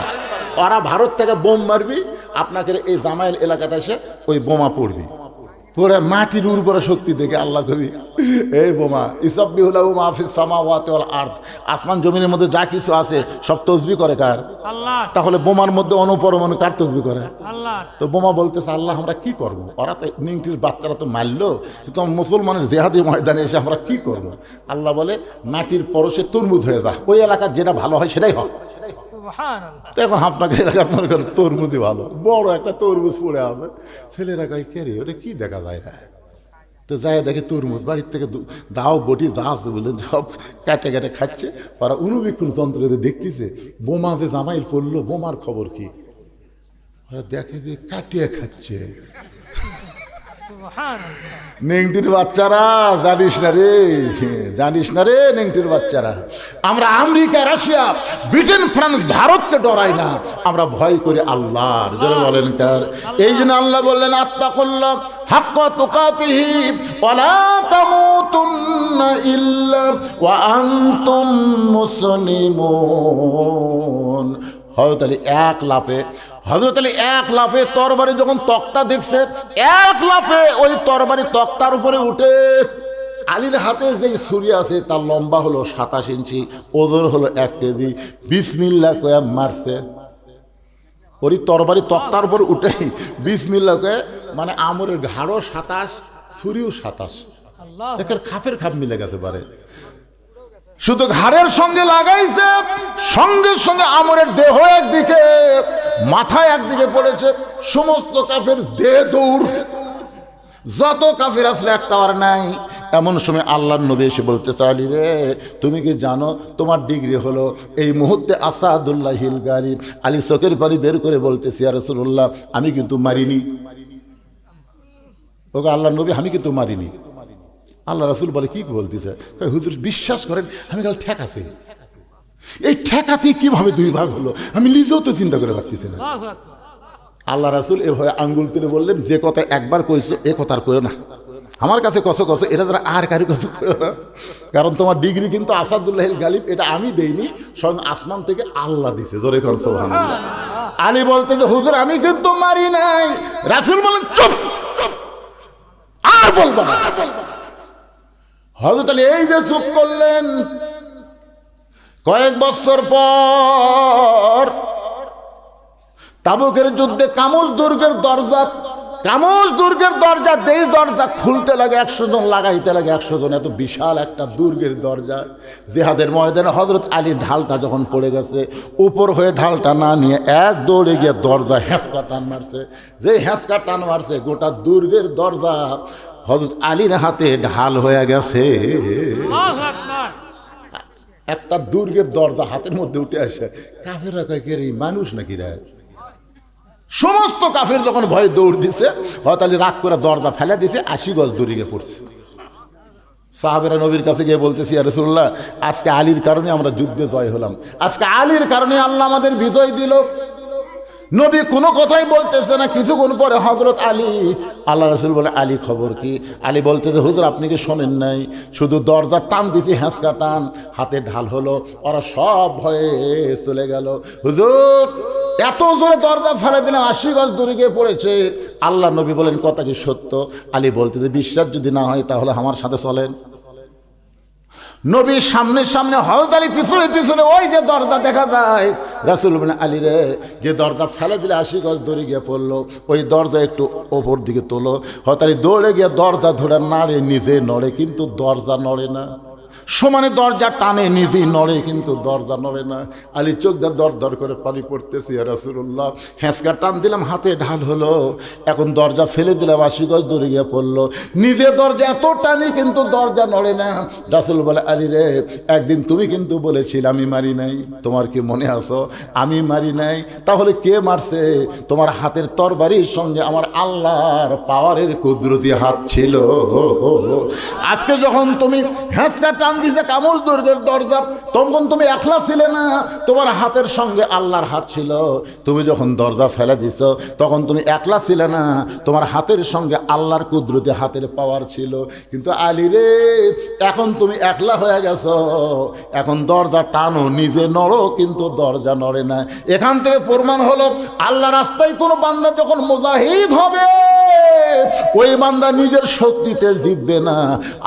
ওরা ভারত থেকে বোম মারবি, আপনাকে এই জামাইল এলাকাতে এসে ওই বোমা পড়বি, পড়ে মাটির উর্বরা শক্তি দেখে আল্লাহ কবি এই বোমা ইসাব্বিহুলাহু মা ফিস সামাওয়াতি ওয়াল আরদ, আসমান জমিনের মধ্যে যা কিছু আছে সব তসবিহ করে কার?
আল্লাহ।
তাহলে বোমার মধ্যে অনুপরমাণু কার তসবিহ করে?
আল্লাহ।
তো বোমা বলতেছে আল্লাহ আমরা কি করব? ওরা তো নিংটির বাচ্চারা তো মারলো, কিন্তু মুসলমানের জেহাদি ময়দানে এসে আমরা কি করব? আল্লাহ বলে মাটির পরশে তরমুজ হয়ে যা, ওই এলাকার যেটা ভালো হয় সেটাই হয়।
সুবহানাল্লাহ।
তো এখন আপনাকে এলাকার মনে করেন তরমুজই ভালো, বড় একটা তরমুজ পড়ে আছে, ছেলেরা কয় কে রে ওটা কি দেখা যায় না? তো যাই দেখে তরমুজ, বাড়ির থেকে দাও বটি যা আছে বলে সব কাটে কাটে খাচ্ছে। ওরা অনুবীক্ষণ যন্ত্রে দেখতেছে বোমা যে জামাইল পড়লো, বোমার খবর কি? ওরা দেখে যে কাটিয়ে খাচ্ছে।
সুবহানাল্লাহ।
নেংটির বাচ্চারা জানিস না রে, জানিস না রে নেংটির বাচ্চারা, আমরা আমেরিকা, রাশিয়া, ব্রিটেন, ফ্রান্স, ভারতকে ডরাই না, আমরা ভয় করি আল্লাহর। জোরে বলেন কার? এই জন্য আল্লাহ বললেন আত্তাকুল্লাহ হাক্কা তুকাতিহি ওয়া লা তামুতুন্না ইল্লা ওয়া আনতুম মুসলিমুন। হযরত আলী এক লাফে তরবারি যখন তক্তা দেখছে, এক লাফে ওই তরবারি তক্তার উপরে উঠে, আলীর হাতে যে ছুরি আছে তার লম্বা হলো 27 ইঞ্চি, ওজন হলো 1 কেজি, বিসমিল্লাহ কয়ে মারছে। ওই তরবারি তক্তার উপর উঠে বিসমিল্লাহ কয়ে, মানে আমরের ঘাড়ও 27, ছুরিও 27,
আল্লাহ।
একের খাপের খাপ মিলে গেছে পারে। শুধু ঘাড়ের সঙ্গে লাগাইছে, সঙ্গে সঙ্গে আমরের দেহ একদিকে, মাথায় একদিকে পড়েছে। সমস্ত কাফের দেহ দৌড়, যত কাফের আসলে একটা আর নাই। এমন সময় আল্লাহর নবী এসে বলতে চাইলি রে, তুমি কি জানো তোমার ডিগ্রি হলো? এই মুহূর্তে আসাদুল্লাহিল গালিব আলী চোখের পানি বের করে বলতেছি ইয়া রাসূলুল্লাহ আমি কিন্তু মারিনি। ওকে আল্লাহর নবী আমি কিন্তু মারিনি। আল্লাহ রাসূল বলে কি বলতেছে? হুজুর বিশ্বাস করেন আমি কাল ঠেকাছি। এই ঠেকাতে কিভাবে দুই ভাগ হলো আমি নিজেও তো চিন্তা করে পারতেছি না।
আল্লাহু আকবার।
আল্লাহ রাসূল এভাবে আঙ্গুল তুলে বললেন, যে কথা একবার কইছো এ কথা আর কইও না, আমার কাছে কসো কসো, এটা যারা আর কারো কাছে কইও না, কারণ তোমার ডিগ্রি কিন্তু আসাদুল্লাহিল গালিব এটা আমি দেইনি, স্বয়ং আসমান থেকে আল্লাহ দিছে। জোরে কর সুবহানাল্লাহ। আলী বলতে যে হুজুর আমি কিন্তু মারি নাই। রাসূল বলেন চুপ, আর বলবা না। হযরত আলী এই যে চুপ করলেন, কয়েক বছর পর তাবুকের যুদ্ধে কামুজ দুর্গের দরজা দেই দরজা খুলতে লাগে 100 জন, লাগাইতে লাগে 100 জন। এত বিশাল একটা দুর্গের দরজা। জিহাদের ময়দানে হযরত আলীর ঢালটা যখন পড়ে গেছে, উপর হয়ে ঢালটা না নিয়ে এক দৌড়ে গিয়ে দরজা হ্যাঁচকা টান মারছে। যে হ্যাঁচকা টান মারছে গোটা দুর্গের দরজা হযরত আলীর হাতে ঢাল হয়ে গেছে।
আল্লাহু আকবার।
একটা দুর্গের দরজা হাতের মধ্যে উঠে আসে। কাফেররা কয় কে রে, মানুষ নাকি রে? সমস্ত কাফের যখন ভয়ে দৌড় দিছে, হযরত আলী রাগ করে দরজা ফেলে দিছে, 80 গজ দূরে গিয়ে পড়ছে। সাহাবেরা নবীর কাছে গিয়ে বলতেছি ইয়া রাসূলুল্লাহ আজকে আলীর কারণে আমরা যুদ্ধে জয় হলাম, আজকে আলীর কারণে আল্লাহ আমাদের বিজয় দিল। নবী কোনো কথাই বলতেছে না। কিছুক্ষণ পরে হযরত আলী, আল্লাহ রাসূল বলে আলী খবর কি? আলী বলতেছে হুজুর আপনি কি শোনেন নাই, শুধু দরজা টান দিছি, হ্যাঁচকা টান, হাতে ঢাল হলো, ওরা সব ভয়ে চলে গেল। হুজুর এত জোরে দরজা ফেলে দিলাম, 80 গজ দূরে গিয়ে পড়েছে। আল্লাহ নবী বলেন কথা কি সত্য? আলী বলতেছে বিশ্বাস যদি না হয় তাহলে আমার সাথে চলেন। নবীর সামনে সামনে, হযরত আলী পিছনে পিছনে, ওই যে দরজা দেখা যায়। রাসূল বলেন আলী রে, যে দরজা ফেলে দিলে 80 গজ দৌড়ে গিয়ে পড়লো, ওই দরজা একটু ওপর দিকে তোলো। হযরত আলী দৌড়ে গিয়ে দরজা ধরে নাড়ে, নিজে নড়ে কিন্তু দরজা নড়ে না। সমানে দরজা টানে, নিজেই নড়ে কিন্তু দরজা নড়ে না। আলী চোখ দিয়ে দর দর করে পানি পড়তেছে, ইয়া রাসূলুল্লাহ। হ্যাঁচকা টান দিলাম, হাতে ঢাল হলো, এখন দরজা ফেলে দিলাম, 80 গজ দূরে গিয়ে পড়লো। নিজে দরজা এত টানি কিন্তু দরজা নড়ে না। রাসূল বলে, আলী রে, একদিন তুমি কিন্তু বলেছিলে আমি মারি নাই, তোমার কি মনে আছে? আমি মারি নাই, তাহলে কে মারছে? তোমার হাতের তরবারির সঙ্গে আমার আল্লাহর পাওয়ারের কুদরতি হাত ছিল। আজকে যখন তুমি হ্যাঁচকা টান দিছে কামল দুর্গের দরজা, তখন তুমি একলা ছিলে না, তোমার হাতের সঙ্গে আল্লাহর হাত ছিল। তুমি যখন দরজা ফেলে দিছ তখন তুমি একলা ছিলে না, তোমার হাতের সঙ্গে আল্লাহর কুদরতি হাতের পাওয়ার ছিল। কিন্তু আলী রে, এখন তুমি একলা হয়ে গেছো, এখন দরজা টানো, নিজে নড়ো কিন্তু দরজা নড়ে না। এখান থেকে প্রমাণ হলো আল্লাহ রাস্তায় কোনো বান্দা যখন মুজাহিদ হবে, ওই বান্দা নিজের শক্তিতে জিতবে না,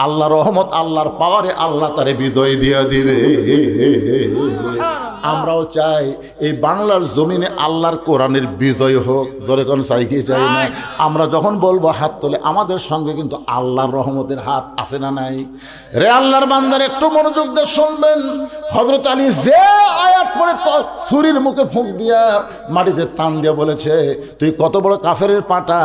আল্লাহ রহমত, আল্লাহর পাওয়ারে আল্লাহ তারে বিজয় দিয়ে দিবে। আমরাও চাই এই বাংলার জমিনে আল্লাহর কোরআনের বিজয় হোক, জোরে কোন চাই কি চাই না? আমরা যখন বলবো হাত তোলে, আমাদের সঙ্গে কিন্তু আল্লাহর রহমতের হাত আছে না নাই? রে আল্লাহর বান্দার একটু মনোযোগ দিয়ে শুনবেন। হযরত আলী যে আয়াত পড়ে ছুরির মুখে ফুঁক দিয়া মাটিতে টান দিয়ে বলেছে, তুই কত বড় কাফেরের পাটা,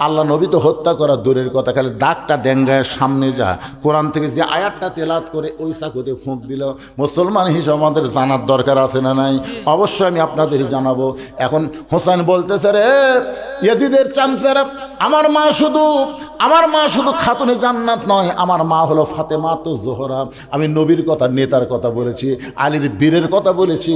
আল্লাহ নবী তো হত্যা করা দূরের কথা, খালি দাগটা ডেঙ্গায় সামনে যা। কোরআন থেকে যে আয়াতটা তেলাওয়াত করে ওই চাকুতে ফুঁক দিল, মুসলমান হিসেবে আমাদের জানার দরকার আছে না নাই? অবশ্যই আমি আপনাদের জানাবো। এখন হোসেন বলতেছে, রে ইয়াজিদের চামচারা, আমার মা শুধু খাতুনে জান্নাত নয়, আমার মা হলো ফাতেমা তো জোহরা। আমি নবীর কথা, নেতার কথা বলেছি, আলীর বীরের কথা বলেছি,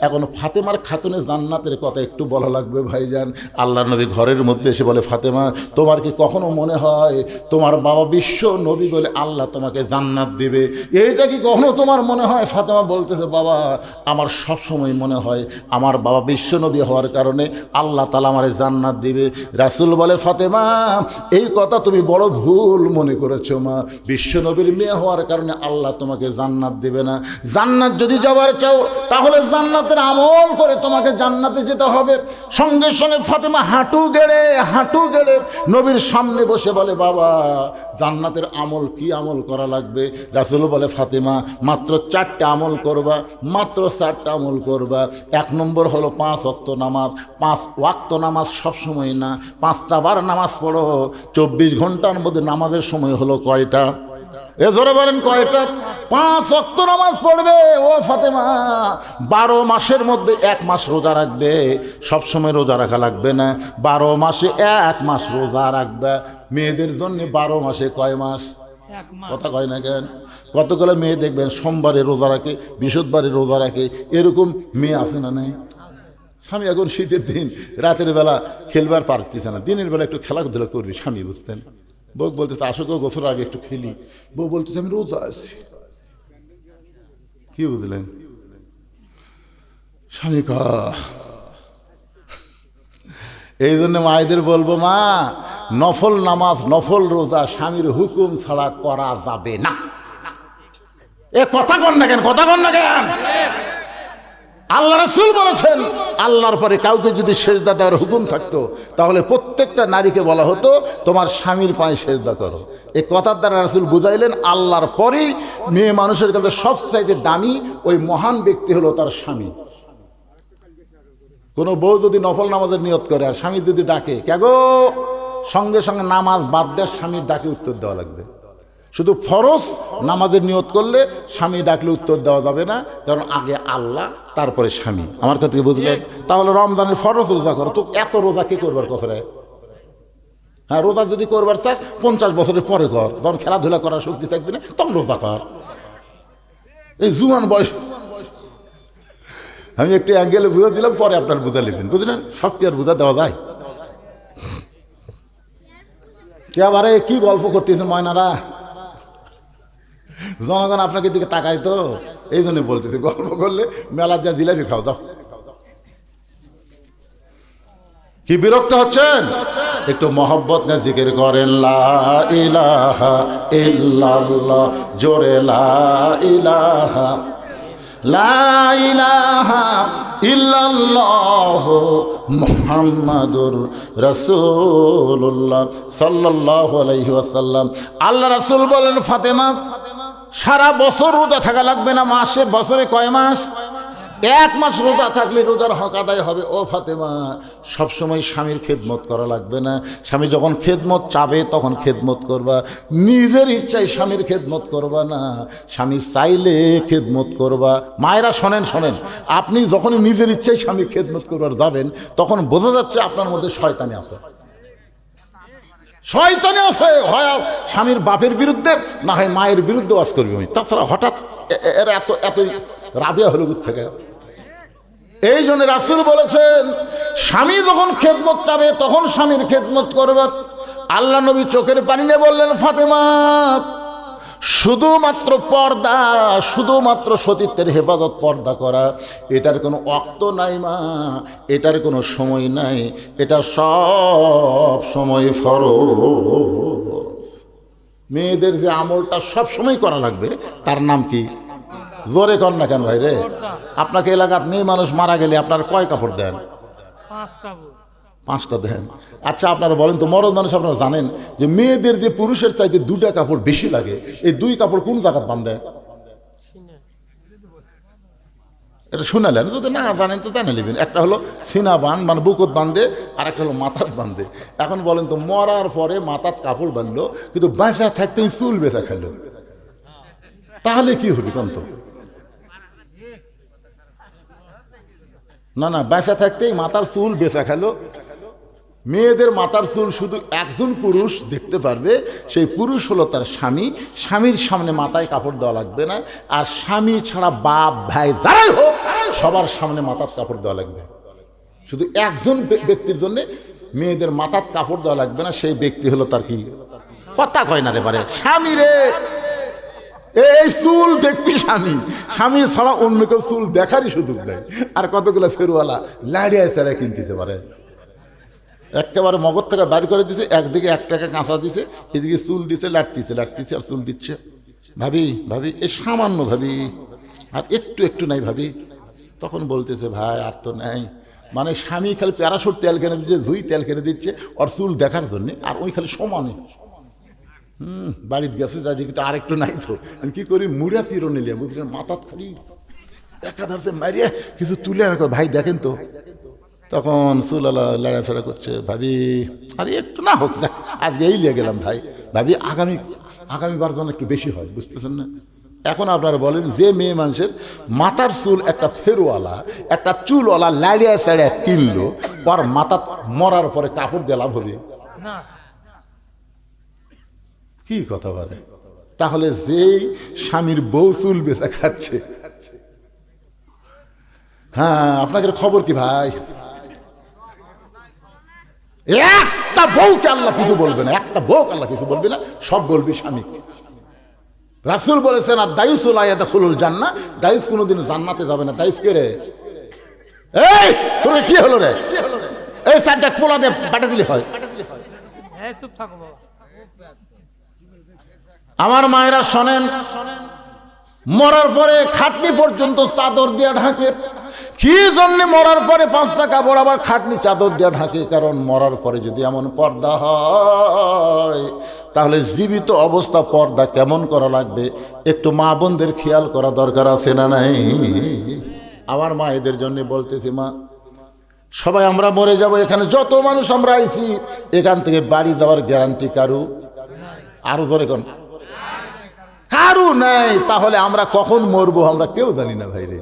এখন ফাতেমার খাতুনে জান্নাতের কথা একটু বলা লাগবে ভাইজান। আল্লাহর নবী ঘরের মধ্যে এসে বলে, ফাতেমা, তোমার কি কখনো মনে হয় তোমার বাবা বিশ্ব নবী বলে আল্লাহ তোমাকে জান্নাত দেবে? এইটা কি কখনো তোমার মনে হয়? ফাতেমা বলতেছে, বাবা, আমার সব সময় মনে হয় আমার বাবা বিশ্ব নবী হওয়ার কারণে আল্লাহ তাআলা আমারে জান্নাত দিবে। রাসূল বলে, ফাতেমা, এই কথা তুমি বড় ভুল মনে করেছো মা। বিশ্ব নবীর মেয়ে হওয়ার কারণে আল্লাহ তোমাকে জান্নাত দেবে না। জান্নাত যদি যাওয়ার চাও তাহলে জান্নাতের আমল করে তোমাকে জান্নাতে যেতে হবে। সঙ্গে সঙ্গে ফাতেমা হাঁটু গেড়ে নবীর সামনে বসে বলে, বাবা, জান্নাতের আমল কি আমল করা লাগবে? রাসূল বলে, ফাতেমা, মাত্র 4টা আমল করবা, মাত্র 4টা আমল করবা। 1 নম্বর হলো 5 ওয়াক্ত নামাজ। 5 ওয়াক্ত নামাজ সবসময় না, 5টা বার নামাজ পড়ো। 24 ঘন্টার মধ্যে নামাজের সময় হলো কয়টা? এ জোরে বলেন কয়টা? 5 ওয়াক্ত নামাজ পড়বে ও ফাতেমা। 12 মাসের মধ্যে 1 মাস রোজা রাখবে। সবসময় রোজা রাখা লাগবে না, 12 মাসে 1 মাস রোজা রাখবে। মেয়েদের জন্য 12 মাসে কয় মাস? কথা কয় না কেন? কতগুলো মেয়ে দেখবেন সোমবারে রোজা রাখে, বৃহস্পতিবারে রোজা রাখে, এরকম মেয়ে আছে না নাই? স্বামী এখন শীতের দিন রাতের বেলা খেলবার পারতেছে না, দিনের বেলা একটু খেলাধুলা করবি স্বামী, বুঝতেন? বউ বলতেছে, আসো গো, গোসলের আগে একটু খেলি। বউ বলতেছে, আমি রোজা আছি। কি বুঝলেন? স্বামী এই জন্য মায়েদের বলবো, মা, নফল নামাজ, নফল রোজা স্বামীর হুকুম ছাড়া করা যাবে না। এ কথা কন না কেন? আল্লাহ রাসূল বলেছেন, আল্লাহর পরে কাউকে যদি সেজদা দেওয়ার হুকুম থাকতো তাহলে প্রত্যেকটা নারীকে বলা হতো তোমার স্বামীর পায়ে সেজদা করো। এই কথার দ্বারা রাসূল বুঝাইলেন, আল্লাহর পরেই মেয়ে মানুষের কাছে সবচাইতে দামি ওই মহান ব্যক্তি হলো তার স্বামী। কোনো বউ যদি নফল নামাজের নিয়ত করে আর স্বামী যদি ডাকে, কেগো, সঙ্গে সঙ্গে নামাজ বাদ দিয়ে স্বামীর ডাকে উত্তর দেওয়া লাগবে। শুধু ফরজ নামাজের নিয়ত করলে স্বামী ডাকলে উত্তর দেওয়া যাবে না, কারণ আগে আল্লাহ, তারপরে স্বামী। আমার কথা কি বুঝলেন? তাহলে রমজানের ফরজ রোজা করো, তো এত রোজা কে করবার কথা রে? হ্যাঁ, রোজা যদি করবার চাস 50 বছরের পরে কর, যখন খেলাধুলা করার শক্তি থাকবে না তখন রোজা কর। এই জুয়ান বয়স। আমি একটু অ্যাঙ্গেলে বুঝা দিলাম, পরে আপনার বুঝা নেবেন, বুঝলেন? সব কি আর বুঝা দেওয়া যায়? কে আবার কি গল্প করতেছে ময়নারা? জনগণ আপনাকে দিকে তাকাই তো, এই জন্য বলতেছে, গল্প করলে মেলার যা জিলাপি খাও দাও। কি বিরক্ত হচ্ছেন? একটু মহব্বত না জিকির করেন, লা ইলাহা ইল্লাল্লাহ, জোরে লা ইলাহা, লা ইলাহা ইল্লাল্লাহ মুহাম্মাদুর রাসূলুল্লাহ সাল্লাল্লাহু আলাইহি ওয়াসাল্লাম। আল্লাহ রাসূল বলেন, ফাতেমা, সারা বছর রোজা থাকা লাগবে না, মাসে বছরে কয় মাস? 1 মাস রোজা থাকলে রোজার হক আদায় হবে। ও ফাতেমা, সবসময় স্বামীর খেদমত করা লাগবে না। স্বামী যখন খেদমত চাবে তখন খেদমত করবা, নিজের ইচ্ছায় স্বামীর খেদমত করবা না। স্বামী চাইলে খেদমত করবা। মায়েরা শোনেন শোনেন, আপনি যখনই নিজের ইচ্ছায় স্বামীর খেদমত করবার যাবেন তখন বোঝা যাচ্ছে আপনার মধ্যে শয়তানি আছে। শয়তানি আছে, হয় স্বামীর বাপের বিরুদ্ধে, না হয় মায়ের বিরুদ্ধে ওয়াজ করবি আমি। তাছাড়া হঠাৎ এরা এত এত রাবিয়া হলো কোথা থেকে? এই জন্য রাসূল বলেছেন, স্বামী যখন খেদমত চাবে তখন স্বামীর খেদমত করবে। আল্লাহ নবী চোখের পানি নিয়ে বললেন, ফাতেমা, শুধুমাত্র পর্দা, শুধুমাত্র সতীত্বের হেফাজত, পর্দা করা, এটার কোনো ওয়াক্ত নাই মা, এটার কোনো সময় নাই, এটা সব সময় ফরজ। মেয়েদের যে আমলটা সব সময় করা লাগবে তার নাম কি? জোরে কর না কেন ভাই রে? আপনাকে এলাকার মেয়ে মানুষ মারা গেলে আপনার কয় কাপড় দেন?
5 কাপড়।
5টা দেন। আচ্ছা আপনারা বলেন তো, মরদ মানুষ আপনারা জানেন যে মেয়েদের যে পুরুষের চাইতে 2টা কাপড় বেশি লাগে, এই 2 কাপড় কোন জায়গায় বাঁধে? এটা শুনালেন, যদি না জানেন তো জানে নেবেন। একটা হলো সিনা বান, মানে বুকত বাঁধে, আর একটা হলো মাথাত বাঁধে। এখন বলেন তো, মরার পরে মাথাত কাপড় বাঁধলো কিন্তু বেঁচা থাকতে চুল বেচা খেলো, তাহলে কি হবে কোন? তো না না, বেঁচা থাকতেই মাথার চুল বেচা খেলো। মেয়েদের মাথার চুল শুধু একজন পুরুষ দেখতে পারবে, সেই পুরুষ হলো তার স্বামী। স্বামীর সামনে মাথায় কাপড় দেওয়া লাগবে না, আর স্বামী ছাড়া বাপ ভাই যারাই হোক সবার সামনে মাথার কাপড় দেওয়া লাগবে। শুধু একজন ব্যক্তির জন্য মেয়েদের মাথার কাপড় দেওয়া লাগবে না, সেই ব্যক্তি হলো তার কি? কথা কয় না রে পারে, স্বামী রে। এই চুল দেখবি স্বামী, স্বামী ছাড়া অন্য কেউ চুল দেখারই সুযোগ নেই। আর কতগুলো ফেরওয়ালা লাড়িয়ে ছাড়া কিনতে পারে, একেবারে মগজ থেকে বাইর করে দিছে, একদিকে 1 টাকা কাঁচা দিছে, এদিকে চুল দিছে, লাটতিছে লাটতিছে আর চুল দিচ্ছে। ভাবি ভাবি, এ সামান্য ভাবি, আর একটু একটু নাই ভাবি। তখন বলতেছে, ভাই আর তো নাই। মানে স্বামী খালি প্যারাশুট তেল কিনে দিচ্ছে, জুই তেল কিনে দিচ্ছে ওর চুল দেখার জন্যে, আর ওই খালি সমানে বাড়িতে গেছে, যাই দেখি তো আর একটু নাই। তো আমি কি করি, মুড়া চিরো নিলাম, বুঝলেন, মাথাত খালি একাধারছে মারিয়ে কিছু তুলে আমাকে, ভাই দেখেন তো। তখন চুলালা লড়াফেরা করছে, ভাবি আরে একটু না হোক, যাক আজকে এই লিয়ে গেলাম ভাই, ভাবি আগামীবার যেন একটু বেশি হয়, বুঝতেছেন না? এখন আপনারা বলেন, যে মেয়ে মানুষের মাথার চুল একটা ফেরওয়ালা, একটা চুলওয়ালা লাড়িয়া চাড়িয়া কিনলো, ওর মাথা মরার পরে কাপড় দিয়ে লাভ হবে
না।
কি কথা বলে? তাহলে যেই স্বামীর বউ চুল বেচা খাচ্ছে, হ্যাঁ আপনাদের খবর কি ভাই? একটা বউকে আল্লাহ কিছু বলবে না, একটা বউকে আল্লাহ কিছু বলবে না, সব বলবি স্বামী। রাসূল বলেছেন, আর দায়ুসুল আয়াদাখুলুল জান্নাহ, দায়ুস কোনোদিন জান্নাতে যাবে না। দায়ুস কে রে? এই তোর কি হলো রে? এই 4টা পোলা দে বাটা দিলে হয়।
এই চুপ থাকো বাবা।
আমার মায়েরা শোনেন, মরার পরে খাটনি পর্যন্ত চাদর দিয়ে ঢাকে। কি জন্য মরার পরে 5টা কাপড় আবার খাটনি চাদর দিয়ে ঢাকে? কারণ মরার পরে যদি এমন পর্দা হয়, তাহলে জীবিত অবস্থা পর্দা কেমন করা লাগবে একটু মা বোনদের খেয়াল করা দরকার আছে না নাই? আমার মায়েদের জন্য বলতেছি, মা সবাই আমরা মরে যাব, এখানে যত মানুষ আমরা আইছি, এখান থেকে বাড়ি যাওয়ার গ্যারান্টি কারু? আরো জোরে কোন? কারু নাই। তাহলে আমরা কখন মরবো আমরা কেউ জানি না ভাই রে,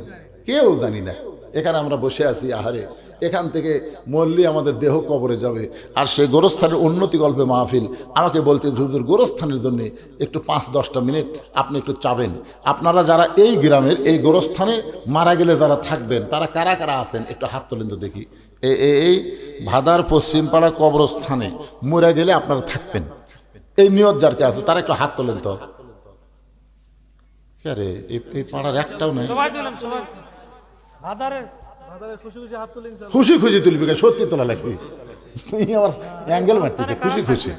কেউ জানি না। এখানে আমরা বসে আছি, আহারে এখান থেকে মরলে আমাদের দেহ কবরে যাবে। আর সেই গোরস্থানের উন্নতি গল্পে মাহফিল আমাকে বলতে, হুজুর গোরস্থানের জন্য একটু 5-10টা মিনিট আপনি একটু চাবেন। আপনারা যারা এই গ্রামের এই গোরস্থানে মারা গেলে যারা থাকবেন, তারা কারা কারা আছেন একটু হাত তোলেন তো দেখি। এই ভাদার পশ্চিমপাড়া কবরস্থানে মরে গেলে আপনারা থাকবেন, এই নিয়ত যারকে আছে তারা একটু হাত তোলেন তো। কে রে? এই পাড়ার একটাও নাই।
সবাই তুলেন, সবাই। ভাদারে খুশি খুশি হাত তুলেন।
খুশি খুশি তুলবি, সত্যি তোলা লাগবে। তুই আমার অ্যাঙ্গেল মারতে খুশি খুশি।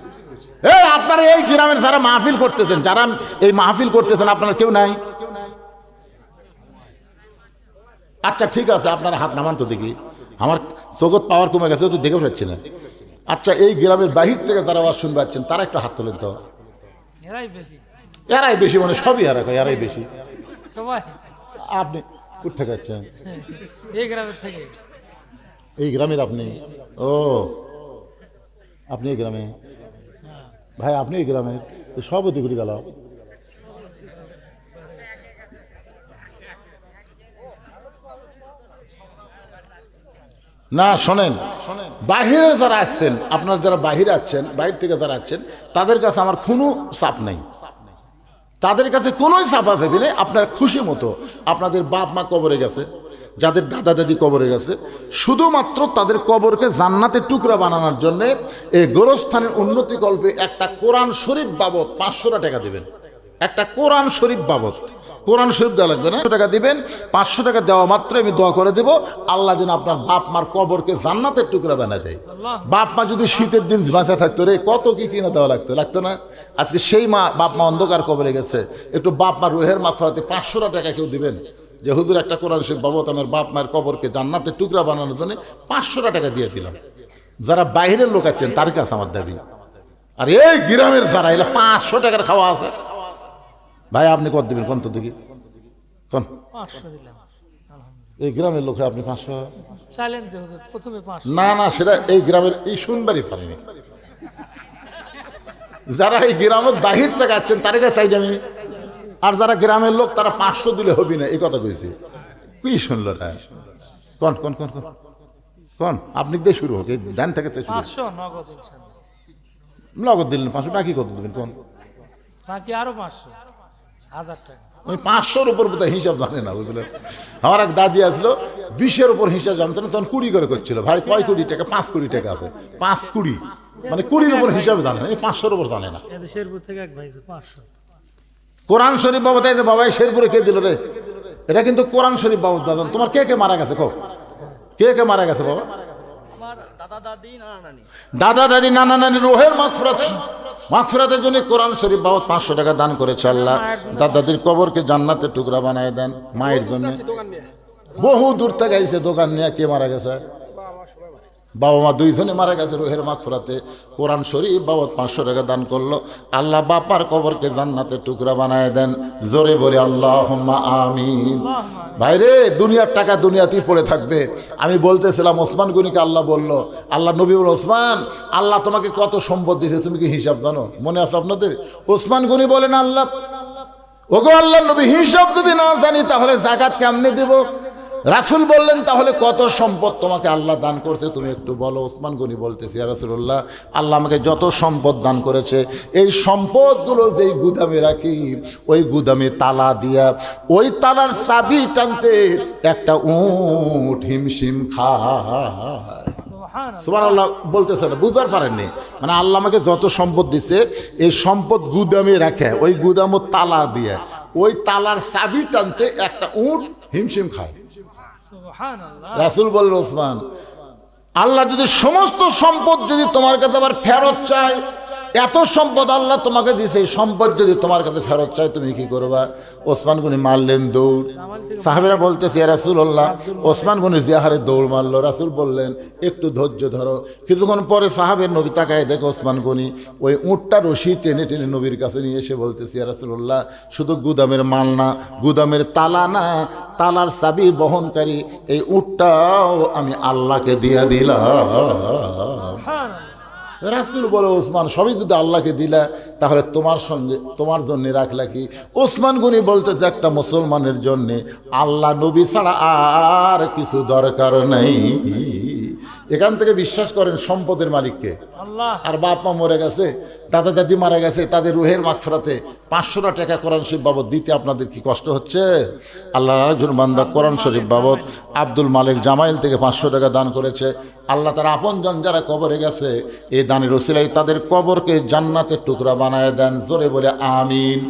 এই আপনারা এই গ্রামের যারা মাহফিল করতেছেন, যারা এই মাহফিল করতেছেন, আপনারা কেউ নাই? আচ্ছা ঠিক আছে, আপনারা হাত নামান তো দেখি। আমার জগৎ পাওয়ার কমে গেছে তো, দেখে পাচ্ছি না। আচ্ছা এই গ্রামের বাহির থেকে যারা আওয়াজ শুনতে পাচ্ছেন তারা একটু হাত তোলেন তো।
এরাই বেশি।
এরাই বেশি, মানে সবই এরা কয় এরাই বেশি।
সবাই
আপনি কোথা থেকে যাচ্ছেন?
এই গ্রামের থেকে।
এই গ্রামের আপনি? ও, আপনি এই গ্রামে? ভাই আপনি এই গ্রামে? তো সব অধিকারী গেল। না শোনেন, বাহিরে যারা আসছেন, আপনারা যারা বাহিরে আছেন, বাইরে থেকে যারা আছেন, তাদের কাছে আমার কোনো চাপ নেই, তাদের কাছে কোনো চাপ আছে বলে আপনার খুশি মতো আপনাদের বাপ মা কবরে গেছে, যাদের দাদা দাদি কবরে গেছে, শুধুমাত্র তাদের কবরকে জান্নাতের টুকরা বানানোর জন্যে এই গোরস্থানের উন্নতি কল্পে একটা কোরআন শরীফ বাবদ 500 টাকা দেবেন। একটা কোরআন শরীফ বাবদ, কোরআন শরীফ দেওয়া লাগবে না, টাকা দিবেন। 500 টাকা দেওয়া মাত্র আমি দোয়া করে দেব আল্লাহ যেন আপনার বাপ মার কবরকে জান্নাতের টুকরা বানায় দেয়। বাপ মা যদি শীতের দিন বাঁচা থাকতো রে, কত কি কিনে দেওয়া লাগতো না? আজকে সেই বাপ মা অন্ধকার কবরে গেছে, একটু বাপ মা রুহের মাগফিরাতে 500 টাকা কেউ দিবেন যে হুজুর একটা কোরআন শরীফ বাবদ আমার বাপ মায়ের কবরকে জান্নাতের টুকরা বানানোর জন্য 500 টাকা দিয়ে দিলাম। যারা বাইরের লোক আছেন তার কাছে আমার দাবি, আর এই গ্রামের যারা এলে 500 টাকার খাওয়া আছে, ভাই আপনি কত দেবেন কোন তো দেখি কোন?
500 দিলাম আলহামদুলিল্লাহ।
এই গ্রামের লোকে আপনি 500?
চাইলেন যে হুজুর প্রথমে 500।
না না, সেটা এই গ্রামের এই শুনবারই পারিনি। যারা এই গ্রামের বাহির থেকে আছেন তার কাছে চাই আমি, আর যারা গ্রামের লোক তারা 500 দিলে হবি না, এই কথা কইছি। কি শুনল রা? কোন কোন কোন কোন কোন? আপনি দিয়ে শুরু হোক, এই ডান থেকে শুরু।
500 নগদ ইনশাআল্লাহ।
নগদ দিলেন 500, বাকি কত দেবেন কোন?
বাকি আরো 500, 1000 টাকা।
ওই 500-র উপর বোধহয় হিসাব জানে না, বুঝলেন? আমার এক দাদি আসলো, 20-এর উপর হিসাব জানতো না, তখন 20 করে করছিল। ভাই কয় কোটি টাকা? 5 কোটি টাকা আছে। 5 কোটি মানে 20-র উপর হিসাব জানে না, এই 500-র উপর জানে না।
এদের শেরপুর থেকে এক ভাই 500।
কোরআন শরীফ বাবদ এই যে বাবা শেরপুরে কে দিল রে? এটা কিন্তু কোরআন শরীফ বাবদ দাদন। তোমার কে কে মারা গেছে? কে কে মারা গেছে বাবা?
আমার দাদা দাদি নানা নানি।
দাদা দাদি নানা নানি রোহের মাগফিরাতের জন্য কোরআন শরীফ বাবদ 500 টাকা দান করেছে আল্লাহ। দাদা দাদির কবরকে জান্নাতের টুকরা বানায় দেন। মায়ের জন্য বহু দূর থেকে আইছে দোকান নিয়ে। কে মারা গেছে? বাবা মা দুইজনে মারা গেছে রোহের মাগফিরাতে। কোরআন শরীফ বাবদ 500 টাকা দান করলো। আল্লাহ বাপার কবরকে জান্নাতের টুকরা বানায় দেন। জোরে বলে আল্লাহুম্মা আমিন। ভাইরে, দুনিয়ার টাকা দুনিয়াতেই পড়ে থাকবে। আমি বলতেছিলাম ওসমান গনিকে আল্লাহ বলল, আল্লাহ নবী বল, ওসমান আল্লাহ তোমাকে কত সম্পদ দিয়েছে তুমি কি হিসাব জানো? মনে আছে আপনাদের? ওসমান গনি বলেন, আল্লাহ ওগো আল্লাহ নবী, হিসাব যদি না জানি তাহলে যাকাত কেমনে দেব? রাসূল বললেন, তাহলে কত সম্পদ তোমাকে আল্লাহ দান করছে তুমি একটু বলো। ওসমান গনি বলতেছি, ইয়া রাসূলুল্লাহ, আল্লাহ আমাকে যত সম্পদ দান করেছে এই সম্পদগুলো যেই গুদামে রাখি, ওই গুদামে তালা দিয়া ওই তালার চাবি টানতে একটা উট হিমশিম খায়। সুবহানাল্লাহ বলতেছে না, বুঝতে পারেননি? মানে আল্লাহ আমাকে যত সম্পদ দিছে এই সম্পদ গুদামে রাখে, ওই গুদামও তালা দিয়ে ওই তালার চাবি টানতে একটা উট হিমশিম খায়। রাসূল বলল, ওসমান আল্লাহ যদি সমস্ত সম্পদ যদি তোমার কাছে আবার ফেরত চায়, এত সম্পদ আল্লাহ তোমাকে দিয়েছে, এই সম্পদ যদি তোমার কাছে ফেরত চায় তুমি কি করবা? ওসমান গনি মারলেন দৌড়। সাহাবীরা বলতেছে, ইয়া রাসূলুল্লাহ, ওসমান গনি জিয়াহারে দৌড় মারলো। রাসূল বললেন, একটু ধৈর্য ধরো। কিছুক্ষণ পরে সাহাবের নবী তাকায় দেখে ওসমান গনি ওই উটটা রশি টেনে টেনে নবীর কাছে নিয়ে এসে বলতেছে, ইয়া রাসূলুল্লাহ, শুধু গুদামের মাল না, গুদামের তালা না, তালার চাবি বহনকারী এই উটটাও আমি আল্লাহকে দিয়ে দিলাম। রাসূল বলে, ওসমান সবই যদি আল্লাহকে দিলা তাহলে তোমার সঙ্গে তোমার জন্য রাখলা কি? ওসমান গনি বলতেছে, একটা মুসলমানের জন্য আল্লাহ নবী ছাড়া আর কিছু দরকার নাই। এখান থেকে বিশ্বাস করেন সম্পদের মালিককে। আর বাপ মা মরে গেছে, দাদা দাদি মারা গেছে, তাদের রুহের মাগফিরাতে 500 টাকা কোরআন শরীফ বাবদ দিতে আপনাদের কি কষ্ট হচ্ছে? আল্লাহর আরেকজন বান্দা কোরআন শরীফ বাবদ আব্দুল মালিক জামাইল থেকে 500 টাকা দান করেছে। আল্লাহ তার আপনজন যারা কবরে গেছে এই দানের ওসিলায় তাদের কবরকে জান্নাতের টুকরা বানায় দেন। জোরে বলে আমিন।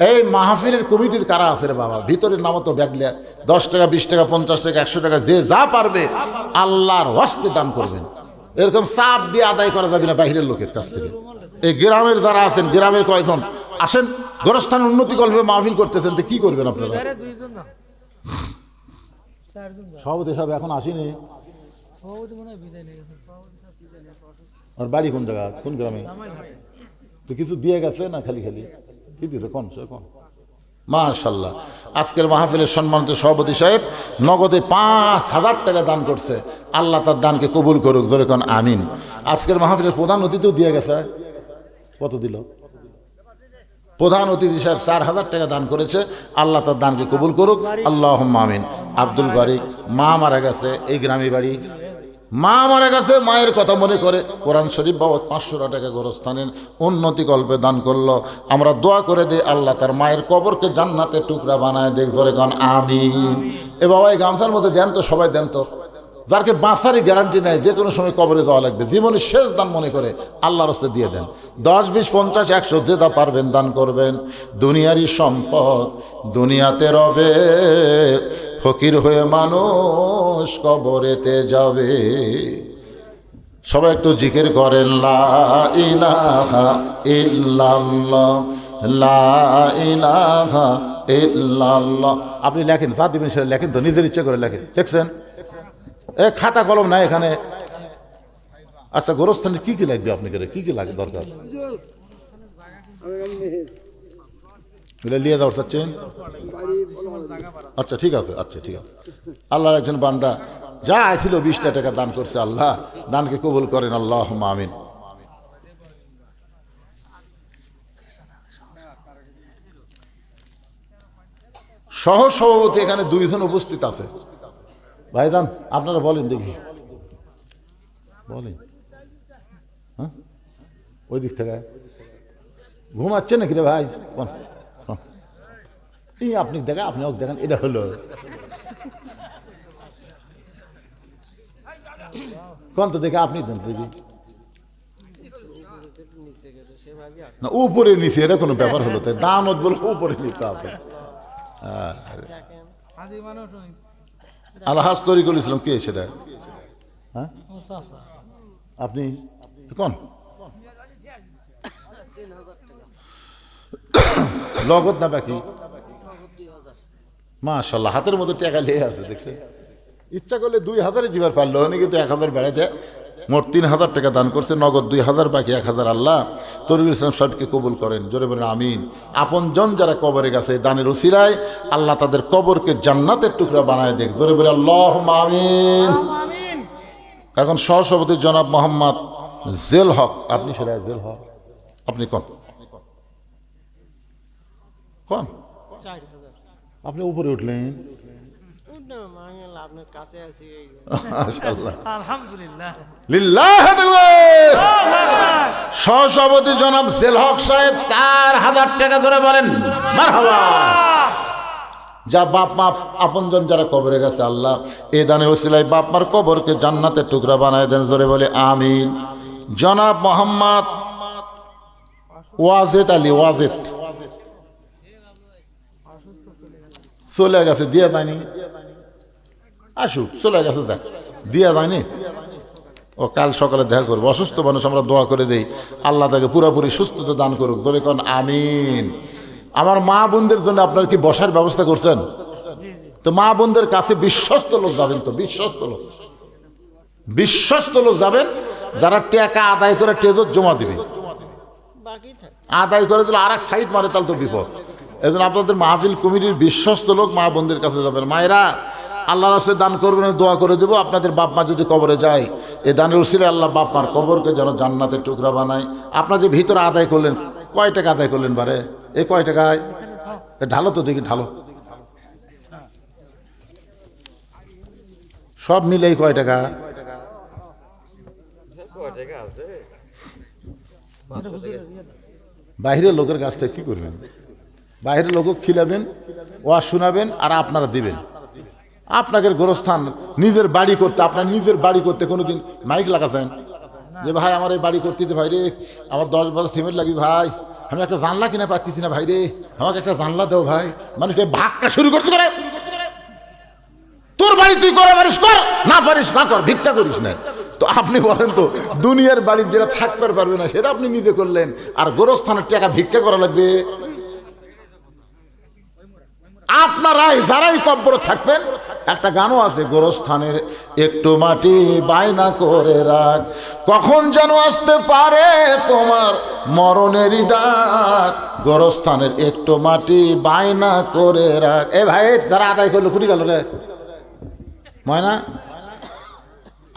এই মাহফিলের কমিটির কারা আছে রে বাবা? ভিতরের নামও তো ব্যাগলিয়া 10 টাকা 20 টাকা 50 টাকা 100 টাকা যে যা পারবে আল্লাহর ওয়াস্তে দান করবেন। এরকম চাপ দিয়ে আদায় করা যাবে না বাইরের লোকের কাছ থেকে। এই গ্রামের যারা আছেন, গ্রামের কয়জন আসেন গোরস্থান উন্নতি কল্পে মাহফিল করতেছেন, তো কি করবেন আপনারা? সভাপতি সব এখন আসেনি। আর বাড়ি কোন জায়গা, কোন গ্রামে? তো কিছু দিয়ে গেছে না খালি খালি? কি দিছে কোন মাশাআল্লাহ। আজকের মাহফিলের সম্মানিত সভাপতি সাহেব নগদে 5,000 টাকা দান করছে। আল্লাহ তার দানকে কবুল করুক, জোরে কোন আমিন। আজকের মাহফিলের প্রধান অতিথিও দিয়ে গেছে। কত দিল? প্রধান অতিথি সাহেব 4,000 টাকা দান করেছে। আল্লাহ তার দানকে কবুল করুক, আল্লাহুম্মা আমিন। আব্দুল বারিক, মা মারা গেছে, এই গ্রামে বাড়ি, মা মারা গেছে, মায়ের কথা মনে করে কোরআন শরীফ বাবদ 500 টাকা গোরস্থানের উন্নতি কল্পে দান করলো। আমরা দোয়া করে দিই আল্লাহ তার মায়ের কবরকে জান্নাতের টুকরা বানায় দেখ, জোরে কোন আমিন। এ বাবা এই গামছার মধ্যে দেন তো, সবাই দেন তো। যারকে বাঁচারই গ্যারান্টি নেই, যে কোনো সময় কবরে যাওয়া লাগবে, জীবনের শেষ দান মনে করে আল্লাহর রাস্তায় দিয়ে দেন। 10, 20, 50, 100 যে দা পারবেন দান করবেন। দুনিয়ারই সম্পদ দুনিয়াতে রবে, ফকির হয়ে মানুষ কবরেতে যাবে। সবাই একটু জিকির করেন, লা ইলাহা ইল্লাল্লাহ, লা ইলাহা ইল্লাল্লাহ। আপনি লেখেন, যা দিবেন সেটা লেখেন তো, নিজের ইচ্ছে করে লেখেন। দেখছেন খাতা কলম নাই এখানে। আচ্ছা, গোরস্থানে কি কি লাগবে আপনি করে, কি কি লাগে দরকার নিয়ে যাওয়ার চাচ্ছেন? আচ্ছা ঠিক আছে, আচ্ছা ঠিক আছে। আল্লাহর একজন বান্দা যা আসছিল 20টা টাকা দান করছে, আল্লাহ দানকে কবুল করেন, আল্লাহুম্মা আমিন। সহ সভাপতি এখানে 2 জন উপস্থিত আছে। ভাইজান আপনারা বলেন দেখি, বলেন। হ্যাঁ, ওই দিক থেকে ঘুমাচ্ছে নাকি রে ভাই? এই আপনি দেখেন, আপনি ওকে দেখেন, এটা হলো কোন তো দেখে আপনি দেন দেখি না, উপরে নিচে এটা কোনো ব্যাপার হলো? তাই দামত বলবো উপরে নিতে হবে। আলহাজ তরিকুল ইসলাম কে সেটা? হ্যাঁ আপনি কোন লগত না বাকি? মাশাআল্লাহ, হাতের মধ্যে টাকা লেগে আছে দেখছে। ইচ্ছা করলে 2,000 দিবার পারলো, উনি কিন্তু 1,000 বেড়াইতে মোট 3,000 টাকা দান করছে। নগদ 2,000, বাকি 1,000। আল্লাহ তরিকুল ইসলাম সাহেবকে কবুল করেন, জোরে বলেন আমিন। আপনজন যারা কবরে গেছে দানের উসিলায় আল্লাহ তাদের কবরকে জান্নাতের টুকরা বানায় দেখ, জোরে বলে আল্লাহুম্মা আমিন। এখন সহসভাপতি জনাব মোহাম্মদ জেল হক, আপনি সেটা জেল হক, আপনি কোন কোন? আপনি উপরে উঠলেন, সহসভাপতি জনাব জেল হক সাহেব 4,000 টাকা ধরে বলেন মারহাবা। যা বাপ মা আপনজন যারা কবরে গেছে আল্লাহ এ দানের ওসিলায় বাপ মার কবরকে জান্নাতের টুকরা বানায় দেন, জোরে বলে আমিন। জনাব মোহাম্মদ ওয়াজেদ আলী, ওয়াজেদ চলে গেছে, দিয়ে যায়নি, আসুক, চলে গেছে, যাক, দিয়ে যায়নি। ও কাল সকালে দেখা করবো। অসুস্থ মানুষ আমরা দোয়া করে দেই আল্লাহ তাকে পুরোপুরি সুস্থতা দান করুক, জোরে কোন আমিন। আমার মা বোনদের জন্য আপনার কি বসার ব্যবস্থা করছেন? তো মা বোনদের কাছে বিশ্বস্ত লোক যাবেন, তো বিশ্বস্ত লোক যাবেন যারা টাকা আদায় করে টেজত জমা দিবে। আদায় করে দিলে আর এক সাইড মারে, তাহলে তো বিপদ। এই জন্য আপনাদের মাহফিল কমিটির বিশ্বস্ত লোক মা বোনদের কাছে যাবেন। মায়েরা আল্লাহর রাস্তায় দান করবেন, দোয়া করে দেবো। আপনাদের বাপ মা যদি কবরে যায়, এই দানের উসিলে আল্লাহ বাপ মার কবরকে যেন জান্নাতের টুকরা বানায়। আপনার যে ভিতরে আদায় করলেন, কয় টাকা আদায় করলেন বারে? এই কয় টাকায় ঢালো তো দেখি, ঢালো সব মিলে কয় টাকা? বাইরের লোকের কাছ থেকে কি করবেন? বাইরের লোক খিলাবেন, ওয়াজ শোনাবেন, আর আপনারা দিবেন। আপনাদের গোরস্থান নিজের বাড়ি করতে, আপনার নিজের বাড়ি করতে কোনোদিন মাইক লাগাছেন যে ভাই আমার এই বাড়ি করতে ভাই রে, আমার 10 বছর সিমেন্ট লাগবে ভাই, আমি একটা জানলা কিনে পাচ্ছি না ভাই রে, আমাকে একটা জানলা দেও ভাই। মানুষকে ভাগটা শুরু করতে পারে। তোর বাড়ি তুই করে পারিস কর, না পারিস না কর, ভিক্ষা করিস না। তো আপনি বলেন তো, দুনিয়ার বাড়ির যেটা থাকতে পারবে না সেটা আপনি নিজে করলেন, আর গোরস্থানের টাকা ভিক্ষা করা লাগবে? আপনারাই যারাই কব্বর থাকবেন, একটা গানও আছে, গোরস্থানের একটু মাটি বায়না করে রাখ, কখন যেন আসতে পারে তোমার মরণেরই ডাক, গোরস্থানের একটু মাটি বায়না করে রাখ। এ ভাই যারা আদায় করলো কুটি গেল রে ময়না,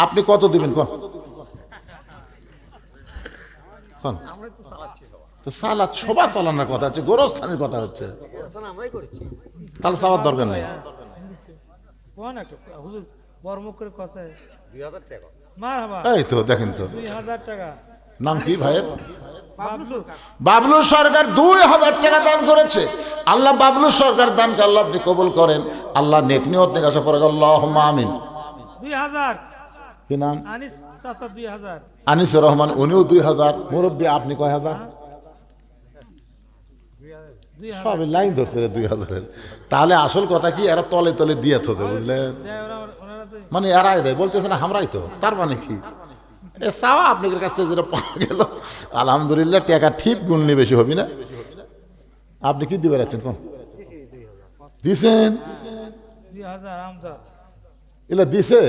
আপনি কত দিবেন কোন? তো সালাদ সবা চালানোর কথা হচ্ছে, গোরস্থানের কথা হচ্ছে, তাহলে চাওয়ার দরকার নেই।
কোন একটা হুজুর বড় মুখ করে কথা
2000 টাকা।
মারহাবা
এই তো দেখেন তো,
2000 টাকা।
নাম কি ভাইয়ের?
বাবলু
বাবলু সরকার 2000 টাকা দান করেছে। আল্লাহ বাবলু সরকার দানকে আল্লাহ আপনি কবুল করেন, আল্লাহ নেক নিয়ত থেকে আশা করে আল্লাহুম্মা আমিন।
2000
কি নাম?
আনিস চাচা 2000।
আনিসুর রহমান, উনিও 2000। মুরব্বী আপনি কয় হাজার?
2000
সবই লাইন ধরছে রে 2000-এর। তাহলে আসল কথা কি, এরা তলে তলে দিয়ে থতে, বুঝলেন?
দেয় ওনারা তো
মানে এরাই দেয়, বলতেছে না আমরাই তো, তার মানে কি এ চাওয়া আপনাদের কাছ থেকে যেটা পাওয়া গেল আলহামদুলিল্লাহ, টাকা ঠিক গুণলি বেশি হবি না। আপনি কি দিবে রাখছেন কোন? দিছেন
2000 আমজা।
এলা দিছে,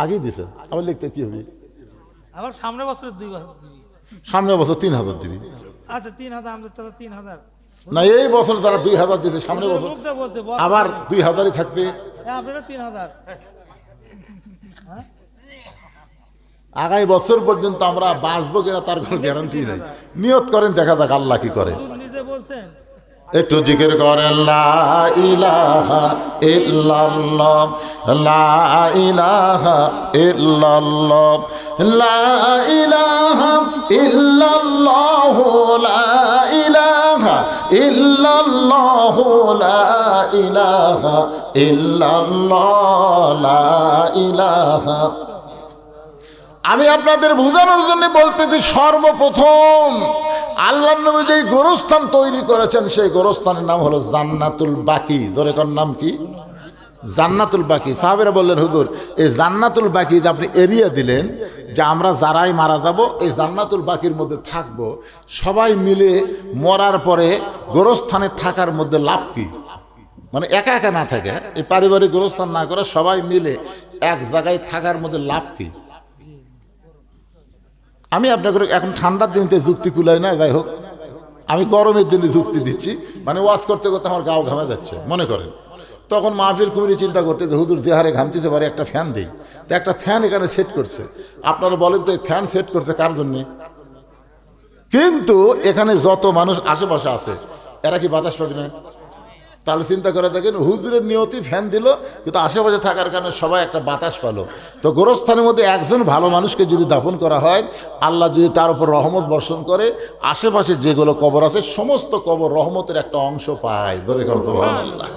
আগেই দিছে, আবার লিখতে কি হবে?
আবার সামনের বছর 2000 দিবি।
সামনের বছর 3000 দিবি।
আচ্ছা 3000 আমজা চাচা 3000।
না এই বছর যারা 2000 দিছে, সামনের বছর
মুখটা বলছে
আবার 2000-ই থাকবে।
আপনারা 3000।
আগামী বছর পর্যন্ত আমরা বাঁচবো কিনা তার কোনো গ্যারান্টি নেই। নিয়ত করেন, দেখা যাক আল্লাহ কি করে।
হুজুর নিজে বলছেন
একটু জিকির করেন, লা ইলাহা ইল্লাল্লাহ, লা ইলাহা ইল্লাল্লাহ, লা ইলাহা ইল্লাল্লাহ, লা ইলাহা ইল্লাল্লাহ, লা ইলাহা ইল্লাল্লাহ, লা ইলাহা। আমি আপনাদের বোঝানোর জন্য বলতেছি, সর্বপ্রথম আল্লাহর নবী যে গোরস্থান তৈরি করেছেন, সেই গোরস্থানের নাম হলো জান্নাতুল বাকি। ধরে কোন নাম কি? জান্নাতুল বাকি। সাহাবেরা বললেন, হুজুর এই জান্নাতুল বাকি যে আপনি এরিয়া দিলেন, যে আমরা যারাই মারা যাব এই জান্নাতুল বাকির মধ্যে থাকব, সবাই মিলে মরার পরে গোরস্থানে থাকার মধ্যে লাভ কি? মানে একা একা না থাকে, এই পারিবারিক গোরস্থান না করে সবাই মিলে এক জায়গায় থাকার মধ্যে লাভ কি? আমি আপনাকে এখন ঠান্ডার দিনতে যুক্তি কুলাই না, যাই হোক আমি গরমের দিনে যুক্তি দিচ্ছি। মানে ওয়াজ করতে করতে আমার গাও ঘামে যাচ্ছে, মনে করেন তখন মাহফিল কুমিরি চিন্তা করতে যে হুজুর যে হারে ঘামতেছে পারে একটা ফ্যান দিই, তো একটা ফ্যান এখানে সেট করছে। আপনারা বলেন তো এই ফ্যান সেট করছে কার জন্যে? কিন্তু এখানে যত মানুষ আশেপাশে আছে এরা কি বাতাস পাবে না? তাহলে চিন্তা করে দেখেন, হুজুরের নিয়তি ফ্যান দিল, কিন্তু আশেপাশে থাকার কারণে সবাই একটা বাতাস পেলো। তো গোরস্থানের মধ্যে একজন ভালো মানুষকে যদি দাফন করা হয়, আল্লাহ যদি তার উপর রহমত বর্ষণ করে, আশেপাশে যেগুলো কবর আছে সমস্ত কবর রহমতের একটা অংশ পায়। ধরে করছে সুবহানাল্লাহ।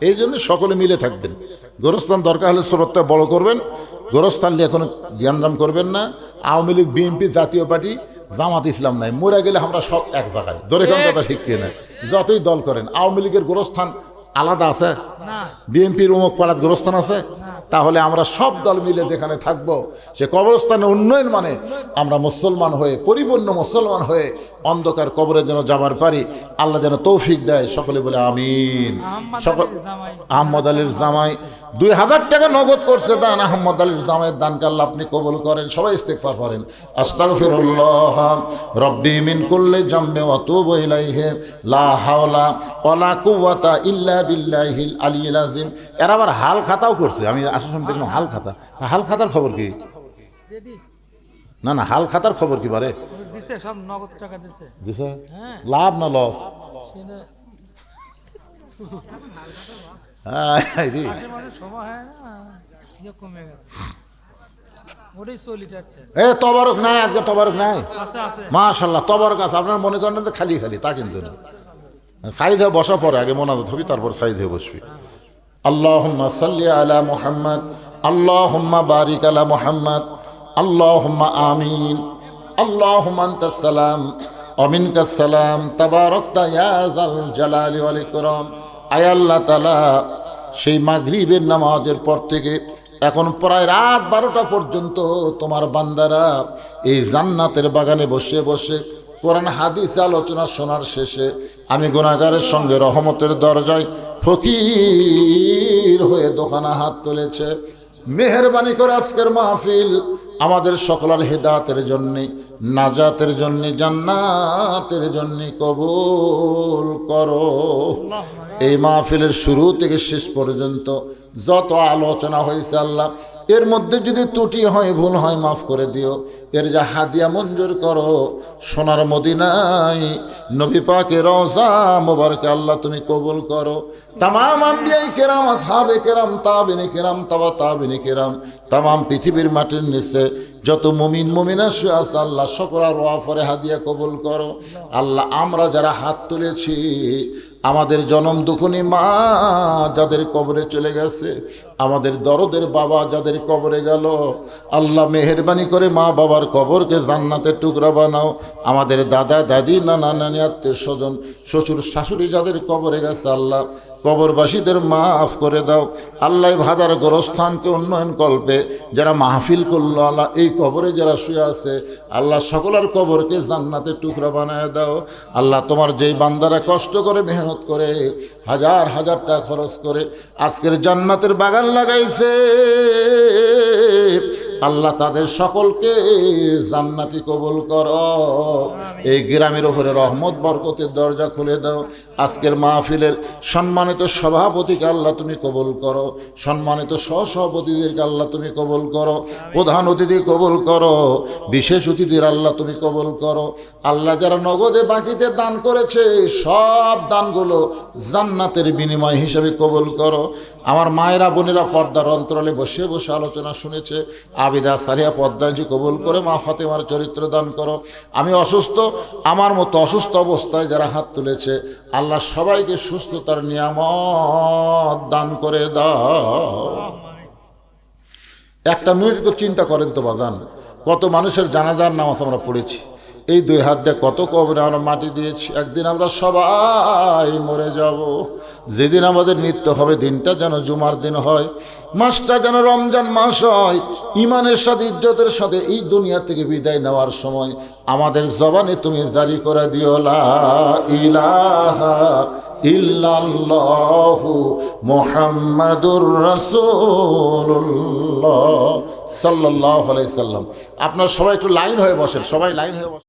এই জন্য সকলে মিলে থাকবেন। গোরস্থান দরকার হলে শ্রদ্ধা বড় করবেন, গোরস্থান নিয়ে কোনো জ্ঞানদাম করবেন না। আওয়ামী লীগ, বিএনপি, জাতীয় পার্টি, জামাত ইসলাম নাই, মরে গেলে আমরা সব এক জায়গায়। ধরে কোন কথা ঠিক কিনা? যতই দল করেন, আওয়ামী লীগের গোরস্থান আলাদা আছে,
না
বিএনপির অমুক পাড়াত গোরস্থান আছে, তাহলে আমরা সব দল মিলে যেখানে থাকবো সে কবরস্থানের উন্নয়ন, মানে আমরা মুসলমান হয়ে, পরিপূর্ণ মুসলমান হয়ে অন্ধকার কবরে যেন যাবার পারি, আল্লাহ যেন তৌফিক দেয়। সকলে বলে আমিন। সকল আহমদ আলীর জামাই 2000 টাকা নগদ করছে দান। আহমদ আলীর জামাইয়ের দানকে আল্লাহ আপনি কবুল করেন। সবাই ইস্তেগফার করেন, আস্তাগফিরুল্লাহ রব্বি মিন কুল্লি জামবি ওয়া তুবু ইলাইহি লা হাওলা ওয়ালা কুওয়াতা ইল্লা বিল্লাহিল আলিয়্যিল আযীম। এরা আবার হাল খাতাও করছে, আমি আসার সময় দেখলাম হাল খাতা। হাল খাতার খবর কি?
রেডি
না না, হাল খাতার খবর কি বারে?
দিছে, সব নগদ টাকা দিছে।
দিছে
হ্যাঁ
লাভ না লস?
সেটা
রে
মাঝে মাঝে সময় হয় না, ইয়ে কমে গেছে, ওটাই চলি যাচ্ছে।
এ তবারক নাই, আজকে তবারক নাই।
আছে আছে
মাশাআল্লাহ তবারক আছে। আপনার মনে করেন যে খালি খালি, তা কিন্তু না। সাইদ হয়ে বসা পরে আগে মোনাজাত হবি, তারপর সাইদ হয়ে বসবি। আল্লাহুম্মা সাল্লি আলা মুহাম্মদ, আল্লাহুম্মা বারিক আলা মুহাম্মদ, আল্লাহুম্মা আমিন। আল্লাহুম্মা আনতাস সালাম ওয়া মিনকাস সালাম, তাবারাকতা ইয়া যাল জালালি ওয়াল ইকরাম। আয় আল্লাহ তাআলা, সেই মাগরিবের নামাজের পর থেকে এখন প্রায় রাত 12টা পর্যন্ত তোমার বান্দারা এই জান্নাতের বাগানে বসে বসে কোরআন হাদিস আলোচনা শোনার শেষে আমি গুনাহগারের সঙ্গে রহমতের দরজায় ফকির হয়ে দোকানা হাত তুলেছে। মেহেরবানি করে আজকের মাহফিল আমাদের সকলের হেদায়েতের জন্যে, নাজাতের জন্যে, জান্নাতের জন্যে কবুল করো। এই মাহফিলের শুরু থেকে শেষ পর্যন্ত যত আলোচনা হয়েছে আল্লাহ, এর মধ্যে যদি ত্রুটি হয়, ভুল হয়, মাফ করে দিও। এর যা হাদিয়া মঞ্জুর করো, সোনার মদিনায় নবী পাকের রওজা মোবারকে আল্লাহ তুমি কবুল করো। তামাম আম্বিয়ায়ে কেরাম, আসহাবে কেরাম, তাবিনে কেরাম, তাবা তাবিনে কেরাম, তামাম পৃথিবীর মাটির নিচে যত মুমিন মুমিনা শুয়ে আছে আল্লাহ সকলের ওয়াফরে হাদিয়া কবুল করো। আল্লাহ আমরা যারা হাত তুলেছি, আমাদের জনম দুঃখনী মা যাদের কবরে চলে গেছে, আমাদের দরদের বাবা যাদের কবরে গেল, আল্লাহ মেহেরবানি করে মা বাবার কবরকে জান্নাতের টুকরা বানাও। আমাদের দাদা দাদি, নানা নানি, আত্মীয় স্বজন, শ্বশুর শাশুড়ি যাদের কবরে গেছে আল্লাহ কবরবাসীদের মাফ করে দাও। আল্লাহ ভাদার গোরস্থানকে উন্নয়ন কল্পে যারা মাহফিল করলো আল্লাহ, এই কবরে যারা শুয়ে আছে আল্লাহ সকলের কবরকে জান্নাতের টুকরা বানায় দাও। আল্লাহ তোমার যেই বান্দারা কষ্ট করে মেহনত করে হাজার হাজার টাকা খরচ করে আজকের জান্নাতের বাগান লাগাইছে আল্লাহ তাদের সকলকে জান্নাতি কবুল করো। এই গ্রামের উপরে রহমত বরকতের দরজা খুলে দাও। আজকের মাহফিলের সম্মানিত সভাপতিকে আল্লাহ তুমি কবুল করো, সম্মানিত সহসভাপতিদেরকে আল্লাহ তুমি কবুল করো, প্রধান অতিথি কবুল করো, বিশেষ অতিথির আল্লাহ তুমি কবুল করো। আল্লাহ যারা নগদে বাকিতে দান করেছে সব দানগুলো জান্নাতের বিনিময় হিসেবে কবুল করো। আমার মায়েরা বোনেরা পর্দার অন্তরালে বসে বসে আলোচনা শুনেছে, আবিদা সারিয়া পদ্মাজি কবুল করে মা ফাতেমার চরিত্র দান করো। আমি অসুস্থ, আমার মতো অসুস্থ অবস্থায় যারা হাত তুলেছে আল্লাহ সবাইকে সুস্থতার নিয়ামত দান করে দাও। একটা মিনিট চিন্তা করেন তো বাজান, কত মানুষের জানাজার নামাজ আমরা পড়েছি, এই দুই হাত দিয়ে কত কবরে আমরা মাটি দিয়েছি। একদিন আমরা সবাই মরে যাব। যেদিন আমাদের মৃত্যু হবে দিনটা যেন জুমার দিন হয়, মাসটা যেন রমজান মাস হয়। ইমানের সাথে ইজ্জতের সাথে এই দুনিয়া থেকে বিদায় নেওয়ার সময় আমাদের জবানে তুমি জারি করে দিও লা ইলাহা ইল্লাল্লাহু মুহাম্মাদুর রাসূলুল্লাহ সাল্লাল্লাহু আলাইহি সাল্লাম। আপনারা সবাই একটু লাইন হয়ে বসেন, সবাই লাইন হয়ে বসেন।